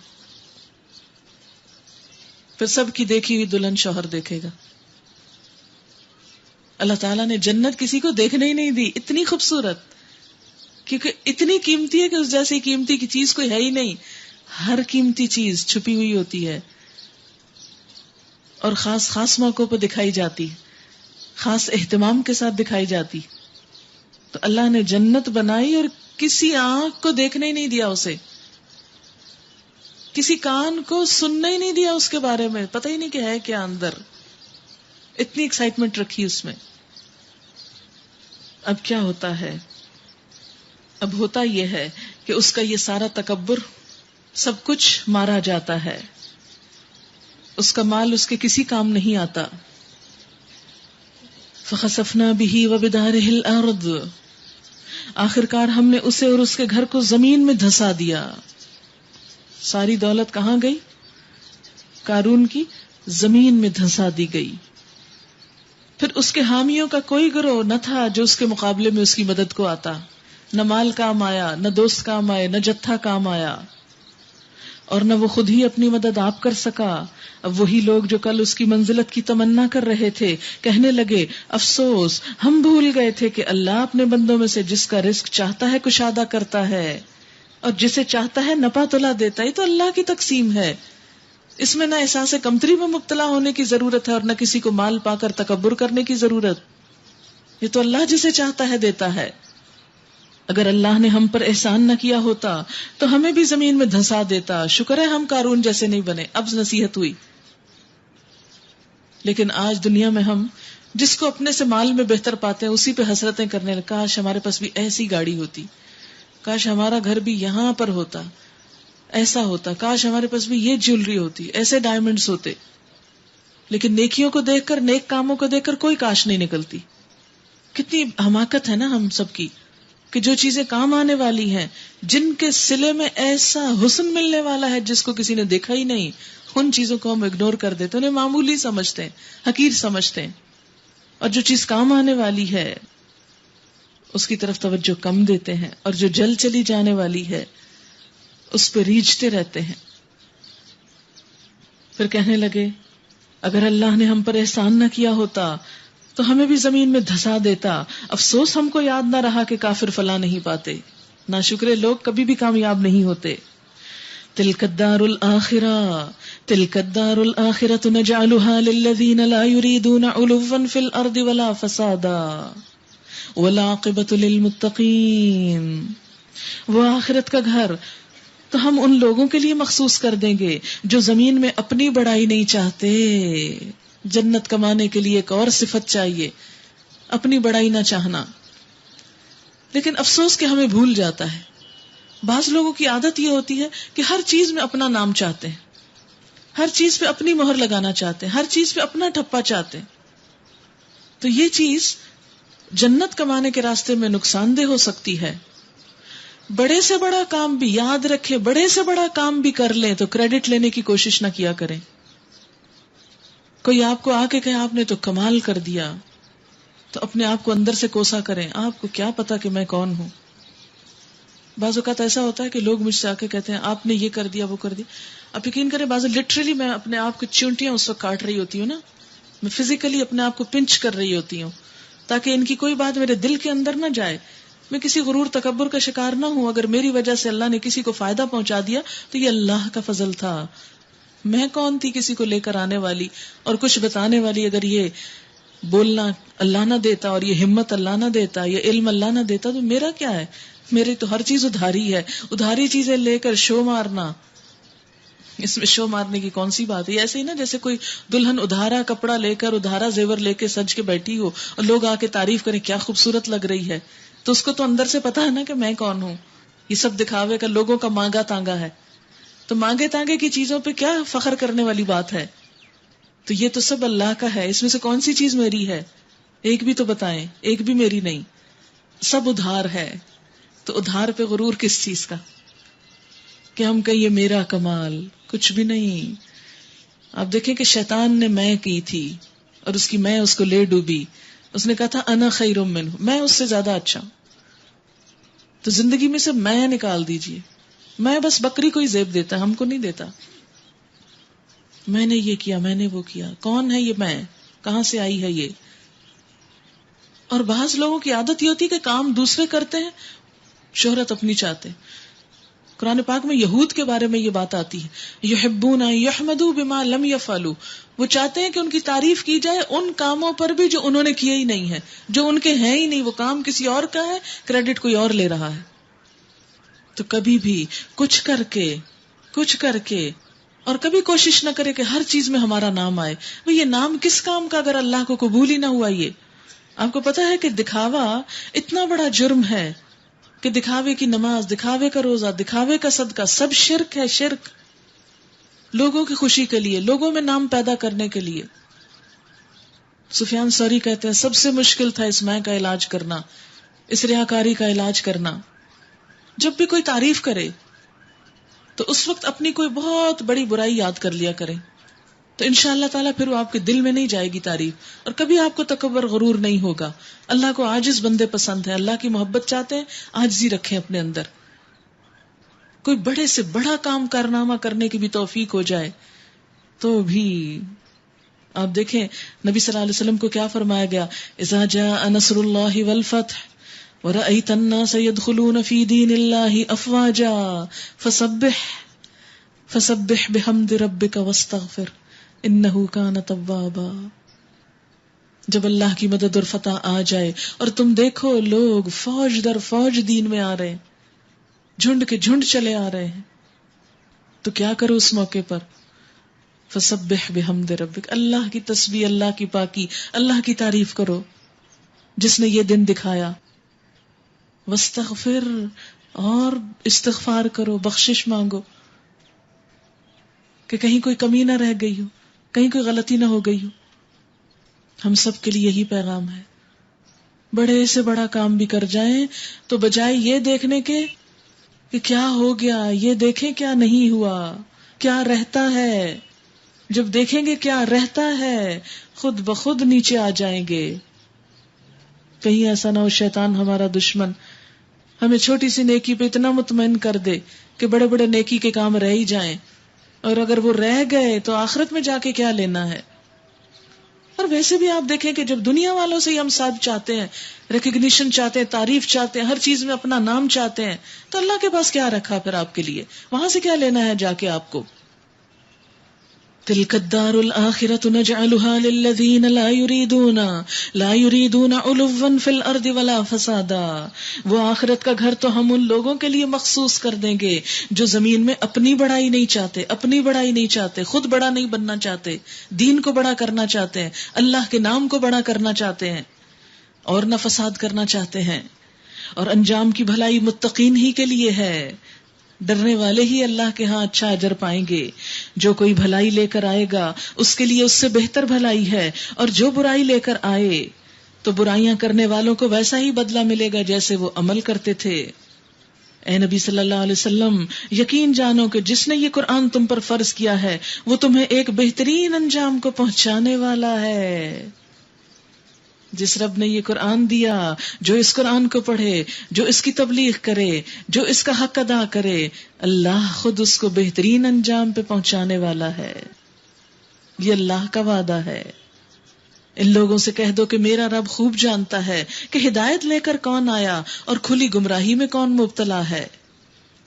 پھر سب کی دیکھی ہوئی دلہن شوہر دیکھے گا. اللہ تعالیٰ نے جنت کسی کو دیکھنے ہی نہیں دی، اتنی خوبصورت، کیونکہ اتنی قیمتی ہے کہ اس جیسی قیمتی کی چیز کوئی ہے ہی نہیں. ہر قیمتی چیز چھپی ہوئی ہوتی ہے اور خاص خاص موقعوں پہ دکھائی جاتی، خاص اہتمام کے ساتھ دکھائی جاتی. تو اللہ نے جنت بنائی اور کسی آنکھ کو دیکھنے ہی نہیں دیا اسے، کسی کان کو سننا ہی نہیں دیا اس کے بارے میں، پتہ ہی نہیں کہ ہے کیا اندر. اتنی ایکسائٹمنٹ رکھی اس میں. اب کیا ہوتا ہے؟ اب ہوتا یہ ہے کہ اس کا یہ سارا تکبر سب کچھ مارا جاتا ہے، اس کا مال اس کے کسی کام نہیں آتا. فخسفنا به وبداره الارض، آخر کار ہم نے اسے اور اس کے گھر کو زمین میں دھسا دیا. ساری دولت کہاں گئی؟ قارون کی زمین میں دھسا دی گئی. پھر اس کے حامیوں کا کوئی گروہ نہ تھا جو اس کے مقابلے میں اس کی مدد کو آتا. نہ مال کام آیا، نہ دوست کام آئے، نہ جتھا کام آیا، اور نہ وہ خود ہی اپنی مدد آپ کر سکا. اب وہی لوگ جو کل اس کی منزلت کی تمنا کر رہے تھے کہنے لگے افسوس ہم بھول گئے تھے کہ اللہ اپنے بندوں میں سے جس کا رزق چاہتا ہے کشادہ کرتا ہے اور جسے چاہتا ہے نپا تلا دیتا ہے. یہ تو اللہ کی تقسیم ہے، اس میں نہ احساس کمتری میں مبتلا ہونے کی ضرورت ہے اور نہ کسی کو مال پا کر تکبر کرنے کی ضرورت. یہ تو اللہ جسے چاہتا ہے دیتا ہے. اگر اللہ نے ہم پر احسان نہ کیا ہوتا تو ہمیں بھی زمین میں دھسا دیتا. شکر ہے ہم قارون جیسے نہیں بنے. اب نصیحت ہوئی. لیکن آج دنیا میں ہم جس کو اپنے سے مال میں بہتر پاتے ہیں اسی پہ حسرتیں کرنے لگے. کاش ہمارے پاس بھی ایسی گاڑی ہوتی، کاش ہمارا گھر بھی یہاں پر ہوتا، ایسا ہوتا، کاش ہمارے پاس بھی یہ جیولری ہوتی، ایسے ڈائمنڈز ہوتے. لیکن نیکیوں کو دیکھ کر، نیک کاموں کو دیکھ کر کوئی کاش نہیں نکلتی. کتنی حماقت ہے نا ہم سب کی کہ جو چیزیں کام آنے والی ہیں، جن کے صلے میں ایسا حسن ملنے والا ہے جس کو کسی نے دیکھا ہی نہیں، ان چیزوں کو ہم اگنور کر دیتے، انہیں معمولی سمجھتے ہیں، حقیر سمجھتے ہیں. اور جو چیز کام آنے والی ہے اس کی طرف توجہ کم دیتے ہیں، اور جو جل چلی جانے والی ہے اس پہ ریجھتے رہتے ہیں. پھر کہنے لگے اگر اللہ نے ہم پر احسان نہ کیا ہوتا تو ہمیں بھی زمین میں دھسا دیتا. افسوس ہم کو یاد نہ رہا کہ کافر فلاں نہیں پاتے. ناشکرے لوگ کبھی بھی کامیاب نہیں ہوتے. تلک الدار الآخرہ، تلک الدار الآخرۃ نجعلها للذین لا یریدون علوا فی الارض ولا فسادا والعاقبۃ للمتقین. وہ آخرت کا گھر تو ہم ان لوگوں کے لیے مخصوص کر دیں گے جو زمین میں اپنی بڑائی نہیں چاہتے. جنت کمانے کے لیے ایک اور صفت چاہیے، اپنی بڑائی نہ چاہنا. لیکن افسوس کہ ہمیں بھول جاتا ہے. بعض لوگوں کی عادت یہ ہوتی ہے کہ ہر چیز میں اپنا نام چاہتے ہیں، ہر چیز پہ اپنی مہر لگانا چاہتے ہیں، ہر چیز پہ اپنا ٹھپا چاہتے ہیں. تو یہ چیز جنت کمانے کے راستے میں نقصان دہ ہو سکتی ہے. بڑے سے بڑا کام بھی یاد رکھے، بڑے سے بڑا کام بھی کر لیں تو کریڈٹ لینے کی کوشش نہ کیا کریں. کوئی آپ کو آ کے کہے آپ نے تو کمال کر دیا، تو اپنے آپ کو اندر سے کوسا کریں، آپ کو کیا پتا کہ میں کون ہوں. بعض اوقات ایسا ہوتا ہے کہ لوگ مجھ سے آ کے کہتے ہیں آپ نے یہ کر دیا وہ کر دیا. آپ یقین کریں بعض لٹرلی میں اپنے آپ کو چونٹیاں اس وقت کاٹ رہی ہوتی ہوں نا، میں فزیکلی اپنے آپ کو پنچ کر رہی ہوتی ہوں تاکہ ان کی کوئی بات میرے دل کے اندر نہ جائے، میں کسی غرور تکبر کا شکار نہ ہوں. اگر میری وجہ سے اللہ نے کسی کو فائدہ پہنچا دیا تو یہ اللہ کا فضل تھا. میں کون تھی کسی کو لے کر آنے والی اور کچھ بتانے والی؟ اگر یہ بولنا اللہ نہ دیتا اور یہ ہمت اللہ نہ دیتا، یہ علم اللہ نہ دیتا تو میرا کیا ہے؟ میری تو ہر چیز ادھاری ہے. ادھاری چیزیں لے کر شو مارنا، اس میں شو مارنے کی کون سی بات ہے؟ ایسے ہی نا جیسے کوئی دلہن ادھارا کپڑا لے کر ادھارا زیور لے کے سج کے بیٹھی ہو اور لوگ آ کے تعریف کریں کیا خوبصورت لگ رہی ہے، تو اس کو تو اندر سے پتا ہے نا کہ میں کون ہوں. یہ سب دکھاوے کا لوگوں کا مانگا تانگا ہے. تو مانگے تانگے کی چیزوں پہ کیا فخر کرنے والی بات ہے؟ تو یہ تو سب اللہ کا ہے، اس میں سے کون سی چیز میری ہے؟ ایک بھی تو بتائیں، ایک بھی میری نہیں، سب ادھار ہے. تو ادھار پہ غرور کس چیز کا کہ ہم کہیں یہ میرا کمال؟ کچھ بھی نہیں. آپ دیکھیں کہ شیطان نے میں کی تھی اور اس کی میں اس کو لے ڈوبی. اس نے کہا تھا انا خیر منہ، میں اس سے زیادہ اچھا ہوں. تو زندگی میں سے میں نکال دیجئے. میں بس بکری کو ہی زیب دیتا، ہم کو نہیں دیتا. میں نے یہ کیا، میں نے وہ کیا. کون ہے یہ میں؟ کہاں سے آئی ہے یہ؟ اور بعض لوگوں کی عادت یہ ہوتی ہے کہ کام دوسرے کرتے ہیں، شہرت اپنی چاہتے ہیں. قرآن پاک میں یہود کے بارے میں یہ بات آتی ہے، یحبون ان یحمدوا بما لم یفعلوا، وہ چاہتے ہیں کہ ان کی تعریف کی جائے ان کاموں پر بھی جو انہوں نے کیے ہی نہیں ہے، جو ان کے ہیں ہی نہیں. وہ کام کسی اور کا ہے، کریڈٹ کوئی اور لے رہا ہے. تو کبھی بھی کچھ کر کے اور کبھی کوشش نہ کرے کہ ہر چیز میں ہمارا نام آئے. یہ نام کس کام کا اگر اللہ کو قبول ہی نہ ہوا؟ یہ آپ کو پتا ہے کہ دکھاوا اتنا بڑا جرم ہے کہ دکھاوے کی نماز، دکھاوے کا روزہ، دکھاوے کا صدقہ سب شرک ہے. شرک لوگوں کی خوشی کے لیے، لوگوں میں نام پیدا کرنے کے لیے. سفیان ثوری کہتے ہیں سب سے مشکل تھا اس میں کا علاج کرنا، اس ریاکاری کا علاج کرنا. جب بھی کوئی تعریف کرے تو اس وقت اپنی کوئی بہت بڑی برائی یاد کر لیا کریں، تو انشاءاللہ تعالیٰ پھر وہ آپ کے دل میں نہیں جائے گی تعریف، اور کبھی آپ کو تکبر غرور نہیں ہوگا. اللہ کو عاجز بندے پسند ہیں، اللہ کی محبت چاہتے ہیں، عاجزی رکھیں اپنے اندر. کوئی بڑے سے بڑا کام کارنامہ کرنے کی بھی توفیق ہو جائے تو بھی آپ دیکھیں نبی صلی اللہ علیہ وسلم کو کیا فرمایا گیا، اذا جاء نصر اللہ والفتح وَرَأَيْتَ النَّاسَ يَدْخُلُونَ فِي دِينِ اللَّهِ أَفْوَاجًا فَسَبِّحْ بِحَمْدِ رَبِّكَ وَاسْتَغْفِرْ إِنَّهُ كَانَ تَوَّابًا. جب اللہ کی مدد اور فتح آ جائے اور تم دیکھو لوگ فوج در فوج دین میں آ رہے ہیں، جھنڈ کے جھنڈ چلے آ رہے ہیں، تو کیا کرو اس موقع پر؟ فَسَبِّحْ بِحَمْدِ رَبِّكَ، اللہ کی تسبیح، اللہ کی پاکی، اللہ کی تعریف کرو جس نے یہ دن دکھایا. واستغفر، اور استغفار کرو، بخشش مانگو کہ کہیں کوئی کمی نہ رہ گئی ہو، کہیں کوئی غلطی نہ ہو گئی ہو. ہم سب کے لیے یہی پیغام ہے. بڑے سے بڑا کام بھی کر جائیں تو بجائے یہ دیکھنے کے کہ کیا ہو گیا، یہ دیکھیں کیا نہیں ہوا، کیا رہتا ہے. جب دیکھیں گے کیا رہتا ہے خود بخود نیچے آ جائیں گے. کہیں ایسا نہ ہو شیطان ہمارا دشمن ہمیں چھوٹی سی نیکی پہ اتنا مطمئن کر دے کہ بڑے بڑے نیکی کے کام رہ ہی جائیں، اور اگر وہ رہ گئے تو آخرت میں جا کے کیا لینا ہے. اور ویسے بھی آپ دیکھیں کہ جب دنیا والوں سے ہی ہم ساتھ چاہتے ہیں، ریکگنیشن چاہتے ہیں، تعریف چاہتے ہیں، ہر چیز میں اپنا نام چاہتے ہیں، تو اللہ کے پاس کیا رکھا پھر آپ کے لیے؟ وہاں سے کیا لینا ہے جا کے آپ کو؟ تلک الدار الآخرۃ نجعلها للذین لا یریدون علوا فی الارض ولا فسادا. وہ آخرت کا گھر تو ہم ان لوگوں کے لیے مخصوص کر دیں گے جو زمین میں اپنی بڑائی نہیں چاہتے، خود بڑا نہیں بننا چاہتے، دین کو بڑا کرنا چاہتے ہیں، اللہ کے نام کو بڑا کرنا چاہتے ہیں، اور نہ فساد کرنا چاہتے ہیں. اور انجام کی بھلائی متقین ہی کے لیے ہے، ڈرنے والے ہی اللہ کے ہاں اچھا اجر پائیں گے. جو کوئی بھلائی لے کر آئے گا اس کے لیے اس سے بہتر بھلائی ہے، اور جو برائی لے کر آئے تو برائیاں کرنے والوں کو ویسا ہی بدلہ ملے گا جیسے وہ عمل کرتے تھے. اے نبی صلی اللہ علیہ وسلم، یقین جانو کہ جس نے یہ قرآن تم پر فرض کیا ہے وہ تمہیں ایک بہترین انجام کو پہنچانے والا ہے۔ جس رب نے یہ قرآن دیا، جو اس قرآن کو پڑھے، جو اس کی تبلیغ کرے، جو اس کا حق ادا کرے، اللہ خود اس کو بہترین انجام پہ پہنچانے والا ہے۔ یہ اللہ کا وعدہ ہے۔ ان لوگوں سے کہہ دو کہ میرا رب خوب جانتا ہے کہ ہدایت لے کر کون آیا اور کھلی گمراہی میں کون مبتلا ہے۔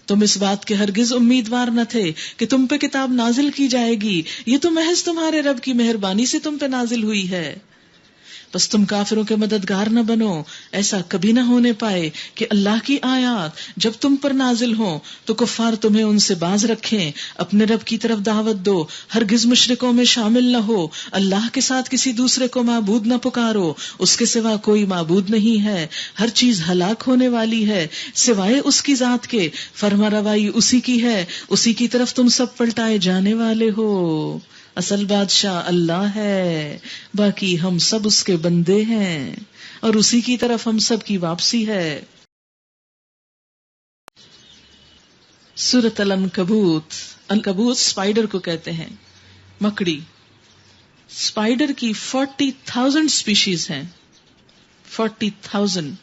تم اس بات کے ہرگز امیدوار نہ تھے کہ تم پہ کتاب نازل کی جائے گی، یہ تو محض تمہارے رب کی مہربانی سے تم پہ نازل ہوئی ہے۔ بس تم کافروں کے مددگار نہ بنو، ایسا کبھی نہ ہونے پائے کہ اللہ کی آیات جب تم پر نازل ہوں تو کفار تمہیں ان سے باز رکھیں۔ اپنے رب کی طرف دعوت دو، ہرگز مشرکوں میں شامل نہ ہو، اللہ کے ساتھ کسی دوسرے کو معبود نہ پکارو، اس کے سوا کوئی معبود نہیں ہے، ہر چیز ہلاک ہونے والی ہے سوائے اس کی ذات کے، فرما روائی اسی کی ہے، اسی کی طرف تم سب پلٹائے جانے والے ہو۔ اصل بادشاہ اللہ ہے، باقی ہم سب اس کے بندے ہیں اور اسی کی طرف ہم سب کی واپسی ہے۔ سورۃ العنکبوت۔ عنکبوت اسپائڈر کو کہتے ہیں، مکڑی۔ اسپائڈر کی 40,000 سپیشیز ہیں، 40,000۔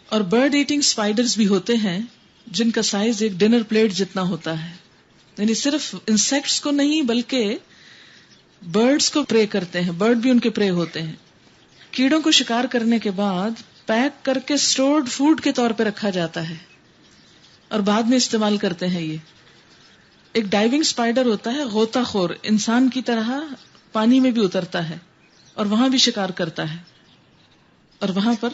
اور برڈ ایٹنگ اسپائڈرز بھی ہوتے ہیں جن کا سائز ایک ڈنر پلیٹ جتنا ہوتا ہے، یعنی صرف انسیکٹس کو نہیں بلکہ برڈز کو پرے کرتے ہیں، برڈ بھی ان کے پرے ہوتے ہیں۔ کیڑوں کو شکار کرنے کے بعد پیک کر کے سٹورڈ فوڈ کے طور پہ رکھا جاتا ہے اور بعد میں استعمال کرتے ہیں۔ یہ ایک ڈائیونگ اسپائڈر ہوتا ہے، غوطہ خور، انسان کی طرح پانی میں بھی اترتا ہے اور وہاں بھی شکار کرتا ہے، اور وہاں پر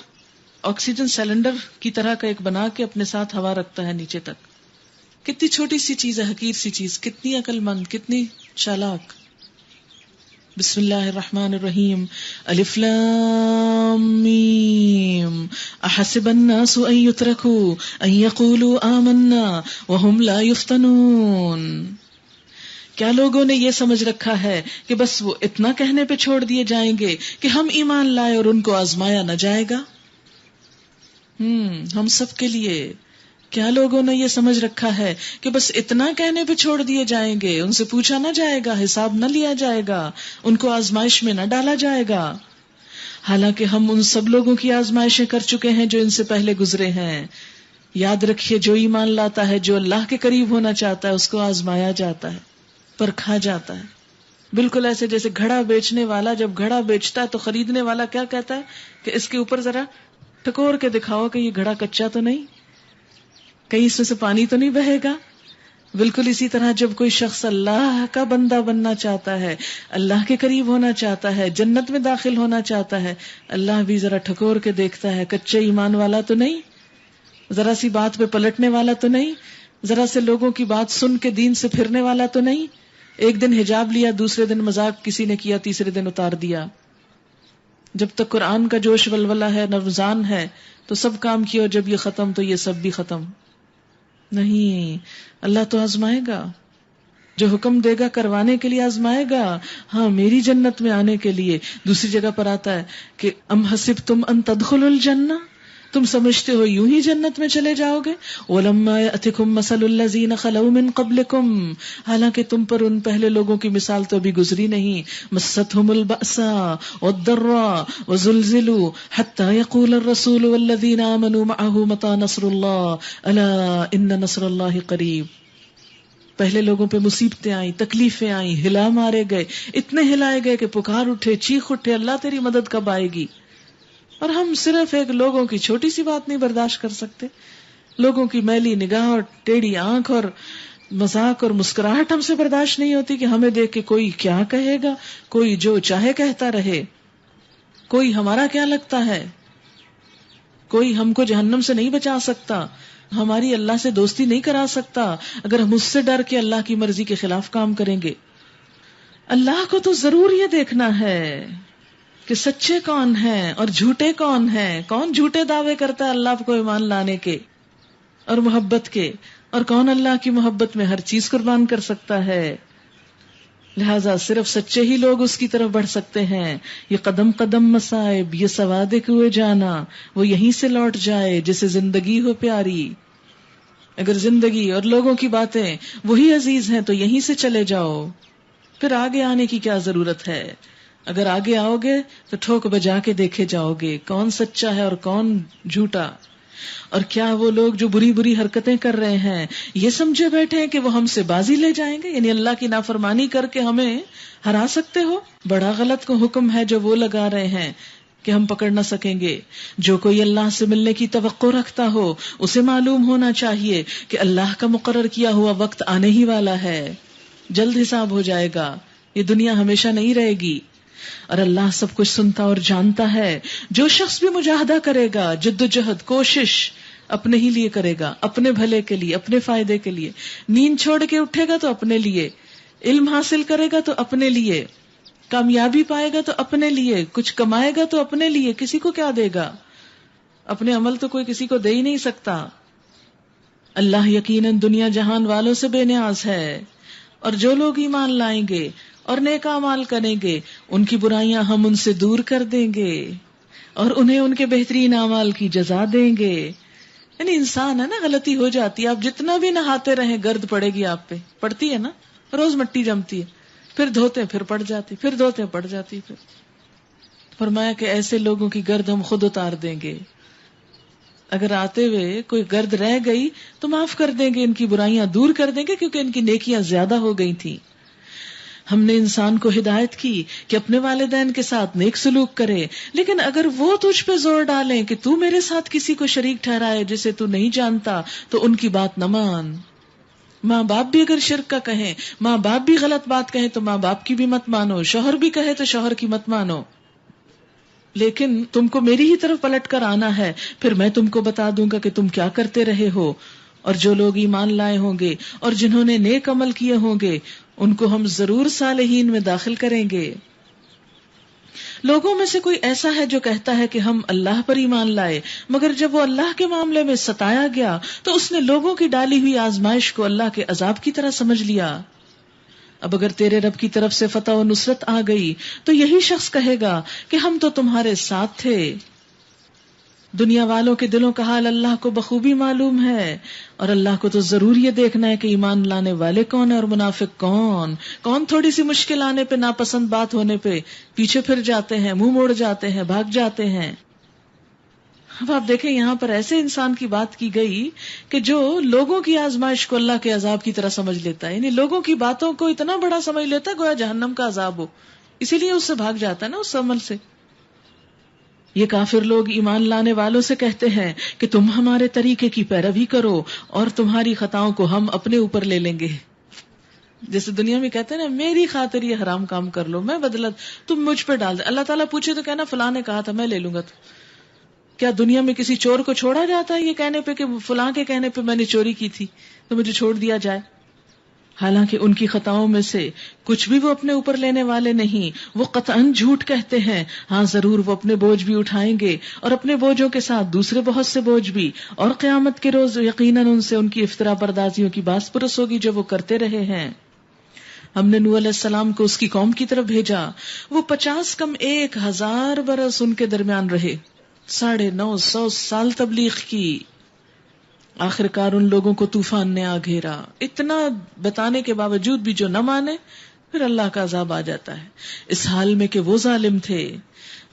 آکسیجن سلنڈر کی طرح کا ایک بنا کے اپنے ساتھ ہوا رکھتا ہے نیچے تک۔ کتنی چھوٹی سی چیز ہے، حقیر سی چیز، کتنی عقل مند، کتنی چالاک۔ بسم اللہ الرحمن الرحیم۔ الف لام میم احسب الناس ان يتركوا ان يقولوا آمنا وهم لا يفتنون۔ کیا لوگوں نے یہ سمجھ رکھا ہے کہ بس وہ اتنا کہنے پہ چھوڑ دیے جائیں گے کہ ہم ایمان لائے اور ان کو آزمایا نہ جائے گا؟ ہم سب کے لیے کیا لوگوں نے یہ سمجھ رکھا ہے کہ بس اتنا کہنے پہ چھوڑ دیے جائیں گے، ان سے پوچھا نہ جائے گا، حساب نہ لیا جائے گا، ان کو آزمائش میں نہ ڈالا جائے گا؟ حالانکہ ہم ان سب لوگوں کی آزمائشیں کر چکے ہیں جو ان سے پہلے گزرے ہیں۔ یاد رکھیے، جو ایمان لاتا ہے، جو اللہ کے قریب ہونا چاہتا ہے، اس کو آزمایا جاتا ہے، پرکھا جاتا ہے۔ بالکل ایسے جیسے گھڑا بیچنے والا جب گھڑا بیچتا ہے تو خریدنے والا کیا کہتا ہے کہ اس کے اوپر ذرا ٹکور کے دکھاؤ کہ یہ گھڑا کچا تو نہیں، کہیں اس میں سے پانی تو نہیں بہے گا۔ بالکل اسی طرح جب کوئی شخص اللہ کا بندہ بننا چاہتا ہے، اللہ کے قریب ہونا چاہتا ہے، جنت میں داخل ہونا چاہتا ہے، اللہ بھی ذرا ٹھکور کے دیکھتا ہے، کچے ایمان والا تو نہیں، ذرا سی بات پہ پلٹنے والا تو نہیں، ذرا سے لوگوں کی بات سن کے دین سے پھرنے والا تو نہیں۔ ایک دن حجاب لیا، دوسرے دن مذاق کسی نے کیا، تیسرے دن اتار دیا۔ جب تک قرآن کا جوش ولولہ ہے، رمضان ہے، تو سب کام کیا، اور جب یہ ختم تو یہ سب بھی ختم۔ نہیں، اللہ تو آزمائے گا، جو حکم دے گا کروانے کے لیے آزمائے گا، ہاں میری جنت میں آنے کے لیے۔ دوسری جگہ پر آتا ہے کہ ام حسبتم ان تدخلوا الجنہ، تم سمجھتے ہو یوں ہی جنت میں چلے جاؤ گے۔ وَلَمَّا يَأْتِكُمْ مَثَلُ الَّذِينَ خَلَوْا مِن قَبْلِكُمْ، حالانکہ تم پر ان پہلے لوگوں کی مثال تو ابھی گزری نہیں۔ مَسَّتْهُمُ الْبَأْسَاءُ وَالضَّرَّاءُ وَزُلْزِلُوا حَتَّى يَقُولَ الرَّسُولُ وَالَّذِينَ آمَنُوا مَعَهُ مَتَىٰ نَصْرُ اللَّهِ أَلَا إِنَّ نَصْرَ اللَّهِ قَرِيبٌ۔ پہلے لوگوں پہ مصیبتیں آئیں، تکلیفیں آئیں، ہلا مارے گئے، اتنے ہلائے گئے کہ پکار اٹھے، چیخ اٹھے، اللہ تیری مدد کب آئے گی؟ اور ہم صرف ایک لوگوں کی چھوٹی سی بات نہیں برداشت کر سکتے، لوگوں کی میلی نگاہ اور ٹیڑھی آنکھ اور مذاق اور مسکراہٹ ہم سے برداشت نہیں ہوتی کہ ہمیں دیکھ کے کوئی کیا کہے گا، کوئی جو چاہے کہتا رہے، کوئی ہمارا کیا لگتا ہے، کوئی ہم کو جہنم سے نہیں بچا سکتا، ہماری اللہ سے دوستی نہیں کرا سکتا اگر ہم اس سے ڈر کے اللہ کی مرضی کے خلاف کام کریں گے۔ اللہ کو تو ضرور یہ دیکھنا ہے کہ سچے کون ہیں اور جھوٹے کون ہیں، کون جھوٹے دعوے کرتا ہے اللہ کو ایمان لانے کے اور محبت کے، اور کون اللہ کی محبت میں ہر چیز قربان کر سکتا ہے۔ لہذا صرف سچے ہی لوگ اس کی طرف بڑھ سکتے ہیں۔ یہ قدم قدم مصائب، یہ سوادے کوئے جانا، وہ یہیں سے لوٹ جائے جسے زندگی ہو پیاری۔ اگر زندگی اور لوگوں کی باتیں وہی عزیز ہیں تو یہیں سے چلے جاؤ، پھر آگے آنے کی کیا ضرورت ہے؟ اگر آگے آؤ گے تو ٹھوک بجا کے دیکھے جاؤ گے کون سچا ہے اور کون جھوٹا، اور کیا وہ لوگ جو بری بری حرکتیں کر رہے ہیں یہ سمجھے بیٹھے ہیں کہ وہ ہم سے بازی لے جائیں گے، یعنی اللہ کی نافرمانی کر کے ہمیں ہرا سکتے ہو؟ بڑا غلط کو حکم ہے جو وہ لگا رہے ہیں کہ ہم پکڑ نہ سکیں گے۔ جو کوئی اللہ سے ملنے کی توقع رکھتا ہو اسے معلوم ہونا چاہیے کہ اللہ کا مقرر کیا ہوا وقت آنے ہی والا ہے، جلد حساب ہو جائے گا، یہ دنیا ہمیشہ نہیں رہے گی، اور اللہ سب کچھ سنتا اور جانتا ہے۔ جو شخص بھی مجاہدہ کرے گا، جدوجہد، کوشش اپنے ہی لیے کرے گا، اپنے بھلے کے لیے، اپنے فائدے کے لیے، نیند چھوڑ کے اٹھے گا تو اپنے لیے، علم حاصل کرے گا تو اپنے لیے، کامیابی پائے گا تو اپنے لیے، کچھ کمائے گا تو اپنے لیے، کسی کو کیا دے گا؟ اپنے عمل تو کوئی کسی کو دے ہی نہیں سکتا۔ اللہ یقیناً دنیا جہان والوں سے بے نیاز ہے، اور جو لوگ ایمان لائیں گے اور نیک اعمال کریں گے ان کی برائیاں ہم ان سے دور کر دیں گے اور انہیں ان کے بہترین اعمال کی جزا دیں گے۔ یعنی انسان ہے نا، غلطی ہو جاتی ہے، آپ جتنا بھی نہاتے رہیں گرد پڑے گی آپ پہ، پڑتی ہے نا، روز مٹی جمتی ہے، پھر دھوتے پھر پڑ جاتی، پھر دھوتے پڑ جاتی، پھر فرمایا کہ ایسے لوگوں کی گرد ہم خود اتار دیں گے۔ اگر آتے ہوئے کوئی گرد رہ گئی تو معاف کر دیں گے، ان کی برائیاں دور کر دیں گے، کیونکہ ان کی نیکیاں زیادہ ہو گئی تھیں۔ ہم نے انسان کو ہدایت کی کہ اپنے والدین کے ساتھ نیک سلوک کرے، لیکن اگر وہ تجھ پہ زور ڈالیں کہ تو میرے ساتھ کسی کو شریک ٹھہرائے جسے تو نہیں جانتا تو ان کی بات نہ مان۔ ماں باپ بھی اگر شرک کا کہیں، ماں باپ بھی غلط بات کہیں تو ماں باپ کی بھی مت مانو، شوہر بھی کہے تو شوہر کی مت مانو، لیکن تم کو میری ہی طرف پلٹ کر آنا ہے، پھر میں تم کو بتا دوں گا کہ تم کیا کرتے رہے ہو۔ اور جو لوگ ایمان لائے ہوں گے اور جنہوں نے نیک عمل کیے ہوں گے ان کو ہم ضرور صالحین میں داخل کریں گے۔ لوگوں میں سے کوئی ایسا ہے جو کہتا ہے کہ ہم اللہ پر ایمان لائے، مگر جب وہ اللہ کے معاملے میں ستایا گیا تو اس نے لوگوں کی ڈالی ہوئی آزمائش کو اللہ کے عذاب کی طرح سمجھ لیا۔ اب اگر تیرے رب کی طرف سے فتح و نصرت آ گئی تو یہی شخص کہے گا کہ ہم تو تمہارے ساتھ تھے۔ دنیا والوں کے دلوں کا حال اللہ کو بخوبی معلوم ہے، اور اللہ کو تو ضرور یہ دیکھنا ہے کہ ایمان لانے والے کون ہیں اور منافق کون۔ کون تھوڑی سی مشکل آنے پہ، ناپسند بات ہونے پہ پیچھے پھر جاتے ہیں، منہ موڑ جاتے ہیں، بھاگ جاتے ہیں۔ اب آپ دیکھیں یہاں پر ایسے انسان کی بات کی گئی کہ جو لوگوں کی آزمائش کو اللہ کے عذاب کی طرح سمجھ لیتا ہے، یعنی لوگوں کی باتوں کو اتنا بڑا سمجھ لیتا ہے گویا جہنم کا عذاب ہو، اسی لیے اس سے بھاگ جاتا ہے نا، اس عمل سے۔ یہ کافر لوگ ایمان لانے والوں سے کہتے ہیں کہ تم ہمارے طریقے کی پیروی کرو اور تمہاری خطاؤں کو ہم اپنے اوپر لے لیں گے۔ جیسے دنیا میں کہتے ہیں نا، میری خاطر یہ حرام کام کر لو، میں بدلہ تم مجھ پہ ڈال دے۔ اللہ تعالیٰ پوچھے تو کہنا فلاں نے کہا تھا میں لے لوں گا۔ تو کیا دنیا میں کسی چور کو چھوڑا جاتا ہے یہ کہنے پہ کہ فلاں کے کہنے پہ میں نے چوری کی تھی تو مجھے چھوڑ دیا جائے؟ حالانکہ ان کی خطاؤں میں سے کچھ بھی وہ اپنے اوپر لینے والے نہیں، وہ قطعاً جھوٹ کہتے ہیں۔ ہاں ضرور وہ اپنے بوجھ بھی اٹھائیں گے اور اپنے بوجھوں کے ساتھ دوسرے بہت سے بوجھ بھی، اور قیامت کے روز یقیناً ان سے ان کی افترا پردازیوں کی باس پرس ہوگی جو وہ کرتے رہے ہیں۔ ہم نے نوح علیہ السلام کو اس کی قوم کی طرف بھیجا، وہ 50 کم 1000 برس ان کے درمیان رہے، 950 سال تبلیغ کی۔ آخر کار ان لوگوں کو طوفان نے آ گھیرا، اتنا بتانے کے باوجود بھی جو نہ مانے پھر اللہ کا عذاب آ جاتا ہے، اس حال میں کہ وہ ظالم تھے۔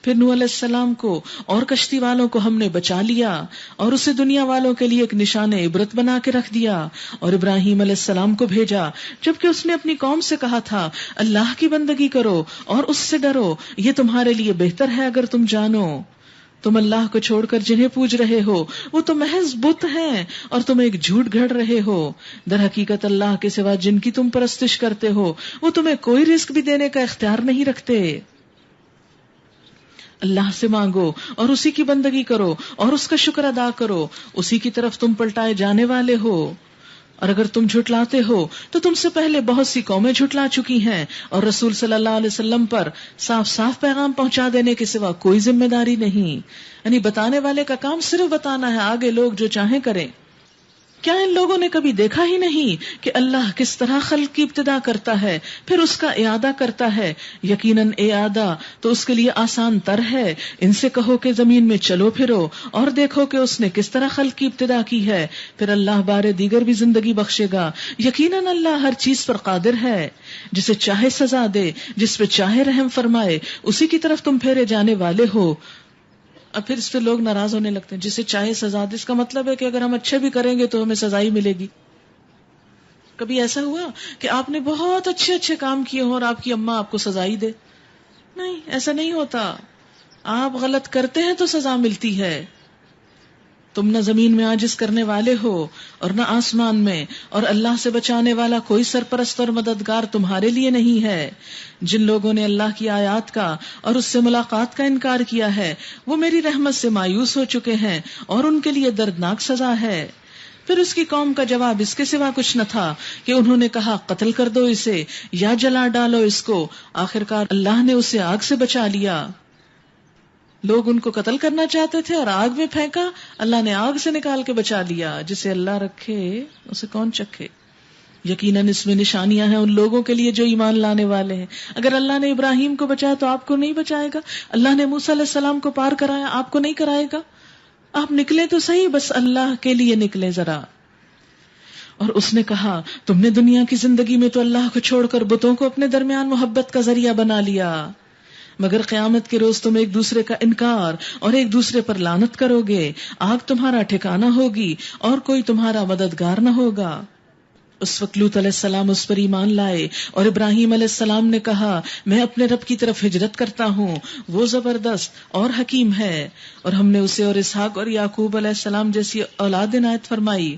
پھر نوح علیہ السلام کو اور کشتی والوں کو ہم نے بچا لیا اور اسے دنیا والوں کے لیے ایک نشان عبرت بنا کے رکھ دیا، اور ابراہیم علیہ السلام کو بھیجا جبکہ اس نے اپنی قوم سے کہا تھا اللہ کی بندگی کرو اور اس سے ڈرو، یہ تمہارے لیے بہتر ہے اگر تم جانو۔ تم اللہ کو چھوڑ کر جنہیں پوج رہے ہو وہ تو محض بت ہیں اور تم ایک جھوٹ گھڑ رہے ہو، در حقیقت اللہ کے سوا جن کی تم پرستش کرتے ہو وہ تمہیں کوئی رزق بھی دینے کا اختیار نہیں رکھتے۔ اللہ سے مانگو اور اسی کی بندگی کرو اور اس کا شکر ادا کرو، اسی کی طرف تم پلٹائے جانے والے ہو۔ اور اگر تم جھٹلاتے ہو تو تم سے پہلے بہت سی قومیں جھٹلا چکی ہیں، اور رسول صلی اللہ علیہ وسلم پر صاف صاف پیغام پہنچا دینے کے سوا کوئی ذمہ داری نہیں، یعنی بتانے والے کا کام صرف بتانا ہے، آگے لوگ جو چاہیں کریں۔ کیا ان لوگوں نے کبھی دیکھا ہی نہیں کہ اللہ کس طرح خلق کی ابتدا کرتا ہے پھر اس کا اعادہ کرتا ہے؟ یقیناً اعادہ تو اس کے لیے آسان تر ہے. ان سے کہو کہ زمین میں چلو پھرو اور دیکھو کہ اس نے کس طرح خلق کی ابتدا کی ہے, پھر اللہ بارے دیگر بھی زندگی بخشے گا. یقیناً اللہ ہر چیز پر قادر ہے, جسے چاہے سزا دے, جس پہ چاہے رحم فرمائے, اسی کی طرف تم پھیرے جانے والے ہو. اب پھر اس پہ لوگ ناراض ہونے لگتے ہیں, جسے چاہے سزا دے, اس کا مطلب ہے کہ اگر ہم اچھے بھی کریں گے تو ہمیں سزا ہی ملے گی. کبھی ایسا ہوا کہ آپ نے بہت اچھے اچھے کام کیے ہوں اور آپ کی اماں آپ کو سزا ہی دے؟ نہیں, ایسا نہیں ہوتا. آپ غلط کرتے ہیں تو سزا ملتی ہے. تم نہ زمین میں عاجز کرنے والے ہو اور نہ آسمان میں, اور اللہ سے بچانے والا کوئی سرپرست اور مددگار تمہارے لیے نہیں ہے. جن لوگوں نے اللہ کی آیات کا اور اس سے ملاقات کا انکار کیا ہے وہ میری رحمت سے مایوس ہو چکے ہیں اور ان کے لیے دردناک سزا ہے. پھر اس کی قوم کا جواب اس کے سوا کچھ نہ تھا کہ انہوں نے کہا قتل کر دو اسے یا جلا ڈالو اس کو. آخرکار اللہ نے اسے آگ سے بچا لیا. لوگ ان کو قتل کرنا چاہتے تھے اور آگ میں پھینکا, اللہ نے آگ سے نکال کے بچا لیا. جسے اللہ رکھے اسے کون چکھے. یقیناً اس میں نشانیاں ہیں ان لوگوں کے لیے جو ایمان لانے والے ہیں. اگر اللہ نے ابراہیم کو بچایا تو آپ کو نہیں بچائے گا؟ اللہ نے موسیٰ علیہ السلام کو پار کرایا, آپ کو نہیں کرائے گا؟ آپ نکلے تو صحیح, بس اللہ کے لیے نکلے ذرا. اور اس نے کہا تم نے دنیا کی زندگی میں تو اللہ کو چھوڑ کر بتوں کو اپنے درمیان محبت کا ذریعہ بنا لیا, مگر قیامت کے روز تم ایک دوسرے کا انکار اور ایک دوسرے پر لعنت کرو گے. آگ تمہارا ٹھکانہ ہوگی اور کوئی تمہارا مددگار نہ ہوگا. اس وقت لوط علیہ السلام اس پر ایمان لائے اور ابراہیم علیہ السلام نے کہا میں اپنے رب کی طرف ہجرت کرتا ہوں, وہ زبردست اور حکیم ہے. اور ہم نے اسے اور اسحاق اور یعقوب علیہ السلام جیسی اولاد عنایت فرمائی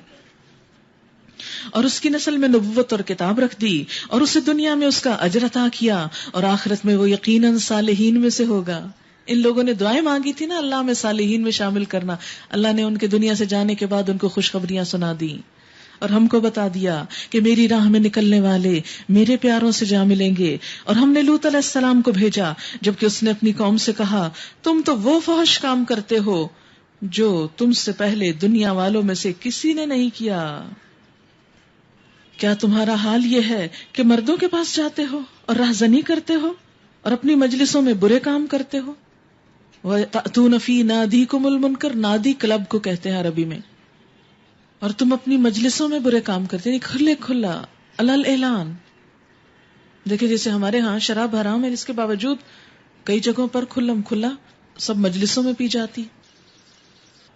اور اس کی نسل میں نبوت اور کتاب رکھ دی, اور اسے دنیا میں اس کا اجر عطا کیا اور آخرت میں وہ یقیناً صالحین میں سے ہوگا. ان لوگوں نے دعائیں مانگی تھی نا اللہ میں صالحین میں شامل کرنا, اللہ نے ان کے دنیا سے جانے کے بعد ان کو خوشخبریاں سنا دی اور ہم کو بتا دیا کہ میری راہ میں نکلنے والے میرے پیاروں سے جا ملیں گے. اور ہم نے لوط علیہ السلام کو بھیجا جبکہ اس نے اپنی قوم سے کہا تم تو وہ فحش کام کرتے ہو جو تم سے پہلے دنیا والوں میں سے کسی نے نہیں کیا. کیا تمہارا حال یہ ہے کہ مردوں کے پاس جاتے ہو اور راہزنی کرتے ہو اور اپنی مجلسوں میں برے کام کرتے ہو؟ وَتَأْتُونَ فِي نَادِيكُمُ الْمُنْكَرَ, نادی کلب کو کہتے ہیں عربی میں. اور تم اپنی مجلسوں میں برے کام کرتے ہیں, کھلے کھلا علل اعلان. دیکھیں جیسے ہمارے ہاں شراب حرام ہے, اس کے باوجود کئی جگہوں پر کھلم کھلا سب مجلسوں میں پی جاتی.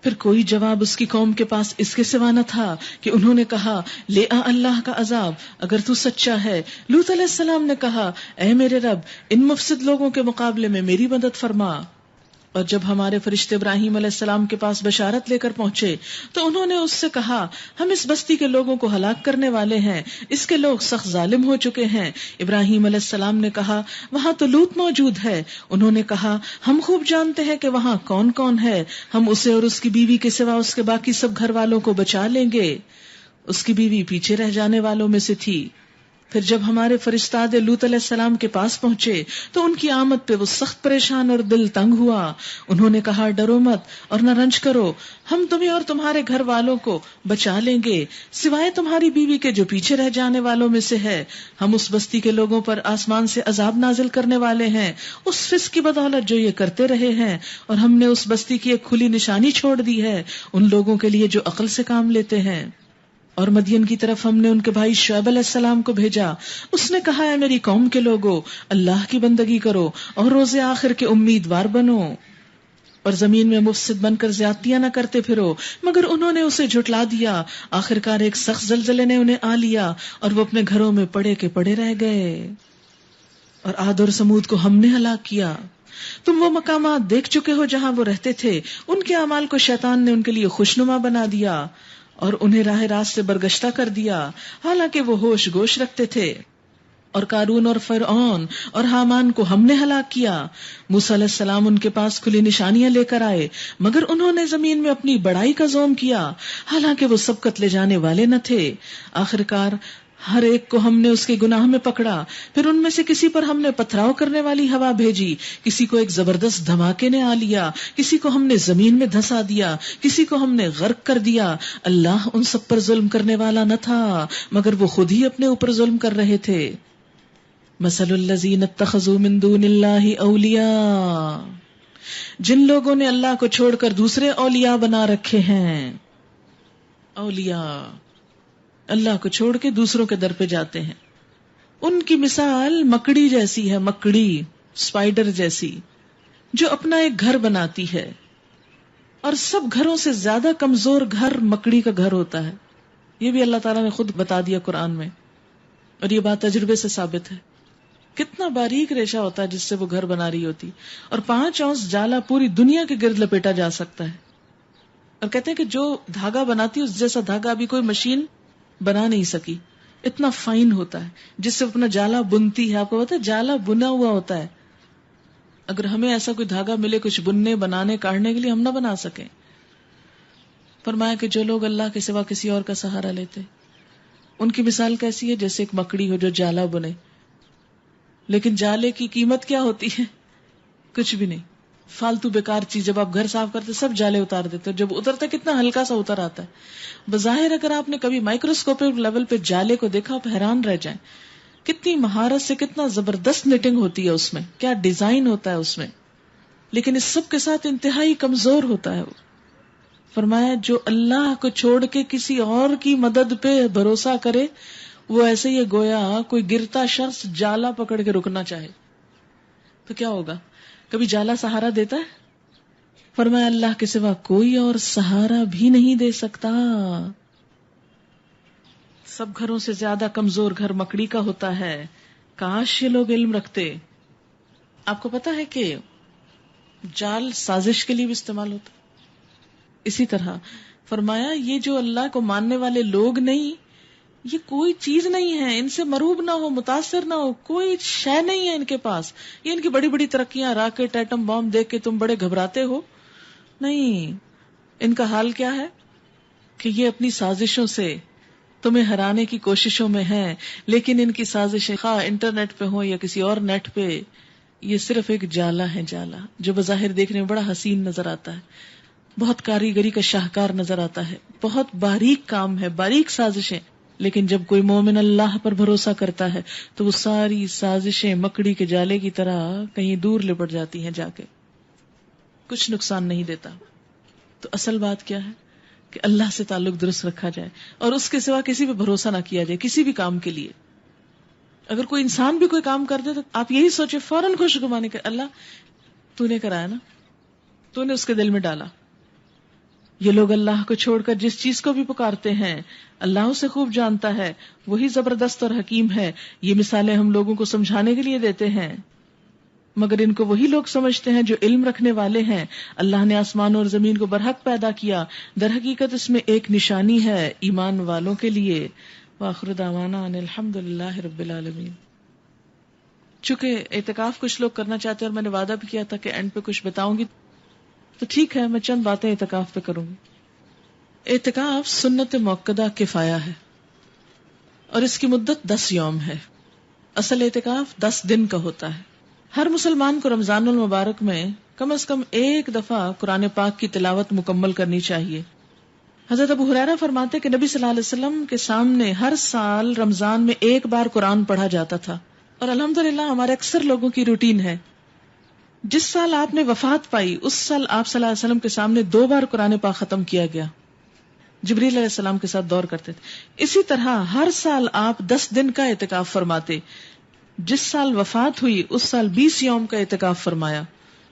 پھر کوئی جواب اس کی قوم کے پاس اس کے سوا نہ تھا کہ انہوں نے کہا لے آ اللہ کا عذاب اگر تو سچا ہے. لوط علیہ السلام نے کہا اے میرے رب ان مفسد لوگوں کے مقابلے میں میری مدد فرما. اور جب ہمارے فرشتے ابراہیم علیہ السلام کے پاس بشارت لے کر پہنچے تو انہوں نے اس سے کہا ہم اس بستی کے لوگوں کو ہلاک کرنے والے ہیں, اس کے لوگ سخت ظالم ہو چکے ہیں. ابراہیم علیہ السلام نے کہا وہاں تو لوط موجود ہے. انہوں نے کہا ہم خوب جانتے ہیں کہ وہاں کون کون ہے, ہم اسے اور اس کی بیوی کے سوا اس کے باقی سب گھر والوں کو بچا لیں گے. اس کی بیوی پیچھے رہ جانے والوں میں سے تھی. پھر جب ہمارے فرشتاد لوط علیہ السلام کے پاس پہنچے تو ان کی آمد پہ وہ سخت پریشان اور دل تنگ ہوا. انہوں نے کہا ڈرو مت اور نہ رنج کرو, ہم تمہیں اور تمہارے گھر والوں کو بچا لیں گے سوائے تمہاری بیوی کے جو پیچھے رہ جانے والوں میں سے ہے. ہم اس بستی کے لوگوں پر آسمان سے عذاب نازل کرنے والے ہیں اس فسق کی بدولت جو یہ کرتے رہے ہیں, اور ہم نے اس بستی کی ایک کھلی نشانی چھوڑ دی ہے ان لوگوں کے لیے جو عقل سے کام لیتے ہیں. اور مدین کی طرف ہم نے ان کے بھائی شعیب علیہ السلام کو بھیجا. اس نے کہا ہے میری قوم کے لوگوں اللہ کی بندگی کرو اور روز آخر کے امیدوار بنو اور زمین میں مفسد بن کر زیادتیاں نہ کرتے پھرو. مگر انہوں نے اسے جھٹلا دیا. آخرکار ایک سخت زلزلے نے انہیں آ لیا اور وہ اپنے گھروں میں پڑے کے پڑے رہ گئے. اور عاد اور سمود کو ہم نے ہلاک کیا. تم وہ مقامات دیکھ چکے ہو جہاں وہ رہتے تھے. ان کے اعمال کو شیطان نے ان کے لیے خوشنما بنا دیا اور انہیں راہ راست سے برگشتہ کر دیا حالانکہ وہ ہوش گوش رکھتے تھے. اور قارون اور فرعون اور حامان کو ہم نے ہلاک کیا. موسیٰ علیہ السلام ان کے پاس کھلی نشانیاں لے کر آئے مگر انہوں نے زمین میں اپنی بڑائی کا زوم کیا حالانکہ وہ سب قتلے جانے والے نہ تھے. آخرکار ہر ایک کو ہم نے اس کے گناہ میں پکڑا، پھر ان میں سے کسی پر ہم نے پتھراؤ کرنے والی ہوا بھیجی، کسی کو ایک زبردست دھماکے نے آ لیا، کسی کو ہم نے زمین میں دھسا دیا، کسی کو ہم نے غرق کر دیا۔ اللہ ان سب پر ظلم کرنے والا نہ تھا، مگر وہ خود ہی اپنے اوپر ظلم کر رہے تھے۔ مثل الذین اتخذوا من دون اللہ اولیاء، جن لوگوں نے اللہ کو چھوڑ کر دوسرے اولیاء بنا رکھے ہیں، اولیاء اللہ کو چھوڑ کے دوسروں کے در پہ جاتے ہیں، ان کی مثال مکڑی جیسی ہے، مکڑی، اسپائڈر جیسی، جو اپنا ایک گھر بناتی ہے، اور سب گھروں سے زیادہ کمزور گھر مکڑی کا گھر ہوتا ہے۔ یہ بھی اللہ تعالیٰ نے خود بتا دیا قرآن میں، اور یہ بات تجربے سے ثابت ہے۔ کتنا باریک ریشہ ہوتا ہے جس سے وہ گھر بنا رہی ہوتی، اور 5 اونس جالا پوری دنیا کے گرد لپیٹا جا سکتا ہے۔ اور کہتے ہیں کہ جو دھاگا بناتی ہے اس جیسا دھاگا ابھی کوئی مشین بنا نہیں سکی، اتنا فائن ہوتا ہے جس سے اپنا جالا بنتی ہے۔ آپ کو پتا ہے جالا بنا ہوا ہوتا ہے، اگر ہمیں ایسا کوئی دھاگا ملے کچھ بننے، بنانے، کاٹنے کے لیے، ہم نہ بنا سکیں۔ فرمایا کہ جو لوگ اللہ کے سوا کسی اور کا سہارا لیتے، ان کی مثال کیسی ہے؟ جیسے ایک مکڑی ہو جو جالا بنے، لیکن جالے کی قیمت کیا ہوتی ہے؟ کچھ بھی نہیں، فالتو بیکار چیز۔ جب آپ گھر صاف کرتے سب جالے اتار دیتے، جب اترتا کتنا ہلکا سا اتر آتا ہے۔ بظاہر اگر آپ نے کبھی مائکروسکوپک لیول پہ جالے کو دیکھا، آپ حیران رہ جائیں کتنی مہارت سے، کتنا زبردست نیٹنگ ہوتی ہے اس میں، کیا ڈیزائن ہوتا ہے اس میں، لیکن اس سب کے ساتھ انتہائی کمزور ہوتا ہے وہ۔ فرمایا جو اللہ کو چھوڑ کے کسی اور کی مدد پہ بھروسہ کرے، وہ ایسے ہی گویا کوئی گرتا شخص جالا پکڑ کے رکنا چاہے تو کیا ہوگا؟ کبھی جالا سہارا دیتا ہے؟ فرمایا اللہ کے سوا کوئی اور سہارا بھی نہیں دے سکتا۔ سب گھروں سے زیادہ کمزور گھر مکڑی کا ہوتا ہے۔ کاش یہ لوگ علم رکھتے۔ آپ کو پتا ہے کہ جال سازش کے لیے بھی استعمال ہوتا ہے۔ اسی طرح فرمایا یہ جو اللہ کو ماننے والے لوگ نہیں، یہ کوئی چیز نہیں ہے، ان سے مروب نہ ہو، متاثر نہ ہو، کوئی شے نہیں ہے ان کے پاس۔ یہ ان کی بڑی بڑی ترقیاں، راکٹ، ایٹم بم دیکھ کے تم بڑے گھبراتے ہو، نہیں، ان کا حال کیا ہے کہ یہ اپنی سازشوں سے تمہیں ہرانے کی کوششوں میں ہیں، لیکن ان کی سازشیں خواہ انٹرنیٹ پہ ہوں یا کسی اور نیٹ پہ، یہ صرف ایک جالا ہے، جالا جو بظاہر دیکھنے میں بڑا حسین نظر آتا ہے، بہت کاریگری کا شاہکار نظر آتا ہے، بہت باریک کام ہے، باریک سازشیں، لیکن جب کوئی مومن اللہ پر بھروسہ کرتا ہے تو وہ ساری سازشیں مکڑی کے جالے کی طرح کہیں دور لپٹ جاتی ہیں، جا کے کچھ نقصان نہیں دیتا۔ تو اصل بات کیا ہے کہ اللہ سے تعلق درست رکھا جائے اور اس کے سوا کسی پہ بھروسہ نہ کیا جائے کسی بھی کام کے لیے۔ اگر کوئی انسان بھی کوئی کام کر دے تو آپ یہی سوچے فوراً خوش گمانے کہ اللہ تو نے کرایا نا، تو نے اس کے دل میں ڈالا۔ یہ لوگ اللہ کو چھوڑ کر جس چیز کو بھی پکارتے ہیں اللہ اسے خوب جانتا ہے، وہی زبردست اور حکیم ہے۔ یہ مثالیں ہم لوگوں کو سمجھانے کے لیے دیتے ہیں، مگر ان کو وہی لوگ سمجھتے ہیں جو علم رکھنے والے ہیں۔ اللہ نے آسمان اور زمین کو برحق پیدا کیا، در حقیقت اس میں ایک نشانی ہے ایمان والوں کے لیے۔ وآخر دعوانا ان الحمدللہ رب العالمین۔ چونکہ اعتکاف کچھ لوگ کرنا چاہتے ہیں اور میں نے وعدہ بھی کیا تھا کہ اینڈ پہ کچھ بتاؤں گی، تو ٹھیک ہے میں چند باتیں اعتکاف پہ کروں گی۔ اعتکاف سنت موقدہ کفایہ ہے اور اس کی مدت 10 یوم ہے۔ اصل اعتکاف 10 دن کا ہوتا ہے۔ ہر مسلمان کو رمضان المبارک میں کم از کم ایک دفعہ قرآن پاک کی تلاوت مکمل کرنی چاہیے۔ حضرت ابو ہریرہ فرماتے کہ نبی صلی اللہ علیہ وسلم کے سامنے ہر سال رمضان میں ایک بار قرآن پڑھا جاتا تھا، اور الحمدللہ ہمارے اکثر لوگوں کی روٹین ہے۔ جس سال آپ نے وفات پائی اس سال آپ صلی اللہ علیہ وسلم کے سامنے 2 بار قرآن پاک ختم کیا گیا، جبریل علیہ السلام کے ساتھ دور کرتے تھے۔ اسی طرح ہر سال آپ 10 دن کا اعتکاف فرماتے۔ جس سال وفات ہوئی اس سال 20 یوم کا اعتکاف فرمایا۔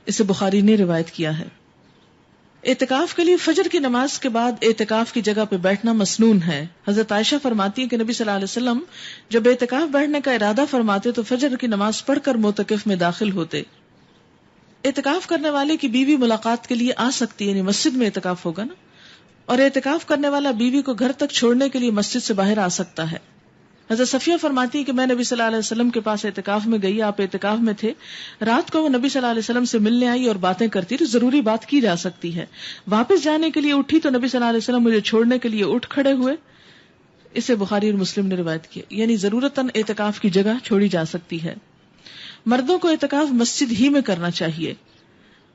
اسے بخاری نے روایت کیا ہے۔ اعتکاف کے لیے فجر کی نماز کے بعد اعتکاف کی جگہ پہ بیٹھنا مسنون ہے۔ حضرت عائشہ فرماتی ہیں کہ نبی صلی اللہ علیہ وسلم جب اعتکاف بیٹھنے کا ارادہ فرماتے تو فجر کی نماز پڑھ کر معتکف میں داخل ہوتے۔ اعتکاف کرنے والے کی بیوی ملاقات کے لیے آ سکتی ہے، یعنی مسجد میں اعتکاف ہوگا نا، اور اعتکاف کرنے والا بیوی کو گھر تک چھوڑنے کے لیے مسجد سے باہر آ سکتا ہے۔ حضرت صفیہ فرماتی ہے کہ میں نبی صلی اللہ علیہ وسلم کے پاس اعتکاف میں گئی، آپ اعتکاف میں تھے، رات کو وہ نبی صلی اللہ علیہ وسلم سے ملنے آئی اور باتیں کرتی، تو ضروری بات کی جا سکتی ہے۔ واپس جانے کے لیے اٹھی تو نبی صلی اللہ علیہ وسلم مجھے چھوڑنے کے لیے اٹھ کھڑے ہوئے، اسے بخاری اور مسلم نے روایت کیا. یعنی ضرورتاً اعتکاف کی جگہ چھوڑی جا سکتی ہے. مردوں کو اعتکاف مسجد ہی میں کرنا چاہیے.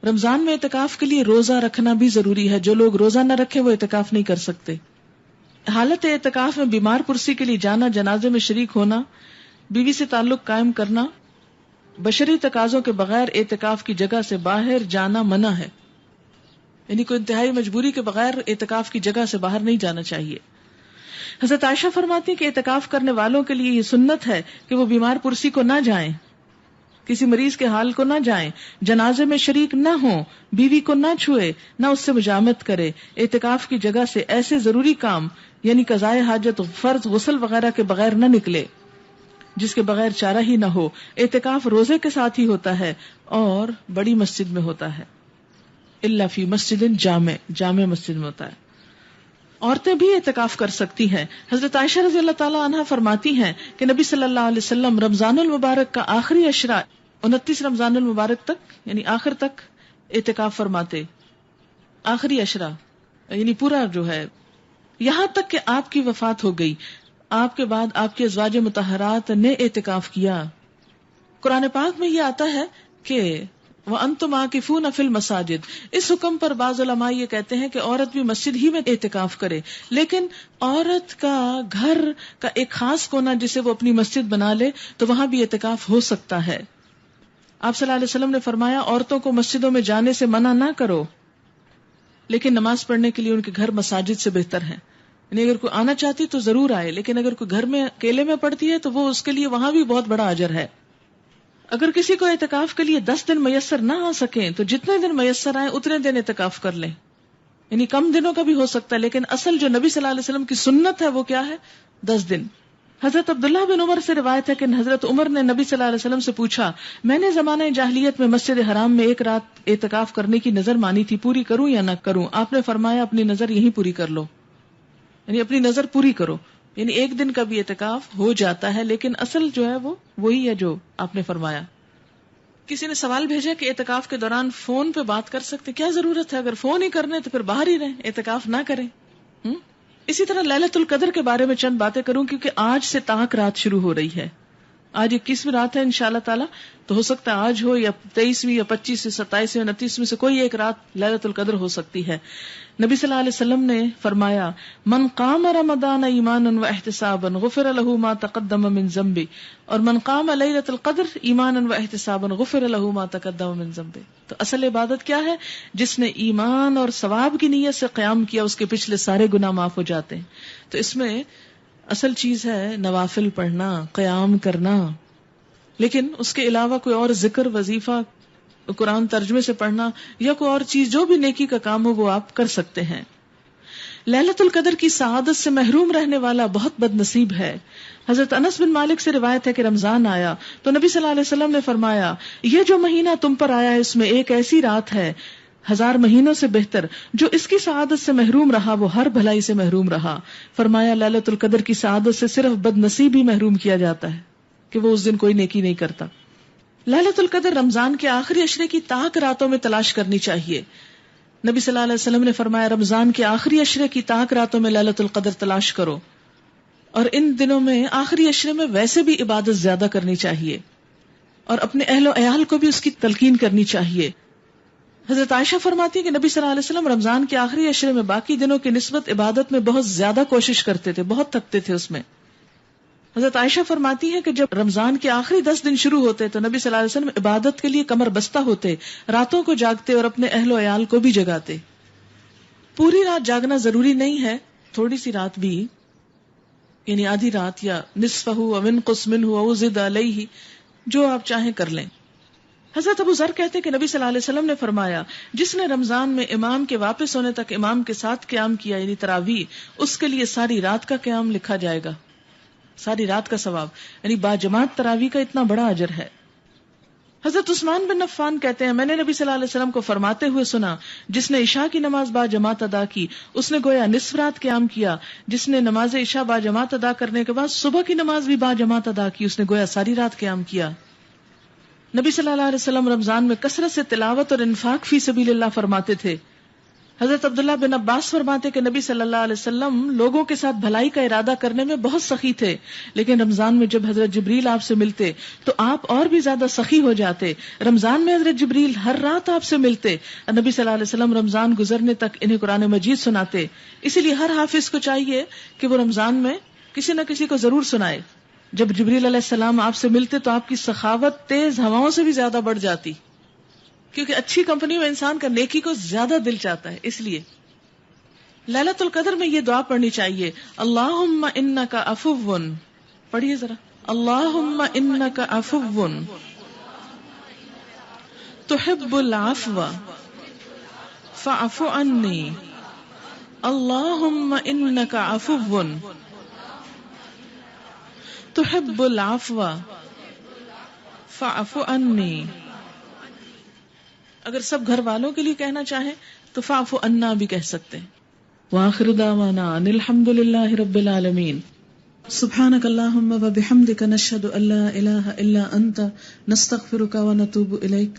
رمضان میں اعتکاف کے لیے روزہ رکھنا بھی ضروری ہے. جو لوگ روزہ نہ رکھے وہ اعتکاف نہیں کر سکتے. حالت اعتکاف میں بیمار پرسی کے لیے جانا، جنازے میں شریک ہونا، بیوی سے تعلق قائم کرنا، بشری تقاضوں کے بغیر اعتکاف کی جگہ سے باہر جانا منع ہے. یعنی کوئی انتہائی مجبوری کے بغیر اعتکاف کی جگہ سے باہر نہیں جانا چاہیے. حضرت عائشہ فرماتی کہ اعتکاف کرنے والوں کے لیے یہ سنت ہے کہ وہ بیمار پرسی کو نہ جائیں، کسی مریض کے حال کو نہ جائیں، جنازے میں شریک نہ ہوں، بیوی کو نہ چھوئے، نہ اس سے مجامت کرے، اعتکاف کی جگہ سے ایسے ضروری کام یعنی قضاء حاجت، فرض، غسل وغیرہ کے بغیر نہ نکلے جس کے بغیر چارہ ہی نہ ہو. اعتکاف روزے کے ساتھ ہی ہوتا ہے اور بڑی مسجد میں ہوتا ہے. الا فی مسجد جامع مسجد میں ہوتا ہے. عورتیں بھی اعتکاف کر سکتی ہیں. حضرت عائشہ رضی اللہ تعالی عنہا فرماتی ہیں کہ نبی صلی اللہ علیہ وسلم رمضان المبارک کا آخری عشرہ 29 رمضان المبارک تک یعنی آخر تک اعتکاف فرماتے. آخری عشرہ یعنی پورا جو ہے، یہاں تک کہ آپ کی وفات ہو گئی. آپ کے بعد آپ کے ازواج مطہرات نے اعتکاف کیا. قرآن پاک میں یہ آتا ہے کہ وَأَنْتُمْ عَاكِفُونَ فِي الْمَسَاجِدِ. اس حکم پر بعض علماء یہ کہتے ہیں کہ عورت بھی مسجد ہی میں اعتکاف کرے، لیکن عورت کا گھر کا ایک خاص کونا جسے وہ اپنی مسجد بنا لے تو وہاں بھی اعتکاف ہو سکتا ہے. آپ صلی اللہ علیہ وسلم نے فرمایا عورتوں کو مسجدوں میں جانے سے منع نہ کرو، لیکن نماز پڑھنے کے لیے ان کے گھر مساجد سے بہتر ہیں. یعنی اگر کوئی آنا چاہتی تو ضرور آئے، لیکن اگر کوئی گھر میں اکیلے میں پڑتی ہے تو وہ اس کے لیے وہاں بھی بہت بڑا اجر ہے. اگر کسی کو اعتکاف کے لیے 10 دن میسر نہ آ سکیں تو جتنے دن میسر آئے اتنے دن اعتکاف کر لیں. یعنی کم دنوں کا بھی ہو سکتا ہے، لیکن اصل جو نبی صلی اللہ علیہ وسلم کی سنت ہے وہ کیا ہے؟ 10 دن. حضرت عبداللہ بن عمر سے روایت ہے کہ حضرت عمر نے نبی صلی اللہ علیہ وسلم سے پوچھا، میں نے زمانہ جاہلیت میں مسجد حرام میں ایک رات اعتکاف کرنے کی نظر مانی تھی، پوری کروں یا نہ کروں؟ آپ نے فرمایا اپنی نظر یہی پوری کر لو. یعنی اپنی نظر پوری کرو. یعنی ایک دن کا بھی اعتکاف ہو جاتا ہے، لیکن اصل جو ہے وہ وہی ہے جو آپ نے فرمایا. کسی نے سوال بھیجا کہ اعتکاف کے دوران فون پہ بات کر سکتے، کیا ضرورت ہے؟ اگر فون ہی کرنے تو پھر باہر ہی رہیں، اعتکاف نہ کریں. اسی طرح لیلۃ القدر کے بارے میں چند باتیں کروں کیونکہ آج سے تاک رات شروع ہو رہی ہے. آج 21ویں رات ہے انشاءاللہ تعالی، تو ہو سکتا ہے آج ہو یا 23ویں یا 25 یا 27 یا 29 سے کوئی ایک رات لیلۃ القدر ہو سکتی ہے. نبی صلی اللہ علیہ وسلم نے فرمایا من قام رمضان ایمانا واحتسابا غفر له ما تقدم من ذنبه، اور من قام لیلۃ القدر ایمانا واحتسابا غفر له ما تقدم من ذنبه. تو اصل عبادت کیا ہے؟ جس نے ایمان اور ثواب کی نیت سے قیام کیا اس کے پچھلے سارے گناہ معاف ہو جاتے ہیں. تو اس میں اصل چیز ہے نوافل پڑھنا، قیام کرنا، لیکن اس کے علاوہ کوئی اور ذکر، وظیفہ، قرآن ترجمے سے پڑھنا یا کوئی اور چیز جو بھی نیکی کا کام ہو وہ آپ کر سکتے ہیں. لیلۃ القدر کی سعادت سے محروم رہنے والا بہت بد نصیب ہے. حضرت انس بن مالک سے روایت ہے کہ رمضان آیا تو نبی صلی اللہ علیہ وسلم نے فرمایا یہ جو مہینہ تم پر آیا ہے اس میں ایک ایسی رات ہے 1000 مہینوں سے بہتر، جو اس کی سعادت سے محروم رہا وہ ہر بھلائی سے محروم رہا. فرمایا لیلۃ القدر کی سعادت سے صرف بد نصیب ہی محروم کیا جاتا ہے کہ وہ اس دن کوئی نیکی نہیں کرتا. لیلۃ القدر رمضان کے آخری عشرے کی تاک راتوں میں تلاش کرنی چاہیے. نبی صلی اللہ علیہ وسلم نے فرمایا رمضان کے آخری عشرے کی تاک راتوں میں لیلۃ القدر تلاش کرو، اور ان دنوں میں آخری عشرے میں ویسے بھی عبادت زیادہ کرنی چاہیے اور اپنے اہل و عیال کو بھی اس کی تلقین کرنی چاہیے. حضرت عائشہ فرماتی ہے کہ نبی صلی اللہ علیہ وسلم رمضان کے آخری عشرے میں باقی دنوں کی نسبت عبادت میں بہت زیادہ کوشش کرتے تھے، بہت تھکتے تھے اس میں. حضرت عائشہ فرماتی ہے کہ جب رمضان کے آخری 10 دن شروع ہوتے تو نبی صلی اللہ علیہ وسلم عبادت کے لیے کمر بستہ ہوتے، راتوں کو جاگتے اور اپنے اہل و عیال کو بھی جگاتے. پوری رات جاگنا ضروری نہیں ہے، تھوڑی سی رات بھی، یعنی آدھی رات یا نصفہ و منقص منہ او زد علیہ، جو آپ چاہیں کر لیں. حضرت ابو ذر کہتے کہ نبی صلی اللہ علیہ وسلم نے فرمایا جس نے رمضان میں امام کے واپس ہونے تک امام کے ساتھ قیام کیا یعنی تراویح، اس کے لیے ساری رات کا قیام لکھا جائے گا، ساری رات کا ثواب، یعنی باجماعت تراویح کا اتنا بڑا اجر ہے. حضرت عثمان بن عفان کہتے ہیں میں نے نبی صلی اللہ علیہ وسلم کو فرماتے ہوئے سنا جس نے عشاء کی نماز باجماعت ادا کی اس نے گویا نصف رات قیام کیا، جس نے نماز عشاء باجماعت ادا کرنے کے بعد صبح کی نماز بھی باجماعت ادا کی اس نے گویا ساری رات قیام کیا. نبی صلی اللہ علیہ وسلم رمضان میں کثرت سے تلاوت اور انفاق فی سبیل اللہ فرماتے تھے. حضرت عبداللہ بن عباس فرماتے کہ نبی صلی اللہ علیہ وسلم لوگوں کے ساتھ بھلائی کا ارادہ کرنے میں بہت سخی تھے، لیکن رمضان میں جب حضرت جبریل آپ سے ملتے تو آپ اور بھی زیادہ سخی ہو جاتے. رمضان میں حضرت جبریل ہر رات آپ سے ملتے، نبی صلی اللہ علیہ وسلم رمضان گزرنے تک انہیں قرآن مجید سناتے. اسی لیے ہر حافظ کو چاہیے کہ وہ رمضان میں کسی نہ کسی کو ضرور سنائے. جب جبریل علیہ السلام آپ سے ملتے تو آپ کی سخاوت تیز ہواؤں سے بھی زیادہ بڑھ جاتی، کیونکہ اچھی کمپنی میں انسان کا نیکی کو زیادہ دل چاہتا ہے. اس لیے لیلۃ القدر میں یہ دعا پڑھنی چاہیے، اللہم انک عفو، پڑھیے ذرا، اللہم انک عفو تحب العفو فاعف عنی، اللہم انک عفو تحب العفو فاعف عنی. اگر سب گھر والوں کے لیے کہنا چاہیں تو فاعف عنا بھی کہہ سکتے ہیں. وآخر دعوانا ان الحمد للہ رب العالمین. سبحانک اللہم وبحمدک نشہد ان لا الہ الا انت نستغفرک ونتوب الیک.